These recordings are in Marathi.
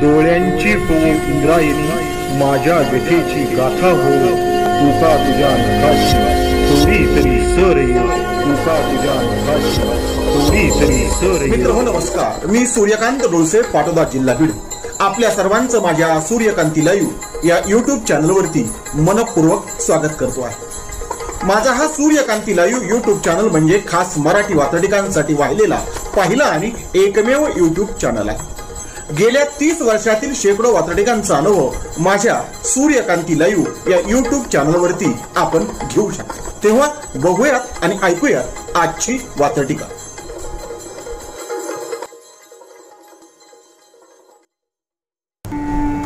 डोळ्यांची पोळ इंद्रायणी माझ्या व्यथेची गाथा हो, तुका तुझ्या नखाशी थोडी तरी सर येईल, तुका तुझ्या नखाशी थोडी तरी सर येईल. मित्र हो नमस्कार, मी सूर्यकांत डोळसे, पाटोदा, जिल्हा बीड. आपल्या सर्वांचं माझ्या सूर्यकांती लाईव्ह या युट्यूब चॅनलवरती मनपूर्वक स्वागत करतो आहे. माझा हा सूर्यकांती लाईव्ह युट्यूब चॅनल म्हणजे खास मराठी वात्रटिकांसाठी वाहिलेला पहिला आणि एकमेव युट्यूब चॅनल आहे. गेल्या 30 वर्षातील शेकडो वात्रटिकांचा अनुभव माझ्या सूर्यकांती लाईव्ह या युट्यूब चॅनलवरती आपण घेऊ शकतो. तेव्हा बघूयात आणि ऐकूयात आजची वात्रटिका.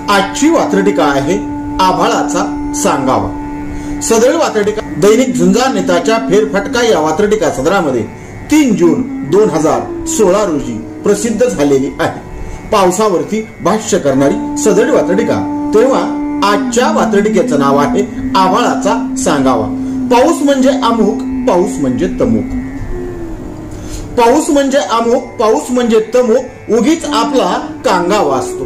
आजची वात्रटिका आहे आभाळाचा सांगावा. सदळ वात्रटिका दैनिक झुंजार नेताच्या फेरफटका या वात्रटिका सदरामध्ये 3 जून 2016 रोजी प्रसिद्ध झालेली आहे. पावसावरती भाष्य करणारी सदळ वात्रटिका. तेव्हा आजच्या वात्रटिकेचं नाव आहे आभाळाचा सांगावा. पाऊस म्हणजे अमुक, पाऊस म्हणजे तमुक. पाऊस म्हणजे अमुक, पाऊस म्हणजे तमुक, उगीच आपला कांगावा असतो.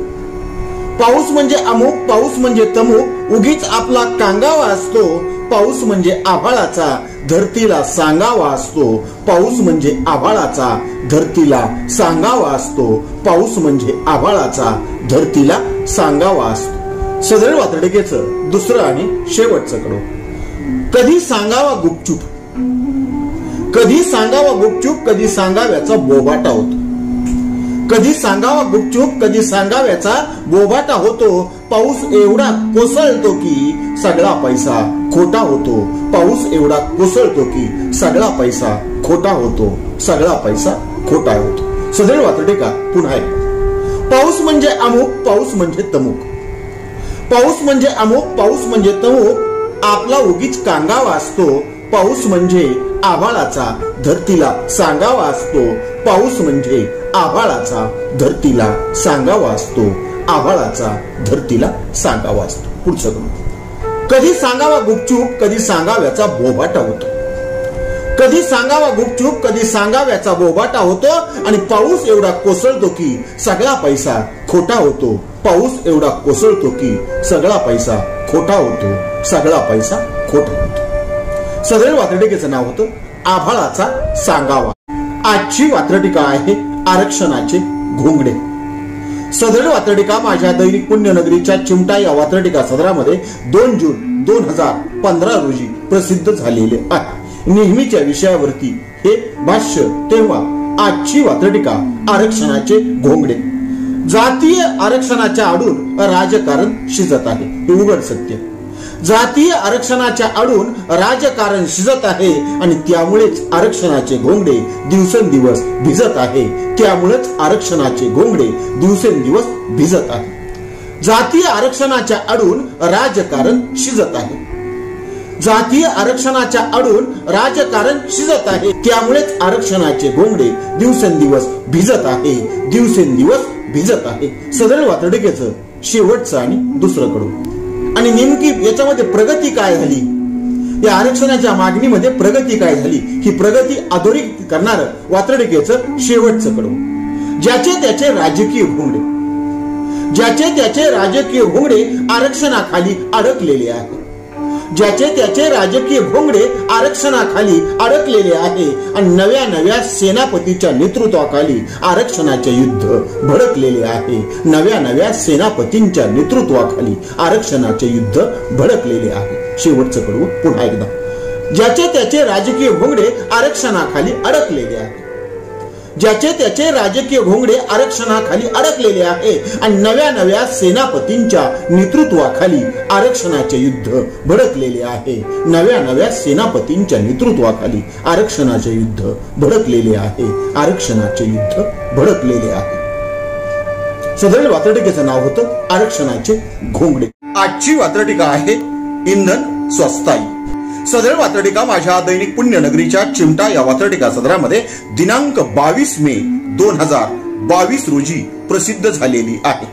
पाऊस म्हणजे अमुक, पाऊस म्हणजे तमुक, उगीच आपला कांगावा असतो. पाऊस म्हणजे आभाळाचा, धरतीला सांगावा असतो. पाऊस म्हणजे आभाळाचा, धरतीला सांगावा असतो. पाऊस म्हणजे आभाळाचा, धरतीला सांगावा असतो. सदळ वात्रटिकेचं दुसरं आणि शेवटचं कडो. कधी सांगावा गुपचूप, कधी सांगावा गुपचूप, कधी सांगाव्याचा बोबाटा होतो. कधी सांगावा गुपचूप, कधी सांगाव्याचा बोबाटा होतो. पाऊस एवढा कोसळतो की सगळा पैसा खोटा होतो. पाऊस एवढा कोसळतो की सगळा पैसा खोटा होतो. सगळा पैसा खोटा होतो. सदळ वात्रटिका पुन्हा एकदा. पाऊस म्हणजे अमुक, पाऊस म्हणजे तमुक. पाऊस म्हणजे अमुक, पाऊस म्हणजे तमुक, आपला उगीच कांगावा असतो. पाऊस म्हणजे आभाळाचा, धरतीला सांगावा असतो. पाऊस म्हणजे आभाळाचा, धरतीला सांगावा असतो. आभाळाचा, धरतीला सांगावा असतो. पुढचं. कधी सांगावा गुपचूप, कधी सांगाव्याचा बोबाटा होतो. कधी सांगावा गुपचूप, कधी सांगाव्याचा बोबाटा होतो. आणि पाऊस एवढा कोसळतो की सगळा पैसा खोटा होतो. पाऊस एवढा कोसळतो की सगळा पैसा खोटा होतो. सगळा पैसा खोटा होतो. सदळ वात्रटिकेचं नाव होतं आभाळाचा सांगावा. आजची वात्रटिका आहे आरक्षणाचे घोंगडे. सदळ वात्रटिका माझ्या दैनिक पुण्यनगरीच्या चिमटा या वात्रटिका सदरामध्ये 2 जून 2015 रोजी प्रसिद्ध झालेले आहे. नेहमीच्या विषयावरती हे भाष्य. तेव्हा आजची वात्रटिका आरक्षणाचे घोंगडे. जातीय आरक्षणाच्या आडून राजकारण शिजत आहे, हे उघड सत्य. जातीय आरक्षणाच्या आडून राजकारण शिजत आहे आणि त्यामुळेच आरक्षणाचे घोंगडे दिवसेंदिवस भिजत आहे. त्यामुळेच आरक्षणाचे घोंगडे दिवसेंदिवस भिजत आहे. जातीय आरक्षणाच्या आडून राजकारण शिजत आहे. जातीय आरक्षणाच्या आडून राजकारण शिजत आहे. त्यामुळेच आरक्षणाचे घोंगडे दिवसेंदिवस भिजत आहे. दिवसेंदिवस भिजत आहे. सदळ वात्रटिकेचं शेवटचं आणि दुसरं कडू. आणि नेमकी याच्यामध्ये प्रगती काय झाली, या आरक्षणाच्या मागणीमध्ये प्रगती काय झाली, ही प्रगती अधोरेखित करणारं वात्रटिकेचं शेवटचं कडू. ज्याचे त्याचे राजकीय घोंगडे, ज्याचे त्याचे राजकीय घोंगडे आरक्षणाखाली अडकलेले आहे. ज्याचे त्याचे राजकीय घोंगडे आरक्षणाखाली अडकलेले आहे. आणि नव्या नव्या सेनापतीच्या नेतृत्वाखाली आरक्षणाचे युद्ध भडकलेले आहे. नव्या नव्या सेनापतींच्या नेतृत्वाखाली आरक्षणाचे युद्ध भडकलेले आहे. शेवटचं कडवं पुन्हा एकदा. ज्याचे त्याचे राजकीय घोंगडे आरक्षणाखाली अडकलेले आहे. ज्याचे त्याचे राजकीय घोंगडे आरक्षणाखाली अडकलेले आहे. आणि नव्या नव्या सेनापतींच्या नेतृत्वाखाली आरक्षणाचे युद्ध भडकलेले आहे. नव्या नव्या सेनापतींच्या नेतृत्वाखाली आरक्षणाचे युद्ध भडकलेले आहे. आरक्षणाचे युद्ध भडकलेले आहे. सदळ वात्रटिकेचं नाव होतं आरक्षणाचे घोंगडे. आजची वात्रटिका आहे इंधन स्वस्ताई. सदळ वात्रटिका माझ्या दैनिक पुण्यनगरीच्या चिमटा या वात्रटिका सदरामध्ये दिनांक 22 मे 2022 रोजी प्रसिद्ध झालेली आहे.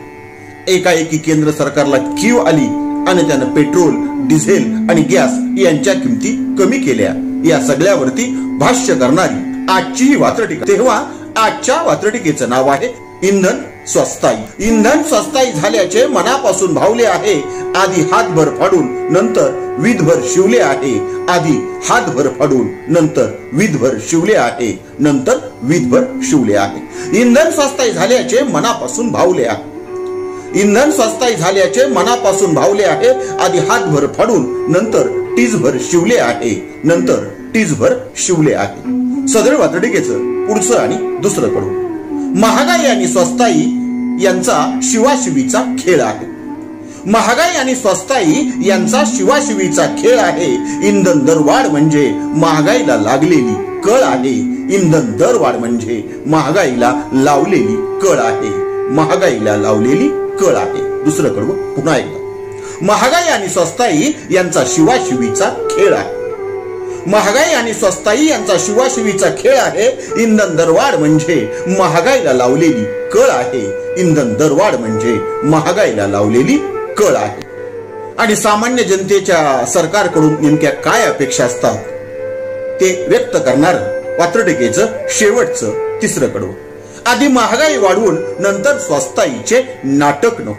एकाएकी केंद्र सरकारला कीव आली आणि त्यानं पेट्रोल, डिझेल आणि गॅस यांच्या किमती कमी केल्या. या सगळ्यावरती भाष्य करणारी आजची ही वात्रटिका. तेव्हा आजच्या वात्रटिकेचं नाव आहे इंधन स्वस्ताई. इंधन स्वस्ताई झाल्याचे मनापासून भावले आहे, आधी हातभर फाडून नंतर विधभर शिवले आहे. आधी हातभर फाडून नंतर विधभर शिवले आहे. नंतर विधभर शिवले आहे. इंधन स्वस्ताई झाल्याचे मनापासून भावले आहे. इंधन स्वस्ताई झाल्याचे मनापासून भावले आहे, आधी हातभर फाडून नंतर टीजभर शिवले आहे. नंतर टीजभर शिवले आहे. सदळ वातडिकेचं पुढचं आणि दुसरं कडू. महागाई आणि स्वस्ताई यांचा शिवाशिवीचा खेळ आहे. महागाई आणि स्वस्ताई यांचा शिवाशिवीचा खेळ आहे. इंधन दरवाढ म्हणजे महागाईला लागलेली कळ आहे. इंधन दरवाढ म्हणजे महागाईला लावलेली कळ आहे. महागाईला लावलेली कळ आहे. दुसरं कडवं पुन्हा एकदा. महागाई आणि स्वस्ताई यांचा शिवाशिवीचा खेळ आहे. महागाई आणि स्वस्ताई यांचा शिवाशिवीचा खेळ आहे. इंधन दरवाढ म्हणजे महागाईला लावलेली कळ आहे. इंधन दरवाढ म्हणजे महागाईला लावलेली कळ आहे. आणि सामान्य जनतेच्या सरकारकडून नेमक्या काय अपेक्षा असतात ते व्यक्त करणार वात्रटिकेचं शेवटचं तिसरं कडवं. आधी महागाई वाढवून नंतर स्वस्ताईचे नाटक नको.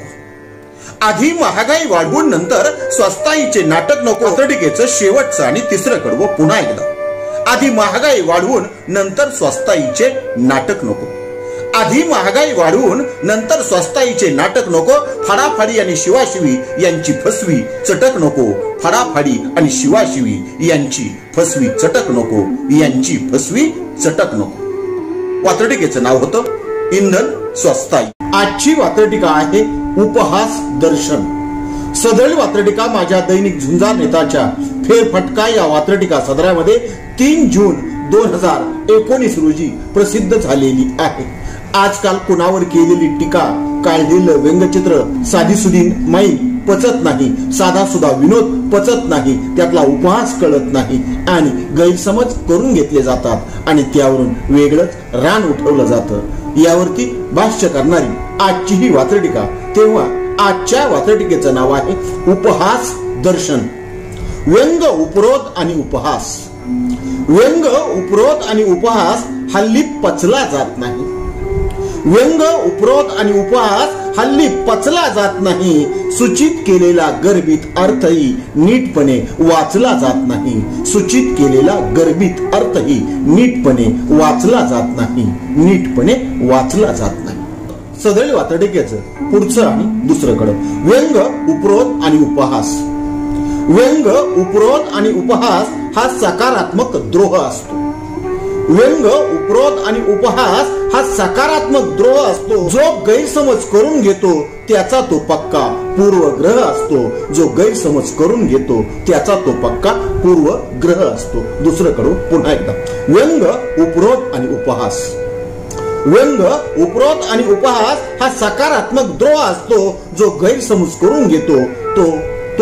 आधी महागाई वाढवून नंतर स्वस्ताईचे नाटक नको. वात्रटिकेचं शेवटचं आणि तिसरं कडवं पुन्हा एकदा. आधी महागाई वाढवून नंतर स्वस्ताईचे नाटक नको. आधी महागाई वाढवून नंतर स्वस्ताईचे नाटक नको. फाडाफाडी आणि शिवाशिवी यांची फसवी चटक नको. फाडाफाडी आणि शिवाशिवी यांची फसवी चटक नको. यांची फसवी चटक नको. वात्रटिकेचं नाव होतं इंधन स्वस्ताई. आजची वात्रटिका आहे उपहास दर्शन. सदळ वात्रटिका माझ्या दैनिक झुंजार नेताच्या फेरफटका या वात्रटिका सदरामध्ये 3 जून 2019 रोजी प्रसिद्ध झालेली आहे. आजकाल कुणावर केलेली टीका, काढलेलं व्यंगचित्र साधीसुधी माई पचत नाही. साधा सुद्धा विनोद पचत नाही. त्यातला उपहास कळत नाही आणि गैरसमज करून घेतले जातात आणि त्यावरून वेगळंच रान उठवलं जातं. यावरती भाष्य करणारी आजची ही वात्रटिका. तेव्हा आजच्या वात्रटिकेचं नाव आहे उपहास दर्शन. व्यंग, उपरोध आणि उपहास. व्यंग, उपरोध आणि उपहास हल्ली पचला जात नाही. व्यंग, उपरोध आणि उपहास हल्ली पचला जात नाही. सूचित केलेला गर्भित अर्थही नीटपणे वाचला जात नाही. सूचित केलेला गर्भित अर्थही नीटपणे वाचला जात नाही. नीटपणे वाचला जात नाही. सदळ वात्रटिकेचं पुढचं आणि दुसरं कडं. व्यंग, उपरोध आणि उपहास. व्यंग, उपरोध आणि उपहास हा सकारात्मक द्रोह असतो. व्यंग, उपरोध आणि उपहास हा सकारात्मक द्रोह असतो. जो गैरसमज करून घेतो त्याचा तो पक्का पूर्वग्रह असतो. जो गैरसमज करून घेतो त्याचा तो पक्का पूर्वग्रह असतो. दुसरं कडू पुन्हा एकदा. व्यंग, उपरोध आणि उपहास. व्यंग, उपरोध आणि उपहास हा सकारात्मक द्रोह असतो. जो गैरसमज करून घेतो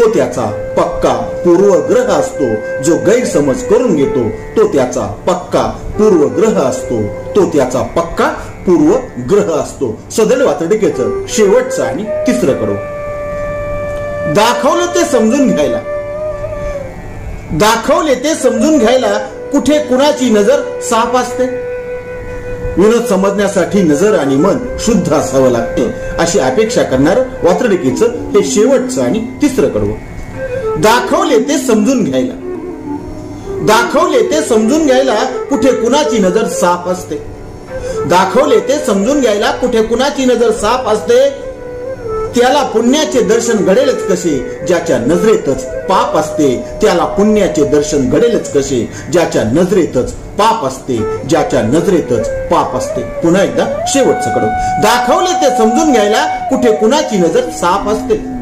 तो त्याचा पक्का पूर्वग्रह असतो. जो गैरसमज करून घेतो तो त्याचा पक्का पूर्वग्रह असतो. तो त्याचा पक्का पूर्वग्रह असतो. सदळ वात्रटिकेचं शेवटचं आणि तिसरं कडू. दाखवलं ते समजून घ्यायला. दाखवले ते समजून घ्यायला कुठे कुणाची नजर साफ असते. विनोद समजण्यासाठी नजर आणि मन शुद्ध असावं लागतं अशी अपेक्षा करणार वात्रटिकेचं हे शेवटचं आणि तिसरं कडवं. दाखवले ते समजून घ्यायला. दाखवले ते समजून घ्यायला कुठे कुणाची नजर साफ असते. दाखवले ते समजून घ्यायला कुठे कुणाची नजर साफ असते. त्याला पुण्याचे दर्शन घडेलच कसे ज्याच्या नजरेतच पाप असते. त्याला पुण्याचे दर्शन घडेलच कसे ज्याच्या नजरेतच पाप असते. ज्याच्या नजरेतच पाप असते. पुन्हा एकदा शेवटचं कडू. दाखवले ते समजून घ्यायला कुठे कुणाची नजर साफ असते.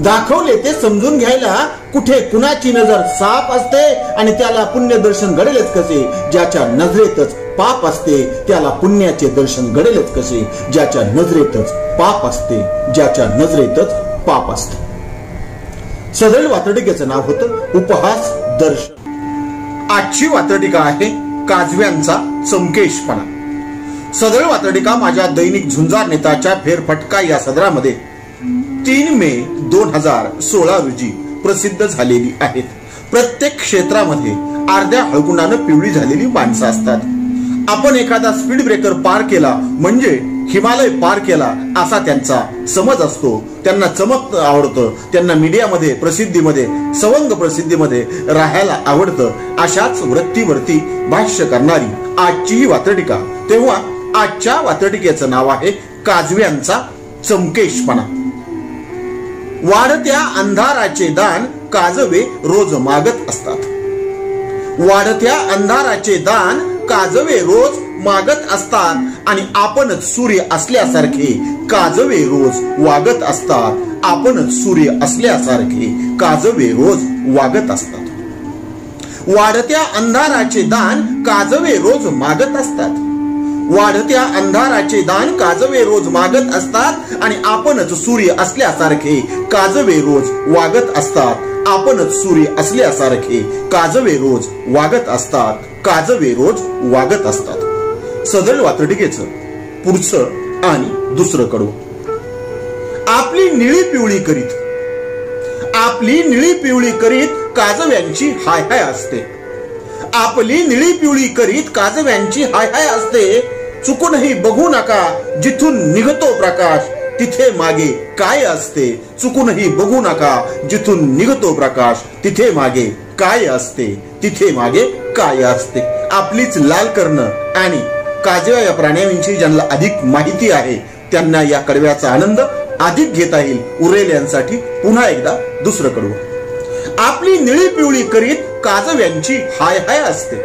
दाखवले ते समजून घ्यायला कुठे कुणाची नजर साफ असते आणि त्याला पुण्य दर्शन घडेलच कसे ज्याच्या नजरेतच पाप असते. त्याला पुण्याचे दर्शन घडेलच कसे ज्याच्या नजरेतच पाप असते. ज्याच्या नजरेतच पाप असते. सदळ वात्रटिकेचं नाव होतं उपहास दर्शन. आजची वात्रटिका आहे काजव्यांचा चमकेशपणा. सदळ वात्रटिका माझ्या दैनिक झुंजार नेताच्या फेरफटका या सदरामध्ये 3 मे 2016 रोजी प्रसिद्ध झालेली आहेत. प्रत्येक क्षेत्रामध्ये अर्ध्या हळकुंडानं पिवळी झालेली माणसं असतात. आपण एखादा स्पीड ब्रेकर पार केला म्हणजे हिमालय पार केला असा त्यांचा समज असतो. त्यांना चमक आवडतं, त्यांना मीडियामध्ये, प्रसिद्धीमध्ये, सवंग प्रसिद्धीमध्ये राहायला आवडतं. अशाच वृत्तीवरती भाष्य करणारी आजची ही वात्रटिका. तेव्हा आजच्या वात्रटिकेचं नाव आहे काजव्यांचा चमकेशपणा. वाढत्या अंधाराचे दान काजवे रोज मागत असतात. वाढत्या अंधाराचे दान काजवे रोज मागत असतात आणि आपणच सूर्य असल्यासारखे काजवे रोज वागत असतात. आपणच सूर्य असल्यासारखे काजवे रोज वागत असतात. वाढत्या अंधाराचे दान काजवे रोज मागत असतात. वाढत्या अंधाराचे दान काजवे रोज मागत असतात आणि आपणच सूर्य असल्यासारखे काजवे रोज वागत असतात. आपणच सूर्य असल्यासारखे काजवे रोज वागत असतात. काजवे रोज वागत असतात. सदर वात्रटिकेचं पुढचं आणि दुसरं कडू. आपली निळी पिवळी करीत, आपली निळी पिवळी करीत काजव्यांची हाय हाय असते. आपली निळी पिवळी करीत काजव्यांची हाय हाय असते. चुकूनही बघू नका जिथून निघतो प्रकाश तिथे मागे काय असते. चुकूनही बघू नका जिथून निघतो प्रकाश तिथे मागे काय असते. तिथे मागे काय असते. आपलीच लाल करणं आणि काजव्या या प्राण्यांविषयी ज्यांना अधिक माहिती आहे त्यांना या कडव्याचा आनंद अधिक घेता येईल. उरलेल्यांसाठी पुन्हा एकदा दुसरं कडवं. आपली निळी पिवळी करीत काजव्यांची हाय हाय असते.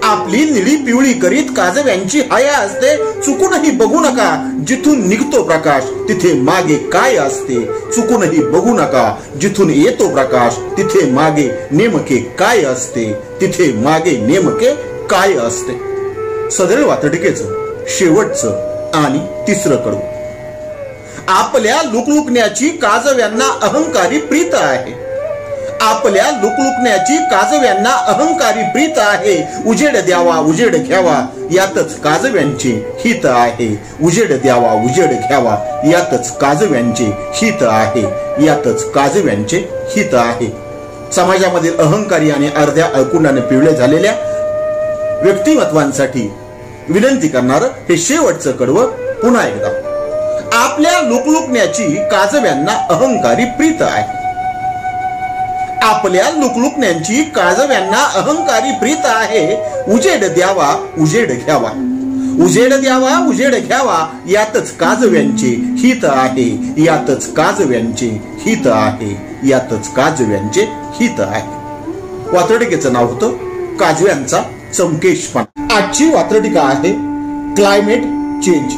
आपली निळी पिवळी करीत काजव्यांची हाय हाय असते. चुकूनही बघू नका जिथून निघतो प्रकाश तिथे मागे काय असते. चुकूनही बघू नका जिथून येतो प्रकाश तिथे मागे नेमके काय असते. तिथे मागे नेमके काय असते. सदर वात्रटिकेचं शेवटचं आणि तिसरं कडू. आपल्या लुकलुकण्याची काजव्यांना अहंकारी प्रीत आहे. आपल्या लुकलुकण्याची काजव्यांना अहंकारी प्रीत आहे. उजेड द्यावा उजेड घ्यावा यातच काजव्यांचे हित आहे. उजेड द्यावा उजेड घ्यावा यातच काजव्यांचे हित आहे. यातच काजव्यांचे हित आहे. समाजामधील अहंकारी आणि अर्ध्या अळकुंडाने पिवळे झालेल्या व्यक्तिमत्वांसाठी विनंती करणार हे शेवटचं कडवं पुन्हा एकदा. आपल्या लुकलुकण्याची काजव्यांना अहंकारी प्रीत आहे. आपल्या लुकलुकण्यांची काजव्यांना अहंकारी प्रीत आहे. उजेड द्यावा उजेड घ्यावा. उजेड द्यावा उजेड घ्यावा यातच काजव्यांचे हित आहे. यातच काजव्यांचे हित आहे. यातच काजव्यांचे हित आहे. वात्रटिकेचं नाव होतं काजव्यांचा चमकेशपणा. आजची वात्रटिका आहे क्लायमेट चेंज.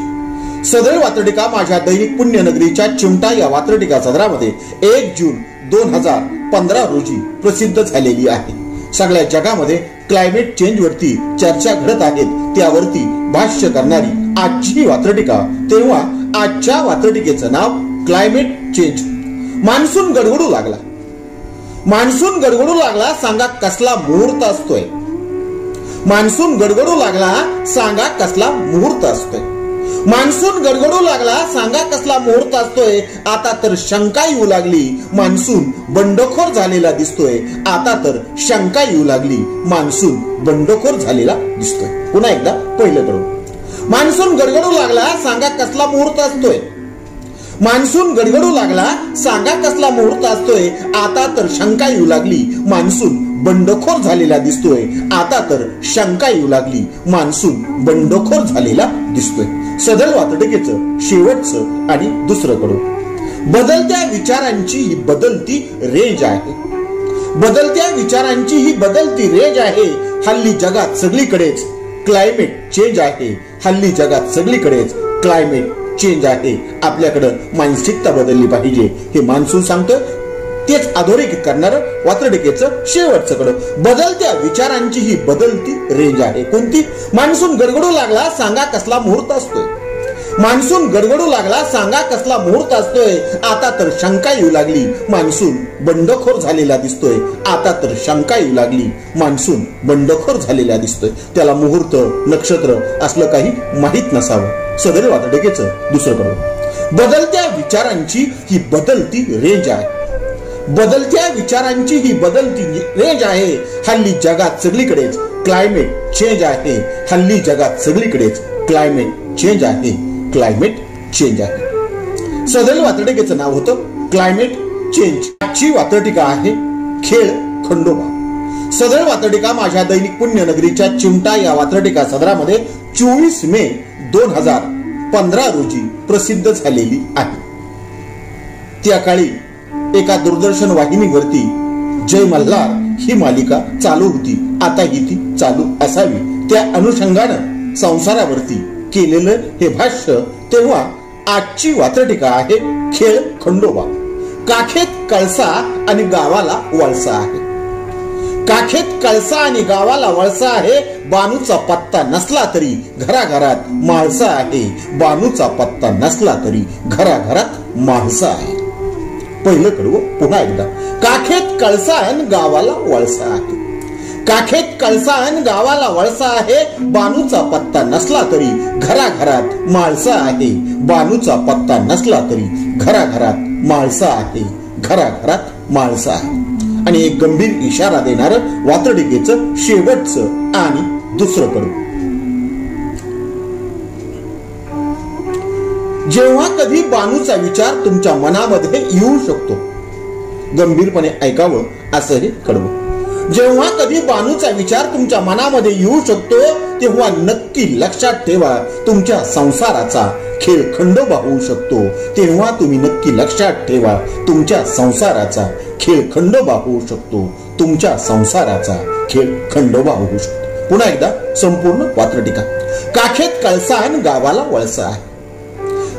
सदर वात्रटिका माझ्या दैनिक पुण्यनगरीच्या चिमटा या वात्रटिका सदरामध्ये 1 जून 2015 रोजी प्रसिद्ध झालेली आहे. सगळ्या जगामध्ये क्लायमेट चेंज वरती चर्चा घडत आहेत. त्यावरती भाष्य करणारी आजची ही वात्रटिका. तेव्हा आजच्या वात्रटिकेचं नाव क्लायमेट चेंज. मान्सून गडगडू लागला. मान्सून गडगडू लागला सांगा कसला मुहूर्त असतोय. मान्सून गडगडू लागला सांगा कसला मुहूर्त असतोय. मान्सून गडगडू लागला सांगा कसला मुहूर्त असतोय. आता तर शंका येऊ लागली मान्सून बंडखोर झालेला दिसतोय. आता तर शंका येऊ लागली मान्सून बंडखोर झालेला दिसतोय. पुन्हा एकदा पहिलं कडू. मान्सून गडगडू लागला सांगा कसला मुहूर्त असतोय. मान्सून गडगडू लागला सांगा कसला मुहूर्त असतोय. आता तर शंका येऊ लागली मान्सून बंडखोर झालेला दिसतोय. आता तर शंका येऊ लागली मान्सून बंडखोर झालेला दिसतोय. सदर वात्रटिकेचं शेवटचं आणि दुसरं कडू. बदलत्या विचारांची ही बदलती रेंज आहे. बदलत्या विचारांची ही बदलती रेंज आहे. हल्ली जगात सगळीकडेच क्लायमेट चेंज आहे. हल्ली जगात सगळीकडेच क्लायमेट चेंज आहे. आपल्याकडं मानसिकता बदलली पाहिजे हे मान्सून सांगतं. तेच अधोरेखित करणार वात्रटिकेचं शेवटचं कडं. बदलत्या विचारांची ही बदलती रेंज आहे. कोणती? मान्सून गडगडू लागला सांगा कसला मुहूर्त असतोय. मान्सून गडगडू लागला सांगा कसला मुहूर्त असतोय. आता तर शंका येऊ लागली मान्सून बंडखोर झालेला दिसतोय. आता तर शंका येऊ लागली मान्सून बंडखोर झालेला दिसतोय. त्याला मुहूर्त नक्षत्र असलं काही माहित नसावं. सदर वात्रटिकेचं दुसरं कडं. बदलत्या विचारांची ही बदलती रेंज आहे. बदलत्या विचारांची ही बदलती रेंज आहे. हल्ली जगात सगळीकडेच क्लायमेट चेंज आहे. हल्ली जगात सगळीकडेच क्लायमेट चेंज आहे. क्लायमेट चेंज आहे। सदरील वात्रटिकेचं नाव होतं क्लायमेट चेंज। आजची वात्रटिका आहे खेळ खंडोबा। सदर वात्रटिका माझ्या दैनिक पुण्यनगरीच्या चिमटा या वात्रटिका सदरामध्ये 24 मे 2015 रोजी प्रसिद्ध झालेली आहे। त्या काळी एका दूरदर्शन वाहिनीवरती जय मल्हार ही मालिका चालू होती, आताही ती चालू असावी, त्या अनुषंगानं संसारावरती केलेलं हे भाष्य। तेव्हा आजची वात्रटिका आहे खेळ खंडोबा। काखेत कळसा आणि गावाला वळसा आहे। काखेत कळसा आणि गावाला वळसा आहे, बानूचा पत्ता नसला तरी घराघरात माळसा आहे। बानूचा पत्ता नसला तरी घराघरात माळसा आहे। पहिलं कडवं पुन्हा एकदा, काखेत कळसा आणि गावाला वळसा आहे। काखेत कळसा आणि गावाला वळसा आहे, बानूचा पत्ता नसला तरी घराघरात माळसा आहे। बानूचा पत्ता नसला तरी घराघरात माळसा आहे, घराघरात माळसा आहे। आणि एक गंभीर इशारा देणार वात्रटिकेचं शेवटचं आणि दुसरं कडवं। जेव्हा कधी बानूचा विचार तुमच्या मनामध्ये येऊ शकतो, गंभीरपणे ऐकावं असं हे कडवं। जेव्हा कधी बानूचा विचार तुमच्या मनामध्ये येऊ शकतो, तेव्हा नक्की लक्षात ठेवा तुमच्या संसाराचा खेळ खंडोबा होऊ शकतो। तेव्हा तुम्ही नक्की लक्षात ठेवा तुमच्या संसाराचा खेळ खंडोबा होऊ शकतो। तुमच्या संसाराचा खेळ खंडोबा होऊ शकतो। पुन्हा एकदा संपूर्ण वात्रटिका। काखेत कळसा आणि गावाला वळसा आहे।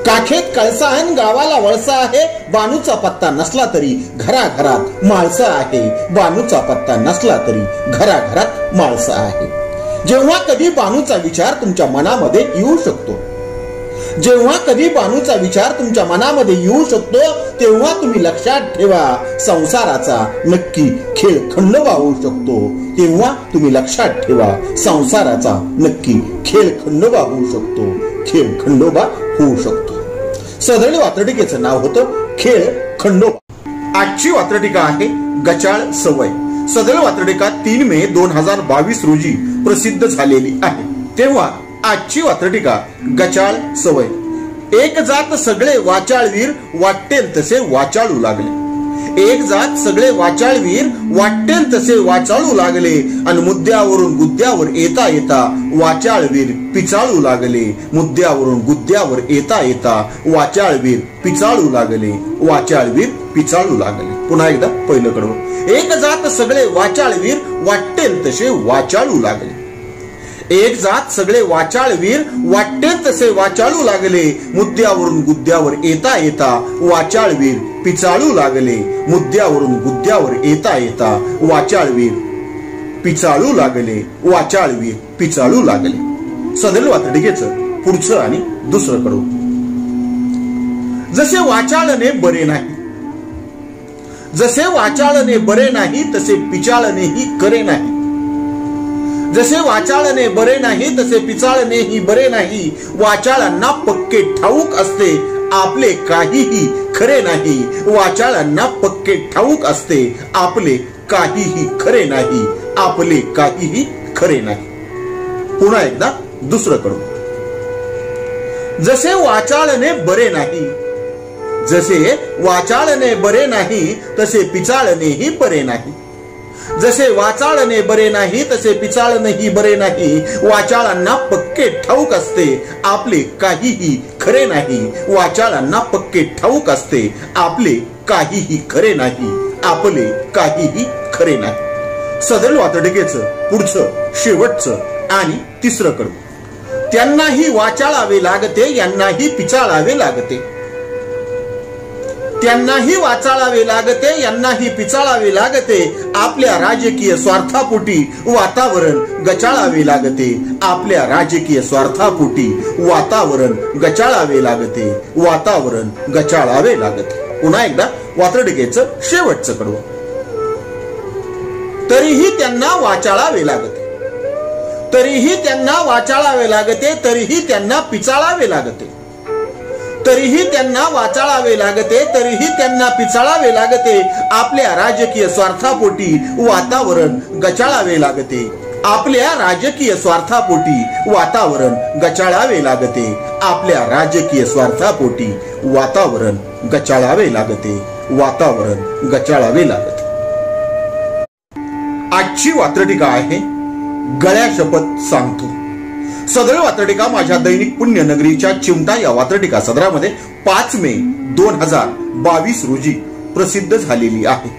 काखेत कळसा आणि गावाला वळसा आहे, बानूचा पत्ता नसला तरी घराघरात माळसा आहे। बानूचा पत्ता नसला तरी घराघरात माळसा आहे। जेव्हा कधी बानूचा विचार तुमच्या मनामध्ये येऊ शकतो, जेव्हा कधी बानूचा विचार तुमच्या मनामध्ये येऊ शकतो, तेव्हा तुम्ही लक्षात ठेवा संसाराचा नक्की खेळ खंडोबा होऊ शकतो। तेव्हा तुम्ही लक्षात ठेवा संसाराचा नक्की खेळ खंडोबा होऊ शकतो, खेळ खंडोबा होऊ शकतो। सदरील वात्रटिकेचं नाव होतं खेळ खंडोबा। आजची वात्रटिका आहे गचाळ सवय। सदरील वात्रटिका 3 मे 2022 रोजी प्रसिद्ध झालेली आहे। तेव्हा आजची वात्रटिका गचाळ सवय। एक जात सगळे वाचाळवीर वाटेल तसे वाचाळू लागले। एक जात सगळे वाचाळवीर वाटेल तसे वाचाळू लागले, आणि मुद्द्यावरून गुद्द्यावर येता येता वाचाळवीर पिचाळू लागले। मुद्द्यावरून गुद्द्यावर येता येता वाचाळवीर पिचाळू लागले, वाचाळवीर पिचाळू लागले। पुन्हा एकदा पहिलं कडवं। एक जात सगळे वाचाळवीर वाटेल तसे वाचाळू लागले। एक जात सगळे वाचाळवीर वाटेल तसे वाचाळू लागले, मुद्द्यावरून गुद्द्यावर येता येता वाचाळवीर पिचाळू लागले। मुद्द्यावरून गुद्द्यावर येता येता वाचाळवीर पिचाळू लागले, वाचाळवीर पिचाळू लागले। सदरील वात्रटिकेचं पुढचं आणि दुसरं कडवं। जसे वाचाळणे बरे नाही, जसे वाचाळणे बरे नाही तसे पिचाळणेही करे नाही। जसे वाचाळणे बरे नाही तसे पिचाळणेही बरे नाही। वाचाळांना पक्के ठाऊक असते आपले काहीही खरे नाही। वाचाळांना पक्के ठाऊक असते आपले काहीही खरे नाही, आपले काहीही खरे नाही। पुन्हा एकदा दुसरं कडवं। जसे वाचाळणे बरे नाही, जसे वाचाळणे बरे नाही तसे पिचाळणेही बरे नाही। जसे वाचाळणे बरे नाही तसे पिचाळणेही बरे नाही। वाचाळांना पक्के ठाऊक असते आपले काहीही खरे नाही। वाचाळांना पक्के ठाऊक असते आपले काहीही खरे नाही, आपले काहीही खरे नाही। सदरील वात्रटिकेचं पुढचं शेवटचं आणि तिसरं कडवं। त्यांनाही वाचाळावे लागते, यांनाही पिचाळावे लागते। त्यांनाही वाचाळावे लागते, यांनाही पिचाळावे लागते। आपल्या राजकीय स्वार्थापोटी वातावरण गचाळावे लागते। आपल्या राजकीय स्वार्थापोटी वातावरण गचाळावे लागते, वातावरण गचाळावे लागते। पुन्हा एकदा वात्रटिकेचं शेवटचं कडवं। तरीही त्यांना वाचाळावे लागते, तरीही त्यांना वाचाळावे लागते, तरीही त्यांना पिचाळावे लागते। तरीही त्यांना वाचाळावे लागते, तरीही त्यांना पिचाळावे लागते। आपल्या राजकीय स्वार्थापोटी वातावरण गचाळावे लागते, आपल्या राजकीय स्वार्थापोटी वातावरण गचाळावे लागते. आपल्या राजकीय स्वार्थापोटी वातावरण गचाळावे लागते. वातावरण गचाळावे लागते. आजची वात्रटिका आहे गळ्या शपथ सांगतो. सदळ वात्रटिका माझ्या दैनिक पुण्यनगरीच्या चिमटा या वात्रटिका सदरामध्ये 5 मे 2022 रोजी प्रसिद्ध झालेली आहे.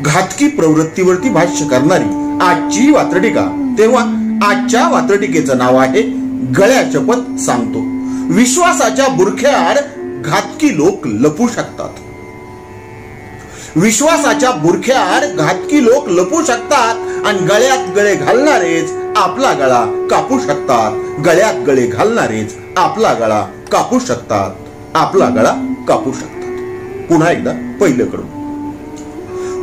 घातकी प्रवृत्तीवरती भाष्य करणारी आजची वात्रटिका. तेव्हा आजच्या वात्रटिकेचं नाव आहे गळ्या शपथ सांगतो. विश्वासाच्या बुरख्याआड घातकी लोक लपू शकतात. विश्वासाच्या बुरख्याआड घातकी लोक लपू शकतात आणि गळ्यात गळे घालणारेच आपला गळा कापू शकतात. गळ्यात गळे घालणारेच आपला गळा कापू शकतात. आपला गळा कापू शकतात. पुन्हा एकदा पहिलं कडून.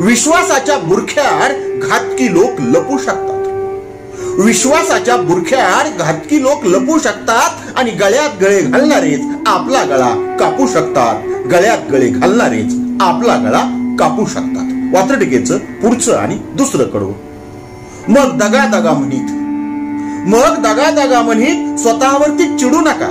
विश्वासाच्या बुरख्याआड घातकी लोक लपू शकतात. विश्वासाच्या बुरख्याआड घातकी लोक लपू शकतात आणि गळ्यात गळे घालणारेच आपला गळा कापू शकतात. गळ्यात गळे घालणारेच आपला गळा कापू शकतात. वात्रटिकेचं पुढचं आणि दुसरं कडवं. मग दगा दगा म्हणीत. मग दगा दगा म्हणीत स्वतःवरती चिडू नका.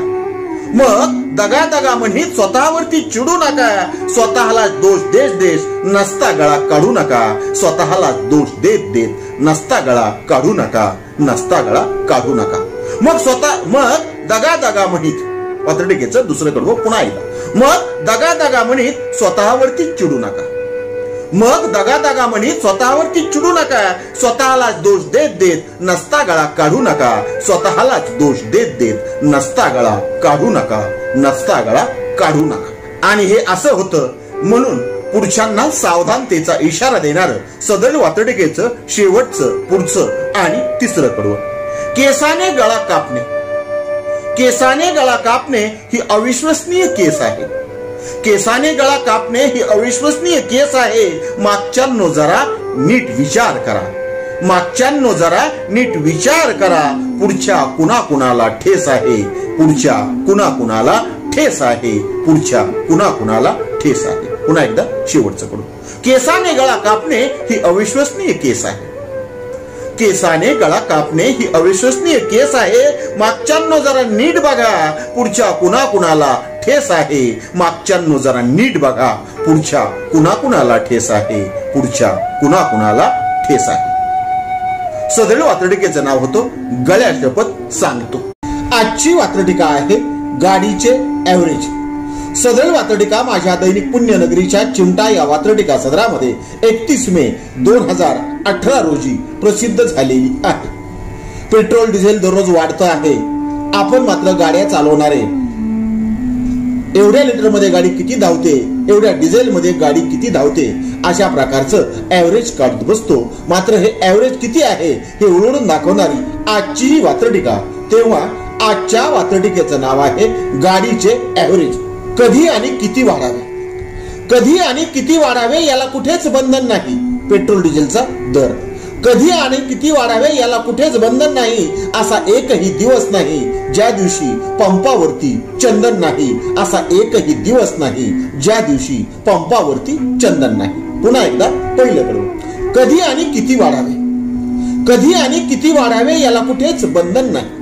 मग दगा दगा म्हणीत स्वतःवरती चिडू नका. स्वतःला दोष देत नसता गळा काढू नका. स्वतःला दोष देत नसता गळा काढू नका. नसता गळा काढू नका. मग दगा दगा म्हणीत. वात्रटिकेचं दुसरं कडवं पुन्हा एकदा. मग दगा दगा म्हणीत स्वतःवरती चिडू नका. मग दगा दगा म्हणीत स्वतःवरती चिडू नका. स्वतःलाच दोष देत नसता गळा काढू नका. स्वतःलाच दोष देत नसता गळा काढू नका. नसता गळा काढू नका. आणि हे असं होतं म्हणून पुढच्यांना सावधानतेचा इशारा देणारं सदळ वात्रटिकेचं शेवटचं पुढचं आणि तिसरं कडवं. केसाने गळा कापणे. केसाने गळा कापणे ही अविश्वसनीय केस आहे. केसाने गळा कापणे ही अविश्वसनीय केस आहे. मागच्यांनो जरा नीट विचार करा. मागच्यांनो जरा नीट विचार करा. पुढच्या कुणाकुणाला ठेस आहे. पुढच्या कुणाकुणाला ठेस आहे. पुढच्या कुणाकुणाला ठेस आहे. पुन्हा एकदा शेवटचं कडू. केसाने गळा कापणे ही अविश्वसनीय केस आहे. केसाने गळा कापणे ही अविश्वसनीय केस आहे. मागच्यांनो जरा नीट बघा. पुढच्या कुणाकुणाला ठेस आहे. मागच्यांनो जरा नीट बघा. पुढच्या कुणाकुणाला ठेस आहे. पुढच्या कुणाकुणाला ठेस आहे. सदळ वात्रटिकेचं नाव होतं गळ्या शपथ सांगतो. आजची वात्रटिका आहे गाडीचे ऍव्हरेज. सदळ वात्रटिका माझ्या दैनिक पुण्यनगरीच्या चिमटा या वात्रटिका सदरामध्ये 31 मे 2018 रोजी प्रसिद्ध झालेली आहे. पेट्रोल डिझेल दररोज वाढतं आहे. आपण मात्र गाड्या चालवणारे एवढ्या लिटर मध्ये गाडी किती धावते, एवढ्या डिझेल मध्ये गाडी किती धावते अशा प्रकारचं ऍव्हरेज काढत बसतो. मात्र हे ऍव्हरेज किती आहे हे उलगडून दाखवणारी आजची वात्रटिका. तेव्हा आजच्या वात्रटिकेचं नाव आहे गाडीचे ऍव्हरेज. कधी आणि किती वाढावे. कधी आणि किती वाढावे याला कुठेच बंधन नाही. पेट्रोल डिझेलचा दर कधी आणि किती वाढावे याला कुठेच बंधन नाही. असा एकही दिवस नाही ज्या दिवशी पंपावरती चंदन नाही. असा एकही दिवस नाही ज्या दिवशी पंपावरती चंदन नाही. पुन्हा एकदा पहिलं कडवं. कधी आणि किती वाढावे. कधी आणि किती वाढावे याला कुठेच बंधन नाही.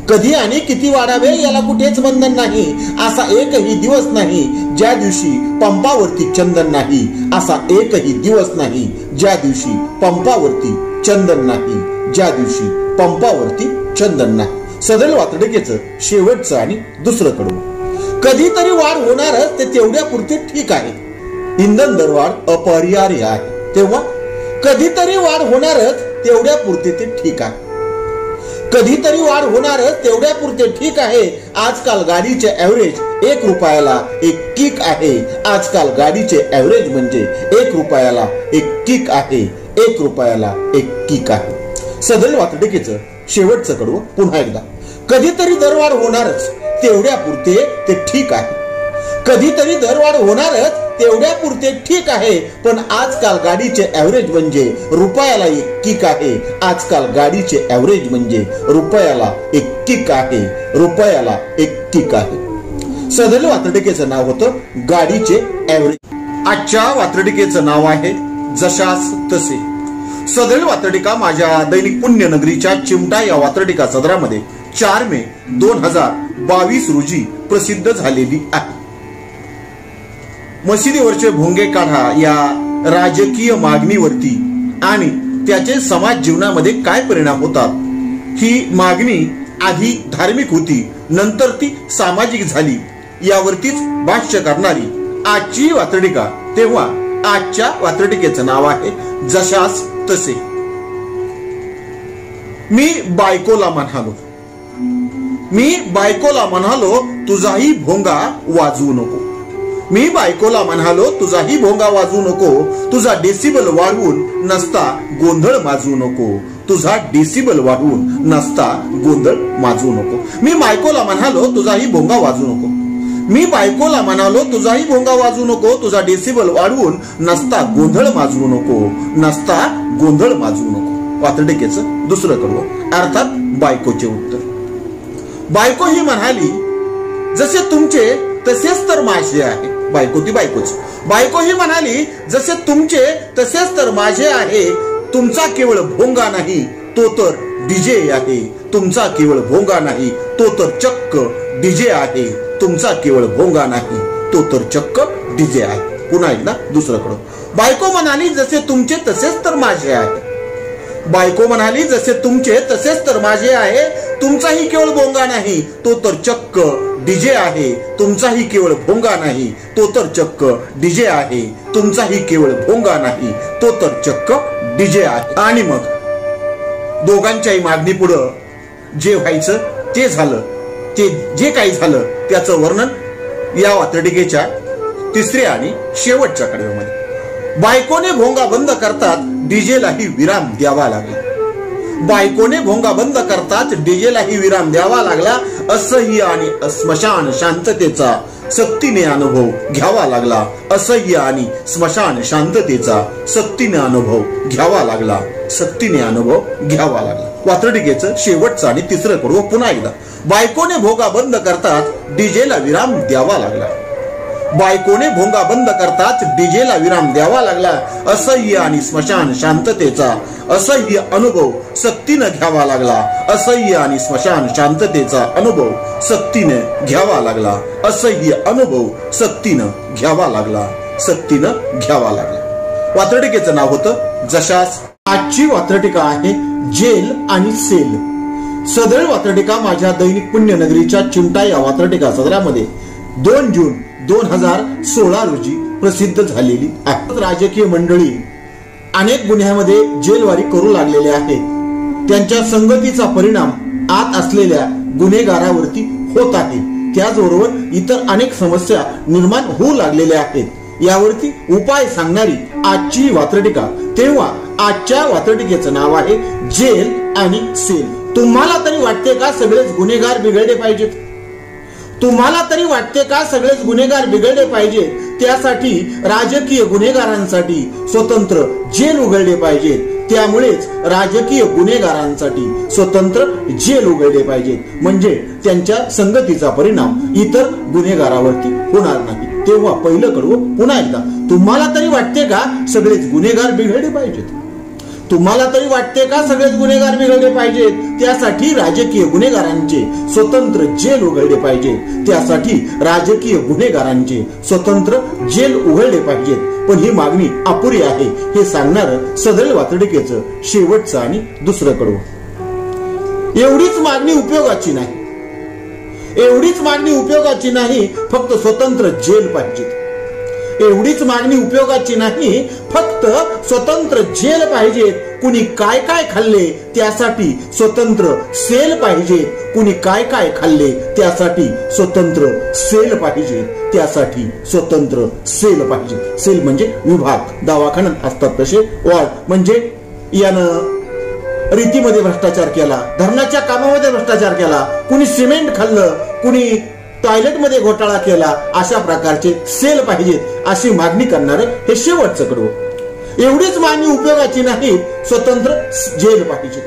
कधी आणि किती वाढावे याला कुठेच बंधन नाही. असा एकही दिवस नाही ज्या दिवशी पंपावरती चंदन नाही. असा एकही दिवस नाही ज्या दिवशी पंपावरती चंदन नाही. ज्या दिवशी पंपावरती चंदन नाही. सदळ वात्रटिकेचं शेवटचं आणि दुसरं कडवं. कधीतरी वाढ होणारच ते तेवढ्या पुरते ठीक आहे. इंधन दरवाढ अपरिहार्य आहे. तेव्हा कधीतरी वाढ होणारच तेवढ्या पुरते ते ठीक आहे. कधीतरी वाढ होणारच तेवढ्या पुरते ठीक आहे. आजकाल गाडीचे ऍव्हरेज 1 रुपयाला एक किक आहे. आजकाल गाडीचे ऍव्हरेज म्हणजे 1 रुपयाला एक किक आहे. 1 रुपयाला एक किक आहे. सदळ वात्रटिकेचं शेवटचं कडवं पुन्हा एकदा. कधीतरी दरवाढ होणारच तेवढ्या पुरते ते ठीक आहे. कधीतरी दरवाढ होणारच तेवढ्या पुरते ठीक आहे. पण आजकाल गाडीचे ऍव्हरेज म्हणजे रुपयाला एक किक आहे. आजकाल गाडीचे ऍव्हरेज म्हणजे रुपयाला एक किक आहे. रुपयाला एक किक आहे. सदळ वात्रटिकेचं नाव होतं गाडीचे ऍव्हरेज. आजच्या वात्रटिकेचं नाव आहे जशास तसे. सदळ वात्रटिका माझ्या दैनिक पुण्यनगरीच्या चिमटा या वात्रटिका सदरामध्ये 4 मे 2022 रोजी प्रसिद्ध झालेली आहे. मशिदीवरचे भोंगे काढा या राजकीय मागणीवरती आणि त्याचे समाज जीवनामध्ये काय परिणाम होतात, ही मागणी आधी धार्मिक होती, नंतर ती सामाजिक झाली, यावरतीच भाष्य करणारी आजची वात्रटिका. तेव्हा आजच्या वात्रटिकेचं नाव आहे जशास तसे. मी बायकोला म्हणालो तुझाही भोंगा वाजवू नको. मी बायकोला म्हणालो तुझाही भोंगा वाजवू नको, तुझा डेसिबल वाढवून नसता गोंधळ माजवू नको. तुझा डेसिबल वाढवून नसता गोंधळ माजवू नको. मी बायकोला म्हणालो तुझाही भोंगा वाजवू नको. मी बायकोला म्हणालो तुझाही भोंगा वाजवू नको, तुझा डेसिबल वाढवून नसता गोंधळ माजवू नको. नसता गोंधळ माजवू नको. वात्रटिकेचं दुसरं कडवं अर्थात बायकोचे उत्तर. बायको ही म्हणाली जसे तुमचे तसेच तर माझे आहे. बायको ती बायकोच. बायको ही म्हणाली जसे तुमचे तसेच तर माझे आहे. तुमचा केवळ भोंगा नाही तो तर डीजे आहे. तुमचा केवळ भोंगा नाही तो तर चक्क डीजे आहे. तुमचा केवळ भोंगा नाही तो तर चक्क डीजे आहे. पुन्हा एकदा दुसरं कडं. बायको म्हणाली जसे तुमचे तसेच तर माझे आहे. बायको म्हणाली जसे तुमचे तसेच तर माझे आहे. तुमचाही केवळ भोंगा नाही तो तर चक्क डीजे आहे. तुमचाही केवळ भोंगा नाही तो तर चक्क डीजे आहे. तुमचाही केवळ भोंगा नाही तो तर चक्क डीजे आहे. आणि मग दोघांच्याही मागणी पुढं जे व्हायचं ते झालं. ते जे काही झालं त्याचं वर्णन या वात्रटिकेच्या तिसऱ्या आणि शेवटच्या कडव्यामध्ये. बायकोने भोंगा बंद करतात डीजेलाही विराम द्यावा लागला. बायकोने भोंगा बंद करताच डीजेलाही विराम द्यावा लागला. असह्य आणि स्मशान शांततेचा सक्तीने अनुभव घ्यावा लागला. असह्य आणि स्मशान शांततेचा सक्तीने अनुभव घ्यावा लागला. सक्तीने अनुभव घ्यावा लागला. वात्रटिकेचं शेवटचं आणि तिसरं कडवं पुन्हा एकदा. बायकोने भोंगा बंद करताच डीजेला विराम द्यावा लागला. बायकोने भोंगा बंद करताच डीजेला विराम द्यावा लागला. असह्य आणि स्मशान शांततेचा असह्य अनुभव सक्तीने घ्यावा लागला. असह्य आणि स्मशान शांततेचा अनुभव सक्तीने घ्यावा लागला. असह्य अनुभव सक्तीने घ्यावा लागला. सक्तीने घ्यावा लागला. वात्रटिकेचं नाव होतं जशास. आजची वात्रटिका आहे जेल आणि सेल. सदळ वात्रटिका माझ्या दैनिक पुण्यनगरीच्या चिमटा या वात्रटिका सदरामध्ये 2 जून 2016 रोजी प्रसिद्ध झालेली आहे. राजकीय मंडळी अनेक गुन्ह्यामध्ये जेलवारी करू लागलेले आहेत. त्यांच्या संगतीचा परिणाम आत असलेल्या गुन्हेगारावरती होत आहे. त्याचबरोबर इतर अनेक समस्या निर्माण होऊ लागलेल्या आहेत. यावरती उपाय सांगणारी आजची वात्रटिका. तेव्हा आजच्या वात्रटिकेचं नाव आहे जेल आणि सेल. तुम्हाला तरी वाटते का सगळेच गुन्हेगार बिघडले पाहिजेत? तुम्हाला तरी वाटते का सगळेच गुन्हेगार बिघडले पाहिजेत? त्यासाठी राजकीय गुन्हेगारांसाठी स्वतंत्र जेल उघडले पाहिजेत. त्यामुळेच राजकीय गुन्हेगारांसाठी स्वतंत्र जेल उघडले पाहिजेत. म्हणजे त्यांच्या संगतीचा परिणाम इतर गुन्हेगारावरती होणार नाही. तेव्हा पहिलं कडवं पुन्हा एकदा. तुम्हाला तरी वाटते का सगळेच गुन्हेगार बिघडले पाहिजेत? तुम्हाला तरी वाटते का सगळेच गुन्हेगार बिघडले पाहिजेत? त्यासाठी राजकीय गुन्हेगारांचे स्वतंत्र जेल उघडले पाहिजे. त्यासाठी राजकीय गुन्हेगारांचे स्वतंत्र जेल उघडले पाहिजेत. पण ही मागणी अपुरी आहे हे सांगणार सदळ वात्रटिकेचं शेवटचं आणि दुसरं कडवं. एवढीच मागणी उपयोगाची नाही. एवढीच मागणी उपयोगाची नाही. फक्त स्वतंत्र जेल पाहिजेत. एवढीच मागणी उपयोगाची नाही. फक्त स्वतंत्र जेल पाहिजेत. कुणी काय काय खाल्ले त्यासाठी स्वतंत्र सेल पाहिजेत. कुणी काय काय खाल्ले त्यासाठी स्वतंत्र सेल पाहिजेत. त्यासाठी स्वतंत्र सेल पाहिजे. सेल म्हणजे विभाग. दवाखान्यात असतात तसे वॉर्ड. म्हणजे यानं रीतीमध्ये भ्रष्टाचार केला, धरणाच्या कामामध्ये भ्रष्टाचार केला, कुणी सिमेंट खाल्लं, कुणी टॉयलेट मध्ये घोटाळा केला, अशा प्रकारचे सेल पाहिजेत अशी मागणी करणारे हे शेवटचं कडवं. एवढीच मागणी उपयोगाची नाही. स्वतंत्र जेल पाहिजे.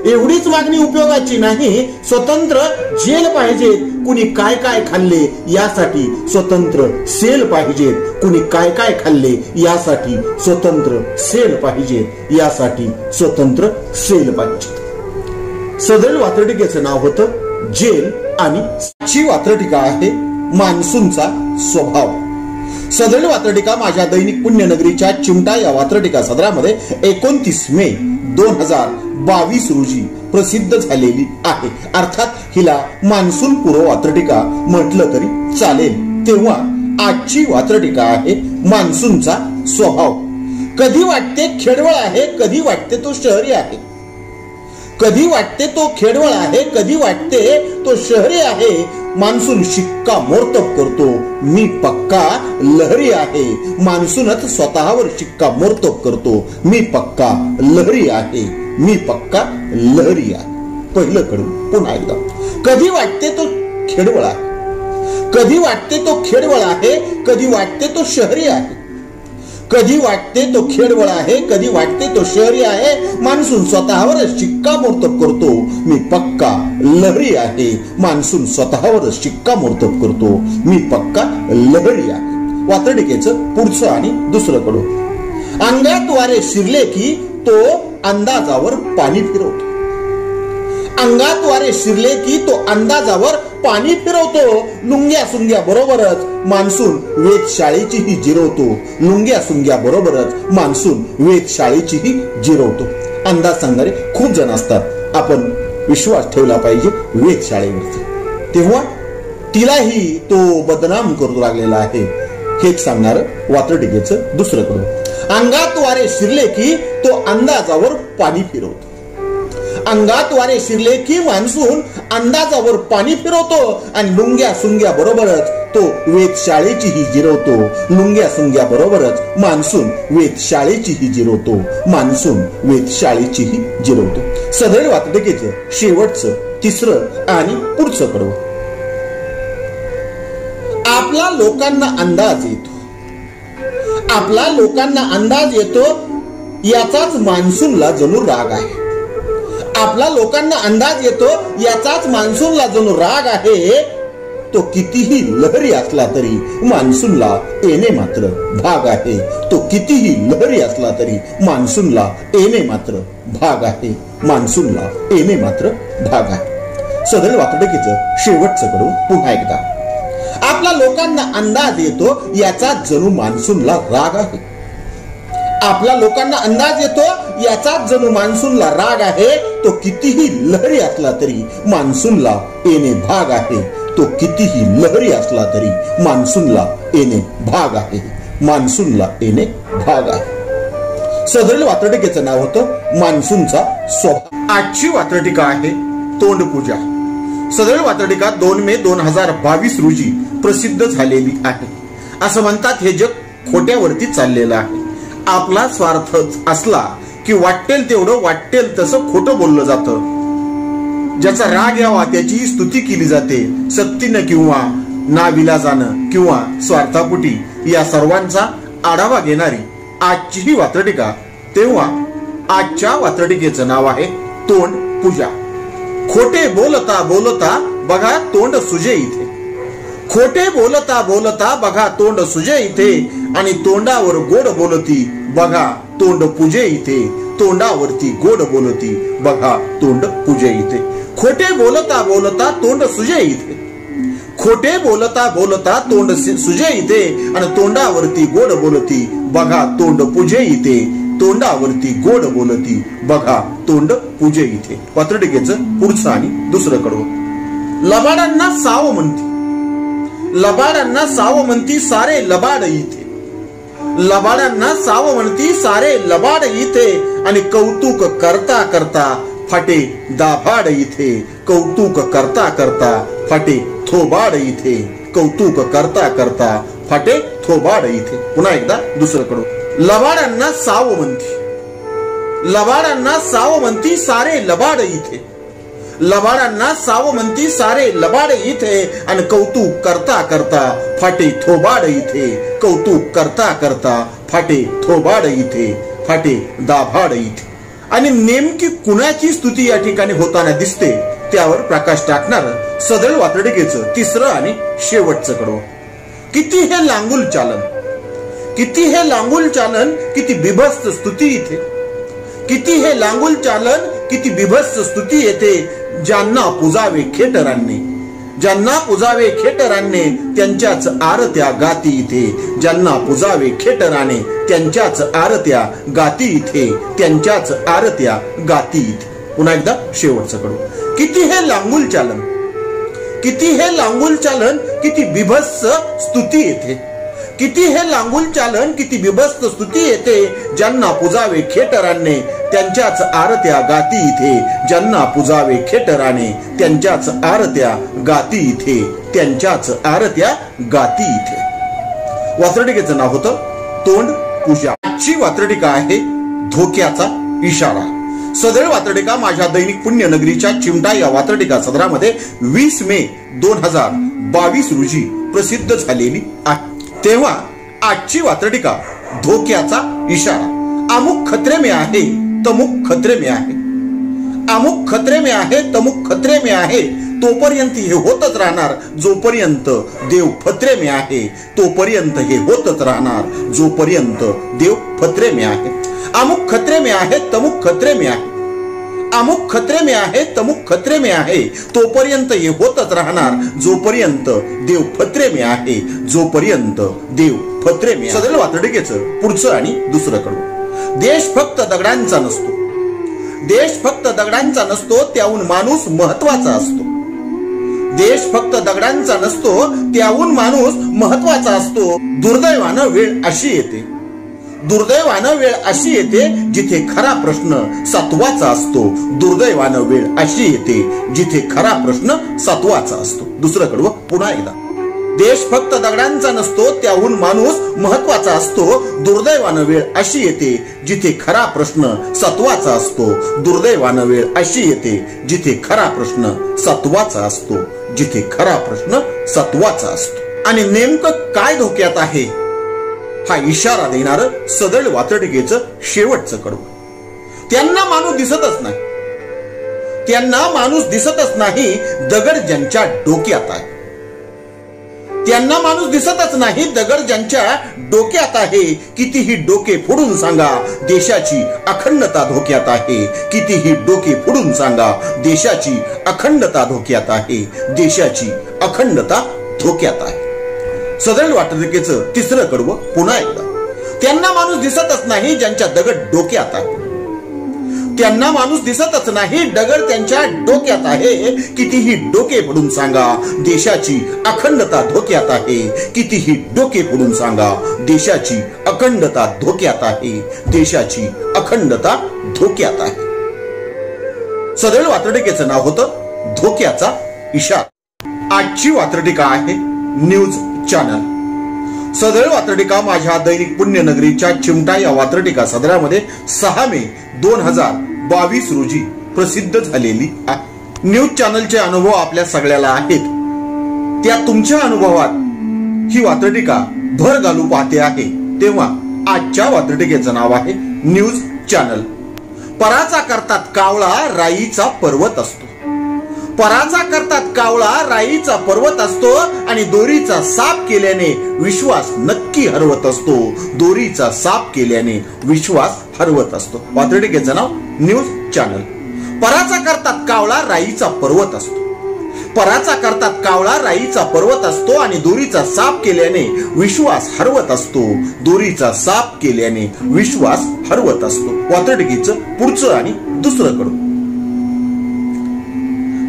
एवढीच मागणी उपयोगाची नाही, स्वतंत्र जेल पाहिजेत, कुणी काय काय खाल्ले यासाठी स्वतंत्र सेल पाहिजेत, कुणी काय काय खाल्ले यासाठी स्वतंत्र सेल पाहिजेत, यासाठी स्वतंत्र सेल पाहिजेत. सदरील वात्रटिकेचं नाव होतं जेल आणि ची वात्रटिका आहे मान्सूनचा स्वभाव. सदरील वात्रटिका माझ्या दैनिक पुण्यनगरीच्या चिमटा या वात्रटिका सदरामध्ये 29 मे 2022 रोजी प्रसिद्ध झालेली आहे. अर्थात हिला मान्सून पूर्व वात्रटिका म्हटलं तरी चालेल. तेव्हा आजची वात्रटिका आहे मान्सूनचा स्वभाव. कधी वाटते खेडवळ आहे, कधी वाटते तो शहरी आहे, कधी वाटते तो खेडवळ आहे, कधी वाटते तो शहरी आहे. मान्सून शिक्का मोर्तब करतो, मी पक्का लहरी आहे. मान्सूनच स्वतःवर शिक्का मोर्तब करतो, मी पक्का लहरी आहे, मी पक्का लहरी आहे. पहिलं कडू पुन्हा एकदा. कधी वाटते तो खेडवळ आहे, कधी वाटते तो खेडवळ आहे, कधी वाटते तो शहरी आहे, कधी वाटते तो खेडवळ आहे, कधी वाटते तो शहरी आहे. मान्सून स्वतःवर शिक्कामोर्तब करतो, मी पक्का लहरी आहे. मान्सून स्वतःवर शिक्कामोर्तब करतो, मी पक्का लहरी आहे. वात्रटिकेचं पुढचं आणि दुसरं कडू. अंगात वारे शिरले की तो अंदाजावर पाणी फिरवतो. अंगात वारे शिरले की तो अंदाजावर पाणी फिरवतो. लुंग्या सुंग्या बरोबरच मान्सून वेधशाळेचीही जिरवतो. लुंग्या सुंग्या बरोबरच मान्सून वेधशाळेचीही जिरवतो. अंदाज सांगणारे खूप जण असतात, आपण विश्वास ठेवला पाहिजे वेधशाळेवरती. तेव्हा तिलाही तो बदनाम करू लागलेला आहे, हेच सांगणार वात्रटिकेचं दुसरं कडू. अंगात वारे शिरले की तो अंदाजावर पाणी फिरवतो. अंगात वारे शिरले की मान्सून अंदाजावर पाणी फिरवतो आणि लुंग्या सुंग्या बरोबरच तो वेधशाळेचीही जिरवतो. लुंग्या सुंग्या बरोबरच मान्सून वेधशाळेचीही जिरवतो. मान्सून वेधशाळेचीही जिरवतो. सदरील वात्रटिकेचं शेवटचं तिसरं आणि पुढचं कडवं. आपला लोकांना अंदाज येतो, आपला लोकांना अंदाज येतो, याचाच मान्सूनला जणू राग आहे. आपला लोकांना अंदाज येतो, याचाच मान्सूनला जणू राग आहे. तो कितीही लहरी असला तरी मान्सूनला येणे मात्र भाग आहे. तो कितीही लहरी असला तरी मान्सूनला येणे मात्र भाग आहे. मान्सूनला येणे मात्र भाग आहे. सदरील वात्रटिकेचं शेवटचं कडू पुन्हा एकदा. आपला लोकांना अंदाज येतो, याचा जणू मान्सूनला राग आहे. आपला लोकांना अंदाज येतो, याचाच जणू मान्सूनला राग आहे. तो कितीही लहरी असला तरी मान्सूनला येणे भाग आहे. तो कितीही लहरी असला तरी मान्सूनला येणे भाग आहे. मान्सूनला येणे भाग आहे. सदरील वात्रटिकेचं नाव होतं मान्सूनचा स्वभाव. आजची वात्रटिका आहे तोंडपूजा. सदरील वात्रटिका 2 मे 2022 रोजी प्रसिद्ध झालेली आहे. असं म्हणतात हे जग खोट्यावरती चाललेलं आहे. आपला स्वार्थ असला की वाटेल तेवढं वाटेल तसं खोटं बोललं जातं. ज्याचा राग यावा त्याची स्तुती केली जाते. सक्तीनं किंवा नाविलाजानं किंवा स्वार्थापोटी या सर्वांचा आढावा घेणारी आजची ही वात्रटिका. तेव्हा आजच्या वात्रटिकेचं नाव आहे तोंड पूजा. खोटे बोलता बोलता बघा तोंड सुजे इथे. खोटे बोलता बोलता बघा तोंड सुजे इथे आणि तोंडावर गोड बोलती बघा तोंड पूजे इथे. तोंडावरती गोड बोलती बघा तोंड पूजे इथे. खोटे बोलता बोलता तोंड सुजे इथे. खोटे बोलता बोलता तोंड सुजे इथे आणि तोंडावरती गोड बोलती बघा तोंड पूजे इथे. तोंडावरती गोड बोलती बघा तोंड पूजे इथे. वात्रटिकेचं पुढचं आणि दुसरं कडवं. लबाडांना साव म्हणती, लबाडांना साव म्हणती सारे लबाड इथे. लबाडांना साव म्हणती सारे लबाड इथे आणि कौतुक करता करता फाटे दाभाड इथे. कौतुक करता करता फाटे थोबाड इथे. कौतुक करता करता फाटे थोबाड इथे. पुन्हा एकदा दुसरं कडू. लबाडांना साव म्हणती, लबाडांना साव म्हणती सारे लबाड इथे. लबाडांना साव म्हणती सारे लबाड इथे आणि कौतुक करता करता फाटे थोबाड इथे. कौतुक करता करता फाटे थोबाड इथे. फाटे दाभाड इथे. आणि नेमकी कुणाची स्तुती या ठिकाणी होताना दिसते त्यावर प्रकाश टाकणार सदळ वातडिकेचं तिसरं आणि शेवटचं कडवं. किती हे लांगुल चालन, किती हे लांगुल चालन, किती बिभत्स स्तुती इथे. किती हे लांगुल चालन, किती बिभत्स स्तुती येते. ज्यांना पुजावे खेटरांनी, ज्यांना पुजावे खेटरांनी त्यांच्याच आरत्या गाती इथे. ज्यांना पुजावे खेटराने त्यांच्याच आरत्या गाती इथे, त्यांच्याच आरत्या गाती इथे. पुन्हा एकदा शेवटचं कडू. किती हे लांगुल चालन, किती हे लांगुल चालन, किती बिभत्स स्तुती येते. किती हे लांगुल चालन, किती बिभत्स स्तुती येते. ज्यांना पुजावे खेटराने त्यांच्याच आरत्या गाती इथे. ज्यांना पुजावे खेटराने त्यांच्याच आरत्या गाती इथे, त्यांच्याच आरत्या गाती इथे. वात्रटिकेचं नाव होतं तोंड पूजा. आजची वात्रटिका आहे धोक्याचा इशारा. सदळ वात्रटिका माझ्या दैनिक पुण्यनगरीच्या चिमटा या वात्रटिका सदरामध्ये 20 मे 2022 रोजी प्रसिद्ध झालेली आहे. तेव्हा आजची वात्रटिका धोक्याचा इशारा. अमुक खतरे में आहे, तमुक खतरे में आहे. अमुक खतरे में आहे, तमुक खतरे में आहे. तोपर्यंत हे होतच राहणार जोपर्यंत देव फत्रे में आहे. तोपर्यंत हे होतच राहणार जोपर्यंत देव फत्रे में आहे. अमुक खतरे में आहे, तमुक खतरे में आहे. अमुक खतरे में आहे, तमुक खतरे में आहे. तोपर्यंत हे होतच राहणार जोपर्यंत देव फत्रे में आहे. जोपर्यंत देव फत्रे में. सदळ वातडिकेचं पुढचं आणि दुसरं कडवं. देश फक्त दगडांचा नसतो, देश फक्त दगडांचा नसतो, त्याहून माणूस महत्वाचा असतो. देश फक्त दगडांचा नसतो, त्याहून माणूस महत्वाचा असतो. दुर्दैवानं वेळ अशी येते, दुर्दैवानं वेळ अशी येते जिथे खरा प्रश्न सत्वाचा असतो. दुर्दैवानं वेळ अशी येते जिथे खरा प्रश्न सत्वाचा असतो. दुसरं कडवं पुन्हा एकदा. देश फक्त दगडांचा नसतो, त्याहून माणूस महत्वाचा असतो. दुर्दैवानं वेळ अशी येते जिथे खरा प्रश्न सत्वाचा असतो. दुर्दैवानं वेळ अशी येते जिथे खरा प्रश्न सत्वाचा असतो. जिथे खरा प्रश्न सत्वाचा असतो. आणि नेमकं काय धोक्यात आहे हा इशारा देणार सदळ वात्रटिकेचं शेवटचं कडवं. त्यांना माणूस दिसतच नाही, त्यांना माणूस दिसतच नाही. दगड ज्यांच्या डोक्यात आहे, त्यांना माणूस दिसतच नाही. दगड ज्यांच्या डोक्यात आहे. कितीही डोके फोडून सांगा देशाची अखंडता धोक्यात आहे. कितीही डोके फोडून सांगा देशाची अखंडता धोक्यात आहे. देशाची अखंडता धोक्यात आहे. सदळ वात्रटिकेचं तिसरं कडवं पुन्हा एकदा. त्यांना माणूस दिसतच नाही ज्यांच्या दगड डोक्यात आहे. त्यांना माणूस दिसतच नाही, दगड त्यांच्या डोक्यात आहे. कितीही डोके फोडून सांगा देशाची अखंडता धोक्यात आहे. कितीही डोके फोडून सांगा देशाची अखंडता धोक्यात आहे. देशाची अखंडता धोक्यात आहे. सदळ वात्रटिकेचं नाव होतं धोक्याचा इशारा. आजची वात्रटिका आहे न्यूज चॅनल. सदळ वात्रटिका माझ्या दैनिक पुण्यनगरीच्या चिमटा या वात्रटिका सदरामध्ये 6 मे 2022 रोजी प्रसिद्ध झालेली आहे. न्यूज चॅनलचे अनुभव आपल्या सगळ्याला आहेत. त्या तुमच्या अनुभवात ही वात्रटिका भर घालू पाहते आहे. तेव्हा आजच्या वात्रटिकेचं नाव आहे न्यूज चॅनल. पराचा करतात कावळा, राईचा पर्वत असतो. पराचा करतात कावळा, राईचा पर्वत असतो. आणि दोरीचा साप केल्याने विश्वास नक्की हरवत असतो. दोरीचा साप केल्याने विश्वास हरवत असतो. वात्रटिकेचं नाव न्यूज चॅनल. पराचा करतात कावळा, राईचा पर्वत असतो. पराचा करतात कावळा, राईचा पर्वत असतो. आणि दोरीचा साप केल्याने विश्वास हरवत असतो. दोरीचा साप केल्याने विश्वास हरवत असतो. वात्रटिकेचं पुढचं आणि दुसरं कडवं.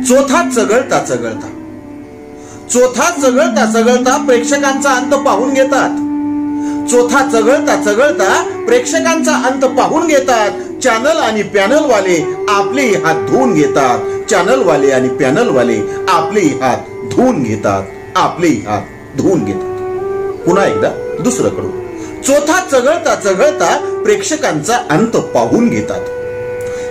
चोथा चगळता चगळता, चोथा चगळता चगळता प्रेक्षकांचा अंत पाहून घेतात. चोथा चगळता चगळता प्रेक्षकांचा अंत पाहून घेतात. चॅनल आणि पॅनल वाले आपले हात धुवून घेतात. चॅनल वाले आणि पॅनल वाले आपले हात धुवून घेतात. आपले हात धुवून घेतात. पुन्हा एकदा दुसरं कडवं. चोथा चगळता चगळता प्रेक्षकांचा अंत पाहून घेतात.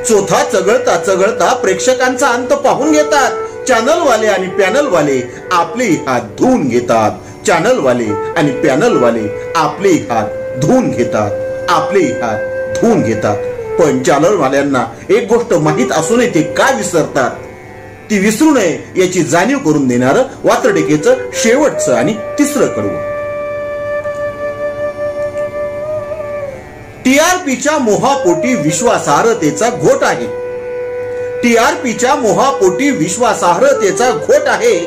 चोथा चगळता चगळता प्रेक्षकांचा अंत पाहून घेतात. चॅनल वाले आणि पॅनल वाले आपले हात धुवून घेतात. चॅनल वाले आणि पॅनल वाले आपले हात धुवून घेतात. आपले हात धुवून घेतात. पण चॅनलवाल्यांना एक गोष्ट माहीत असूनही ते का विसरतात, ती विसरू नये याची जाणीव करून देणारं वात्रटिकेचं शेवटचं आणि तिसरं कडवं. टीआरपीच्या मोहापोटी विश्वासार्हतेचा घोट आहे. टीआरपीच्या मोहापोटी विश्वासार्हतेचा घोट आहे.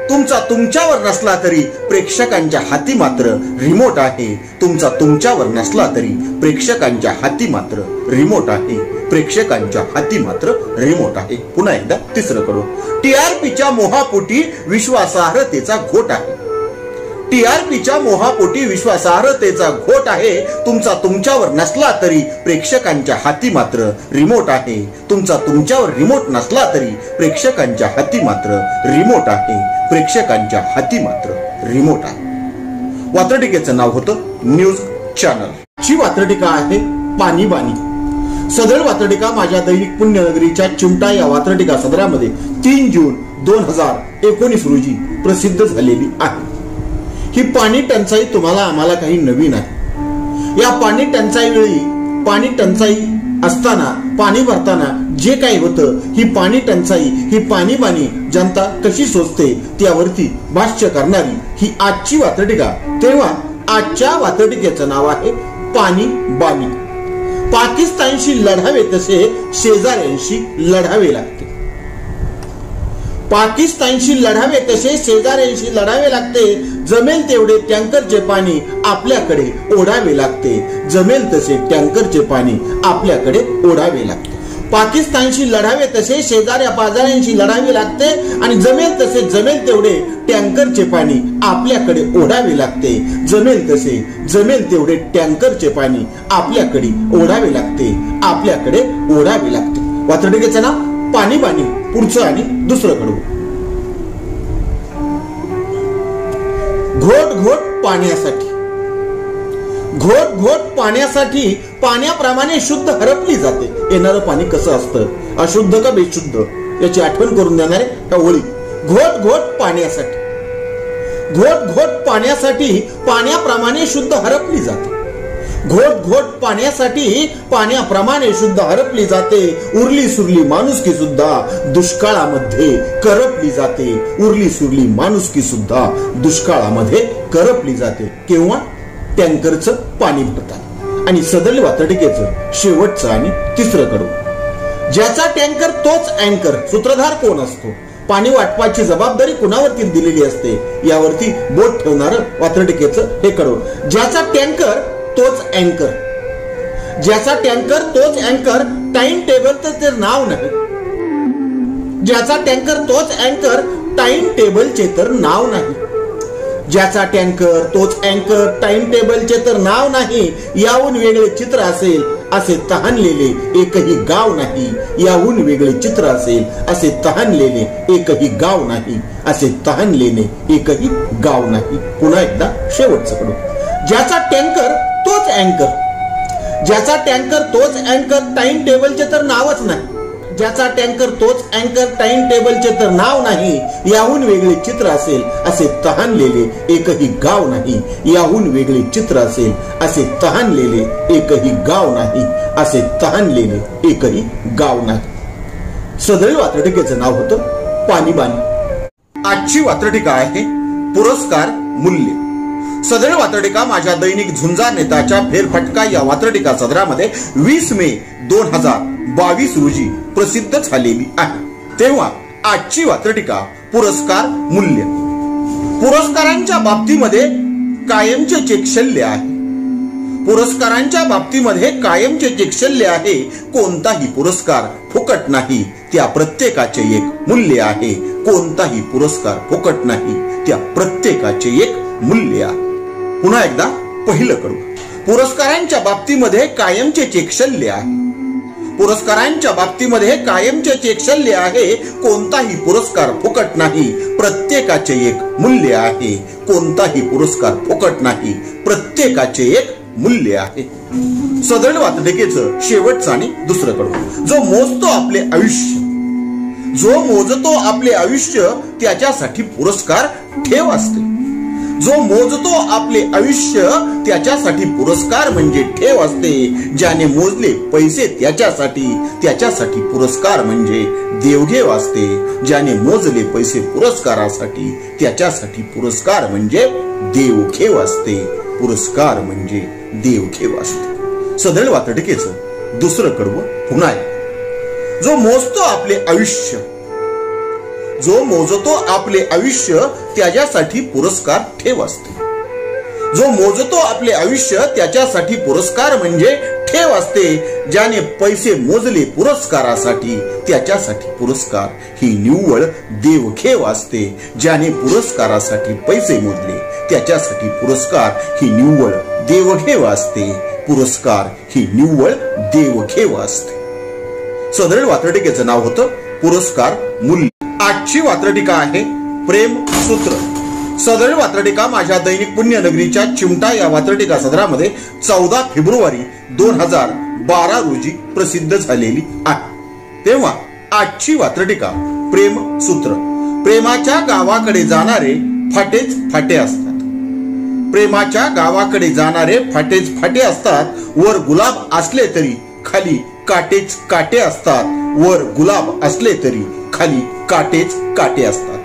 तुमचा तुमच्यावर नसला तरी प्रेक्षकांच्या हाती मात्र रिमोट आहे. तुमचा तुमच्यावर नसला तरी प्रेक्षकांच्या हाती मात्र रिमोट आहे. प्रेक्षकांच्या हाती मात्र रिमोट आहे. पुन्हा एकदा तिसरं कडवं. टीआरपीच्या मोहापोटी विश्वासार्हतेचा घोट आहे. टीआरपीच्या मोहापोटी विश्वासार्हतेचा घोट आहे. तुमचा तुमच्यावर नसला तरी प्रेक्षकांच्या हाती मात्र रिमोट आहे. तुमचा तुमच्यावर रिमोट नसला तरी प्रेक्षकांच्या हाती मात्र रिमोट आहे. प्रेक्षकांच्या हाती मात्र रिमोट आहे. वात्रटिकेचं नाव होतं न्यूज चॅनल. ची वात्रटिका आहे पाणी बाणी. सदर वात्रटिका माझ्या दैनिक पुण्यनगरीच्या चिमटा या वात्रटिका सदरामध्ये 3 जून 2019 रोजी प्रसिद्ध झालेली आहे. ही पाणी टंचाई तुम्हाला आम्हाला काही नवीन आहे. या पाणी टंचाई वेळी पाणी टंचाई असताना पाणी भरताना जे काही होतं, ही पाणी टंचाई, ही पाणी बाणी जनता कशी सोचते त्यावरती भाष्य करणारी ही आजची वात्रटिका. तेव्हा आजच्या वात्रटिकेचं नाव आहे पाणी बाणी. पाकिस्तानशी लढावे तसे शेजाऱ्यांशी लढावे लागते. पाकिस्तानशी लढावे तसे शेजाऱ्यांशी लढावे लागते. जमेल तेवढे टँकरचे पाणी आपल्याकडे ओढावे लागते. जमेल तसे टँकरचे पाणी आपल्याकडे ओढावे लागते. पाकिस्तानशी लढावे तसे शेजाऱ्या पाजाऱ्यांशी लढावे लागते आणि जमेल तेवढे टँकरचे पाणी आपल्याकडे ओढावे लागते. जमेल तेवढे टँकरचे पाणी आपल्याकडे ओढावे लागते. आपल्याकडे ओढावे लागते. वात्रटिकेचं नाव पाणी बाणी. पुढचं आणि दुसरं कडवं. घोट घोट पाण्यासाठी. घोट घोट पाण्यासाठी पाण्याप्रमाणे शुद्ध हरपली जाते. येणारं पाणी कसं असतं, अशुद्ध का बेशुद्ध, याची आठवण करून देणारे त्या ओळी. घोट घोट पाण्यासाठी. घोट घोट पाण्यासाठी पाण्याप्रमाणे शुद्ध हरपली जाते. घोट घोट पाण्यासाठी पाण्याप्रमाणे शुद्ध हरपली जाते. उरली सुरली माणुसकी सुद्धा दुष्काळामध्ये करपली जाते. उरली सुरली माणुसकी सुद्धा दुष्काळामध्ये करपली जाते. केव्हा? टँकरचं पाणी भरतात. आणि सदर वात्रटिकेचं शेवटचं आणि तिसरं कडवं. ज्याचा टँकर तोच अँकर. सूत्रधार कोण असतो? पाणी वाटपाची जबाबदारी कुणावरती दिलेली असते यावरती बोट ठेवणारं वात्रटिकेचं हे कडवं. ज्याचा टँकर तोच अँकर. ज्याचा टँकर तोच अँकर. टाइम टेबल तर ते नाव नाही. ज्याचा टँकर तोच अँकर. टाइम टेबलचे तर नाव नाही. ज्याचा टँकर तोच अँकर. टाइम टेबलचे तर नाव नाही. याहून वेगळे चित्र असेल असे तहानलेले एकही गाव नाही. याहून वेगळे चित्र असेल असे तहानलेले एकही गाव नाही. असे तहानलेले एकही गाव नाही. पुन्हा एकदा शेवटचं कडवं. ज्याचा टँकर तोच अँकर. ज्याचा टँकर तोच अँकर. टाइम टेबलचे तर नावच नाही. ज्याचा टँकर तोच अँकर. टाइम टेबलचे तर नाव नाही. याहून वेगळे चित्र असेल असे तहानलेले एकही गाव नाही. याहून वेगळे चित्र असेल असे तहानलेले एकही गाव नाही. असे तहानलेले एकही गाव नाही. सदर वात्रटिकेचं नाव होतं पाणी बाणी. आजची वात्रटिका आहे पुरस्कार मूल्य. सदर वात्रटिका माझ्या दैनिक झुंजार नेताच्या फेरफटका या वात्रटिका सदरामध्ये 20 मे 2022 रोजी प्रसिद्ध झालेली आहे. तेव्हा आजची वात्रटिका पुरस्कार मूल्य. पुरस्कारांच्या बाबतीमध्ये कायमचे चेकशल्य आहे. पुरस्कारांच्या बाबतीमध्ये कायमचे चेकशल्य आहे. कोणताही पुरस्कार फुकट नाही. त्या प्रत्येकाचे एक मूल्य आहे. कोणताही पुरस्कार फुकट नाही. त्या प्रत्येकाचे एक मूल्य आहे. पुन्हा एकदा पहिलं कडवं. पुरस्कारांच्या बाबतीमध्ये कायमचे चेकशल्य आहे. पुरस्कारांच्या बाबतीमध्ये कायमचे चेकशल्य आहे. कोणताही पुरस्कार फुकट नाही. प्रत्येकाचे एक मूल्य आहे. कोणताही पुरस्कार फुकट नाही. प्रत्येकाचे एक मूल्य आहे. सदर वात्रटिकेचं शेवटचं आणि दुसरं कडवं. जो मोजतो आपले आयुष्य. जो मोजतो आपले आयुष्य त्याच्यासाठी पुरस्कार ठेव असते. जो मोजतो आपले आयुष्य त्याच्यासाठी पुरस्कार म्हणजे ठेव असते. ज्याने मोजले पैसे त्याच्यासाठी पुरस्कार म्हणजे देवघेव असते. ज्याने मोजले पैसे पुरस्कारासाठी त्याच्यासाठी पुरस्कार म्हणजे देवघेव असते. पुरस्कार म्हणजे देवघेव असते. सदैव वातडिकेचं दुसरं कडवं पुन्हा जो मोजतो आपले आयुष्य त्याच्यासाठी पुरस्कार ठेव असते. जो मोजतो आपले आयुष्य त्याच्यासाठी पुरस्कार म्हणजे ठेव असते. ज्याने पैसे मोजले पुरस्कारासाठी त्याच्यासाठी पुरस्कार ही निव्वळ देवघेव असते. ज्याने पुरस्कारासाठी पैसे मोजले त्याच्यासाठी पुरस्कार ही निव्वळ देवघेव असते. पुरस्कार ही निव्वळ देवघेव असते. सदरील वात्रटिकेचं नाव होतं पुरस्कार मूल्य. आजची वात्रटिका आहे प्रेम सूत्र. सदरील वात्रटिका माझ्या दैनिक पुण्यनगरीच्या चिमटा या वात्रटिका सदरामध्ये 14 फेब्रुवारी 2012 रोजी प्रसिद्ध झालेली आहे. तेव्हा आजची वात्रटिका प्रेम सूत्र. प्रेमाच्या गावाकडे जाणारे फाटेच फाटे असतात. प्रेमाच्या गावाकडे जाणारे फाटेच फाटे असतात. वर गुलाब असले तरी खाली काटेच काटे असतात. वर गुलाब असले तरी खाली काटेच काटे असतात.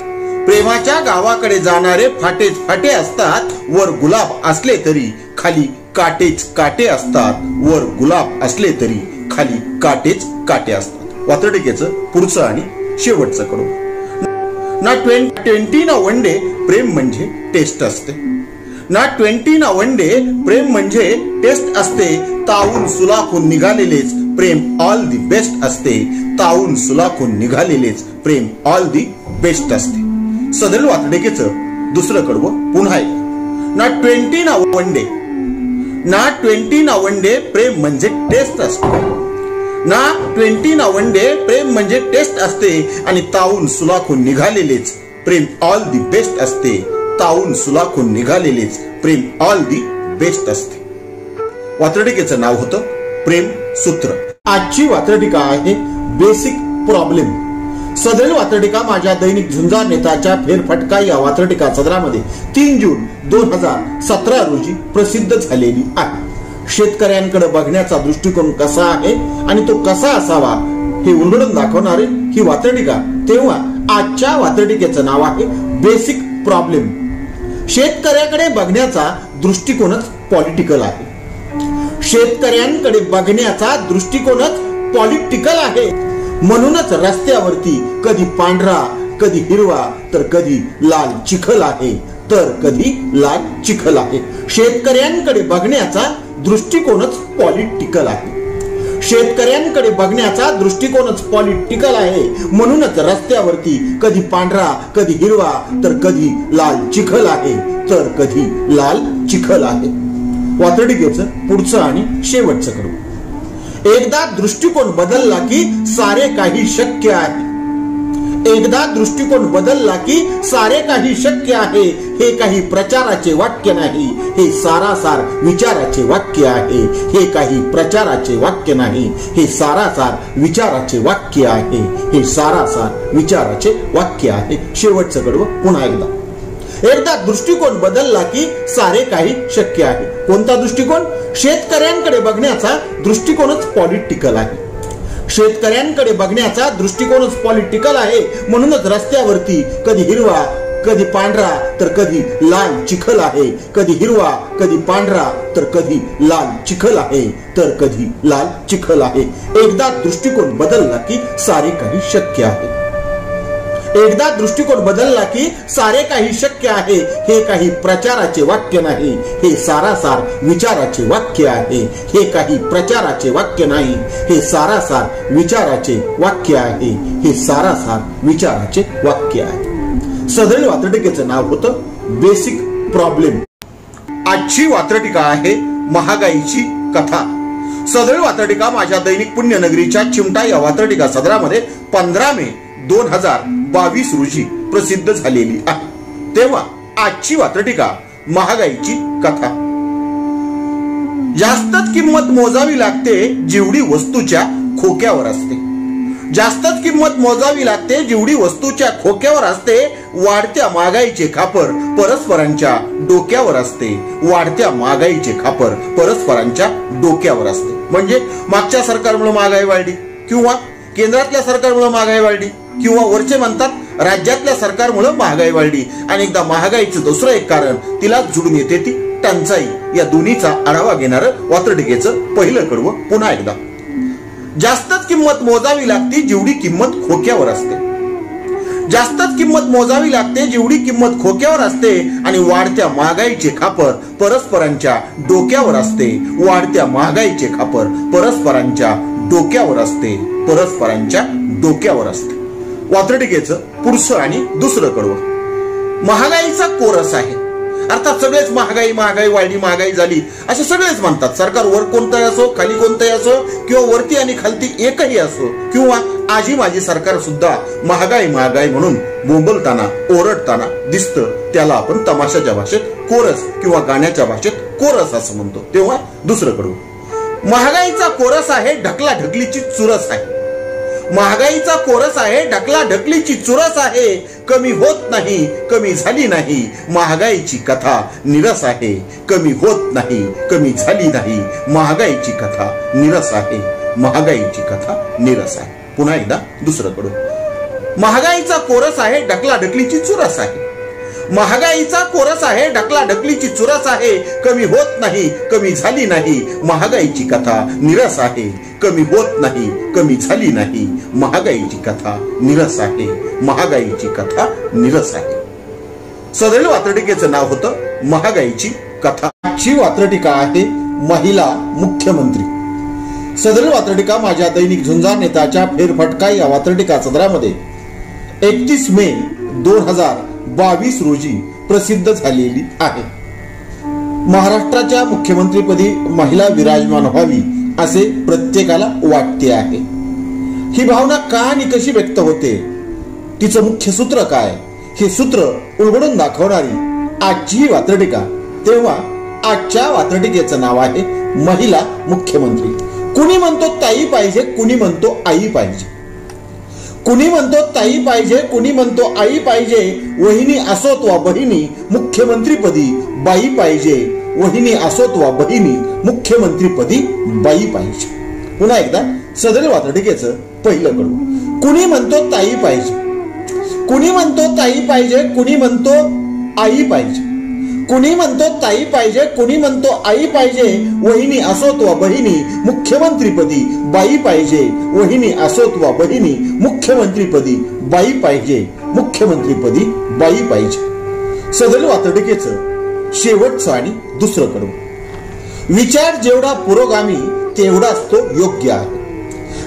प्रेमाच्या गावाकडे जाणारे फाटेच फाटे असतात. वर गुलाब असले तरी खाली काटेच काटे असतात. वर गुलाब असले तरी खाली काटेच काटे असतात. वात्रटिकेचं पुढचं आणि शेवटचं कडू. ना 20 ना वन डे प्रेम म्हणजे टेस्ट असते. ना 20 ना वन डे प्रेम म्हणजे टेस्ट असते. तावून सुलाखून निघालेलेच प्रेम ऑल दी बेस्ट असते. तावून सुलाखून निघालेलेच प्रेम ऑल दी बेस्ट असते. सदरील वात्रटिकेचं दुसरं कडवं पुन्हा एकदा. ना 20 ना वन डे. ना 20 ना वन डे प्रेम म्हणजे टेस्ट असते. ना 20 ना वन डे प्रेम म्हणजे टेस्ट असते. आणि तावून सुलाखून निघालेलेच प्रेम ऑल दी बेस्ट असते. तावून सुलाखून निघालेलेच प्रेम ऑल दी बेस्ट असते. वात्रटिकेचं नाव होतं प्रेम सूत्र. आजची वात्रटिका आहे बेसिक प्रॉब्लेम. सदरील वात्रटिका माझ्या दैनिक झुंजार नेताच्या फेरफटका या वात्रटिका सदरामध्ये 3 जून 2017 रोजी प्रसिद्ध झालेली आहे. शेतकऱ्यांकडे बघण्याचा दृष्टिकोन कसा आहे आणि तो कसा असावा हे उलगडून दाखवणारी ही वात्रटिका. तेव्हा आजच्या वात्रटिकेचं नाव आहे बेसिक प्रॉब्लेम. शेतकऱ्याकडे बघण्याचा दृष्टिकोनच पॉलिटिकल आहे. शेतकऱ्यांकडे बघण्याचा दृष्टिकोनच पॉलिटिकल आहे. म्हणूनच रस्त्यावरती कधी पांढरा, कधी हिरवा, तर कधी लाल चिखल आहे. शेतकऱ्यांकडे बघण्याचा दृष्टिकोनच पॉलिटिकल आहे. शेतकऱ्यांकडे बघण्याचा दृष्टिकोनच पॉलिटिकल आहे. म्हणूनच रस्त्यावरती कधी पांढरा, कधी हिरवा, तर कधी लाल चिखल आहे. वात्रटिकेचं पुढचं आणि शेवटचं करू. एकदा दृष्टिकोन बदलला की सारे काही शक्य आहे. एकदा दृष्टिकोन बदलला की सारे काही शक्य आहे. हे काही प्रचाराचे वाक्य नाही, हे सारासार विचाराचे वाक्य आहे. हे काही प्रचाराचे वाक्य नाही, हे सारासार विचाराचे वाक्य आहे. हे सारासार विचाराचे वाक्य आहे. शेवटचं कडवं पुन्हा एकदा. एकदा दृष्टिकोन बदलला की सारे काही शक्य आहे. कोणता दृष्टिकोन? शेतकऱ्यांकडे बघण्याचा दृष्टिकोनच पॉलिटिकल आहे. शेतकऱ्यांकडे बघण्याचा दृष्टिकोनच पॉलिटिकल आहे. म्हणूनच रस्त्यावरती कधी हिरवा, कधी पांढरा, तर कधी लाल चिखल आहे. कधी हिरवा, कधी पांढरा, तर कधी लाल चिखल आहे. एकदा दृष्टिकोन बदलला की सारे काही शक्य आहे. एकदा दृष्टिकोन बदलला की सारे काही शक्य आहे. हे काही प्रचाराचे वाक्य नाही, हे सारासार विचाराचे वाक्य आहे. हे काही प्रचाराचे वाक्य नाही, हे सारासार विचाराचे वाक्य आहे. हे सारासार विचाराचे वाक्य आहे. सदरील वात्रटिकेचं नाव होतं बेसिक प्रॉब्लेम. आजची वात्रटिका आहे महागाईची कथा. सदरील वात्रटिका माझ्या दैनिक पुण्यनगरीच्या चिमटा या वात्रटिका सदरामध्ये 15 मे 2022 रोजी प्रसिद्ध झालेली आहे. तेव्हा आजची वात्रटिका महागाईची कथा. जास्तच किंमत मोजावी लागते जेवढी वस्तूच्या खोक्यावर असते. जास्तच किंमत मोजावी लागते जेवढी वस्तूच्या खोक्यावर असते. वाढत्या महागाईचे खापर परस्परांच्या डोक्यावर असते. वाढत्या महागाईचे खापर परस्परांच्या डोक्यावर असते. म्हणजे मागच्या सरकारमुळे महागाई वाढली, किंवा केंद्रातल्या सरकारमुळे महागाई वाढली, किंवा वरचे म्हणतात राज्यातल्या सरकारमुळे महागाई वाढली. आणि एकदा महागाईचं दुसरं एक कारण तिला जुडून येते ती टंचाई. या दोन्हीचा आढावा घेणारं वात्रटिकेचं पहिलं कडवं पुन्हा एकदा. जास्तच किंमत मोजावी लागते जेवढी किंमत खोक्यावर असते. जास्तच किंमत मोजावी लागते जेवढी किंमत खोक्यावर असते. आणि वाढत्या महागाईचे खापर परस्परांच्या डोक्यावर असते. वाढत्या महागाईचे खापर परस्परांच्या डोक्यावर असते. परस्परांच्या डोक्यावर असते. वात्रटिकेचं पुढचं आणि दुसरं कडवं. महागाईचा कोरस आहे. अर्थात सगळेच महागाई महागाई वाढली, महागाई झाली असे सगळेच म्हणतात. सरकार वर कोणतंही असो, खाली कोणतंही असो, किंवा वरती आणि खालती एकही असो, किंवा आजी माझी सरकार सुद्धा महागाई महागाई म्हणून बोंबलताना ओरडताना दिसतं. त्याला आपण तमाशाच्या भाषेत कोरस किंवा गाण्याच्या भाषेत कोरस असं म्हणतो. तेव्हा दुसरं कडवं. महागाईचा कोरस आहे ढकला ढकलीची चुरस आहे. महागाईचा कोरस आहे ढकला ढकलीची चुरस आहे. कमी होत नाही, कमी झाली नाही, महागाईची कथा निरस आहे. कमी होत नाही, कमी झाली नाही, महागाईची कथा निरस आहे. महागाईची कथा निरस आहे. पुन्हा एकदा दुसरं कडवं. महागाईचा कोरस आहे ढकला ढकलीची चुरस आहे. महागाईचा कोरस आहे ढकला ढकलीची चुरस आहे. कमी होत नाही, कमी झाली नाही, महागाईची कथा निरस आहे. कमी होत नाही, कमी झाली नाही, महागाईची कथा निरस आहे. महागाईची कथा निरस आहे. सदरील वात्रटिकेचं नाव होतं महागाईची कथा. आजची वात्रटिका आहे महिला मुख्यमंत्री. सदरील वात्रटिका माझ्या दैनिक झुंजार नेताच्या फेरफटका या वात्रटिका सदरामध्ये 31 मे 2022 रोजी प्रसिद्ध झालेली आहे. महाराष्ट्राच्या मुख्यमंत्रीपदी महिला विराजमान व्हावी असे प्रत्येकाला वाटते आहे. ही भावना का आणि कशी व्यक्त होते, तिचं मुख्य सूत्र काय, हे सूत्र उलगडून दाखवणारी आजची ही वात्रटिका. तेव्हा आजच्या वात्रटिकेचं नाव आहे महिला मुख्यमंत्री. कुणी म्हणतो ताई पाहिजे, कुणी म्हणतो आई पाहिजे. कुणी म्हणतो ताई पाहिजे, कुणी म्हणतो आई पाहिजे. वहिनी असोत वा बहिणी मुख्यमंत्रीपदी बाई पाहिजे. वहिनी असोत वा बहिणी मुख्यमंत्रीपदी बाई पाहिजे. पुन्हा एकदा सदरील वात्रटिकेचं पहिलं कडवं. कुणी म्हणतो ताई पाहिजे, कुणी म्हणतो ताई पाहिजे, कुणी म्हणतो आई पाहिजे. कुणी म्हणतो ताई पाहिजे, कुणी म्हणतो आई पाहिजे. वहिनी असोत वा बहिणी मुख्यमंत्रीपदी बाई पाहिजे. वहिनी असोत वा बहिणी मुख्यमंत्रीपदी बाई पाहिजे. मुख्यमंत्रीपदी बाई पाहिजे. सदरील वात्रटिकेचं शेवटचं आणि दुसरं कडवं. विचार जेवढा पुरोगामी तेवढाच तो योग्य आहे.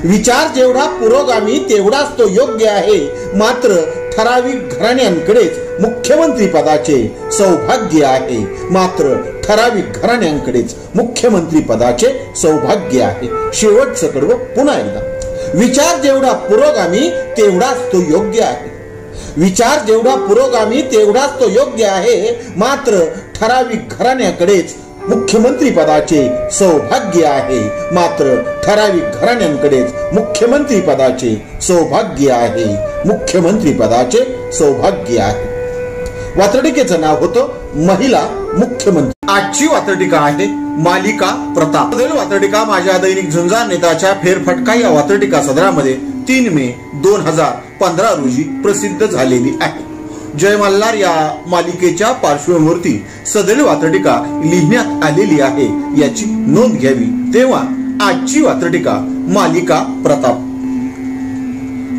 विचार जेवढा पुरोगामी तेवढाच तो योग्य आहे. मात्र ठराविक घराण्यांकडेच मुख्यमंत्री पदाचे सौभाग्य आहे. मात्र ठराविक घराण्यांकडेच मुख्यमंत्री पदाचे सौभाग्य आहे. शेवटचं कडवं पुन्हा एकदा. विचार जेवढा पुरोगामी तेवढाच तो योग्य आहे. विचार जेवढा पुरोगामी तेवढाच तो योग्य आहे. मात्र ठराविक घराण्याकडेच मुख्यमंत्री पदाचे सौभाग्य आहे. मात्र ठराविक घराण्यांकडेच मुख्यमंत्री पदाचे सौभाग्य आहे. मुख्यमंत्री पदाचे सौभाग्य आहे. वात्रटिकेचं नाव होतं महिला मुख्यमंत्री. आजची वात्रटिका आहे मालिका प्रताप. वात्रटिका माझ्या दैनिक झुंजार नेताच्या फेरफटका या वात्रटिका सदरामध्ये 3 मे 2015 रोजी प्रसिद्ध झालेली आहे. जय मल्हार या मालिकेच्या पार्श्वभूमीवरती सदरील वात्रटिका लिहिण्यात आलेली आहे याची नोंद घ्यावी. तेव्हा आजची वात्रटिका मालिका प्रताप.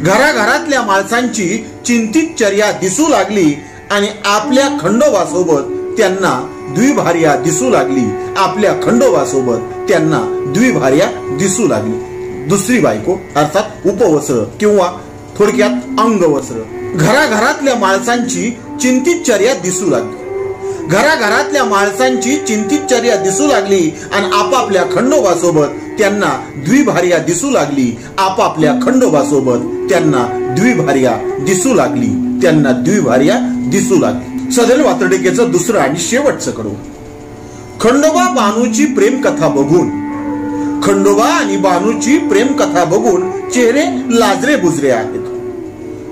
घराघरातल्या माणसांची चिंतित चर्या दिसू लागली आणि आपल्या खंडोबासोबत त्यांना द्विभार्या दिसू लागली. आपल्या खंडोबासोबत त्यांना द्विभार्या दिसू लागली. दुसरी बायको अर्थात उपवस्त्र किंवा थोडक्यात अंगवस्त्र. घराघरातल्या माणसांची चिंतित चर्या दिसू लागली. घराघरातल्या माणसांची चिंतित चर्या दिसू लागली आणि आपापल्या खंडोबासोबत त्यांना द्विभार्या दिसू लागली. आपापल्या खंडोबासोबत त्यांना द्विभार्या दिसू लागली. त्यांना द्विभार्या दिसू लागली. सदरील वात्रटिकेचं दुसरं आणि शेवटचं कडवं. खंडोबा बानूची प्रेम कथा बघून खंडोबा आणि बानूची प्रेम कथा बघून चेहरे लाजरे बुजरे आहेत.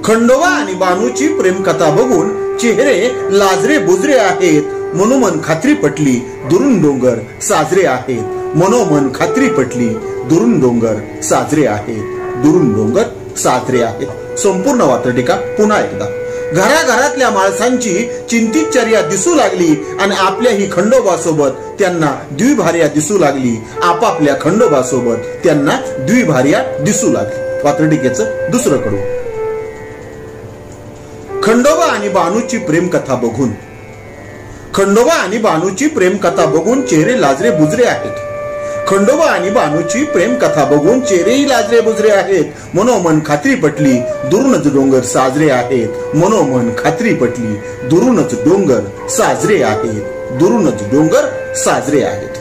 खंडोबा आणि बानूची प्रेम कथा बघून चेहरे लाजरे बुजरे आहेत. मनोमन खात्री पटली दुरून डोंगर साजरे आहेत. मनोमन खात्री पटली दुरून डोंगर साजरे आहेत. दुरून डोंगर साजरे आहेत. संपूर्ण वात्रटिका पुन्हा एकदा. घराघरातल्या माणसांची चिंतितचर्या दिसू लागली आणि आपल्याही खंडोबासोबत त्यांना द्विभार्या दिसू लागली. आपापल्या खंडोबासोबत त्यांना द्विभार्या दिसू लागली. वात्रटिकेचं दुसरं कडू. खंडोबा आणि बानूची प्रेम कथा बघून. खंडोबा आणि बानूची प्रेम कथा बघून चेहरे लाजरे बुजरे आहेत. खंडोबा आणि बानूची प्रेम कथा बघून चेहरेही लाजरे बुजरे आहेत. मनोमन खात्री पटली दुरूनच डोंगर साजरे आहेत. मनोमन खात्री पटली दुरूनच डोंगर साजरे आहेत. दुरूनच डोंगर साजरे आहेत.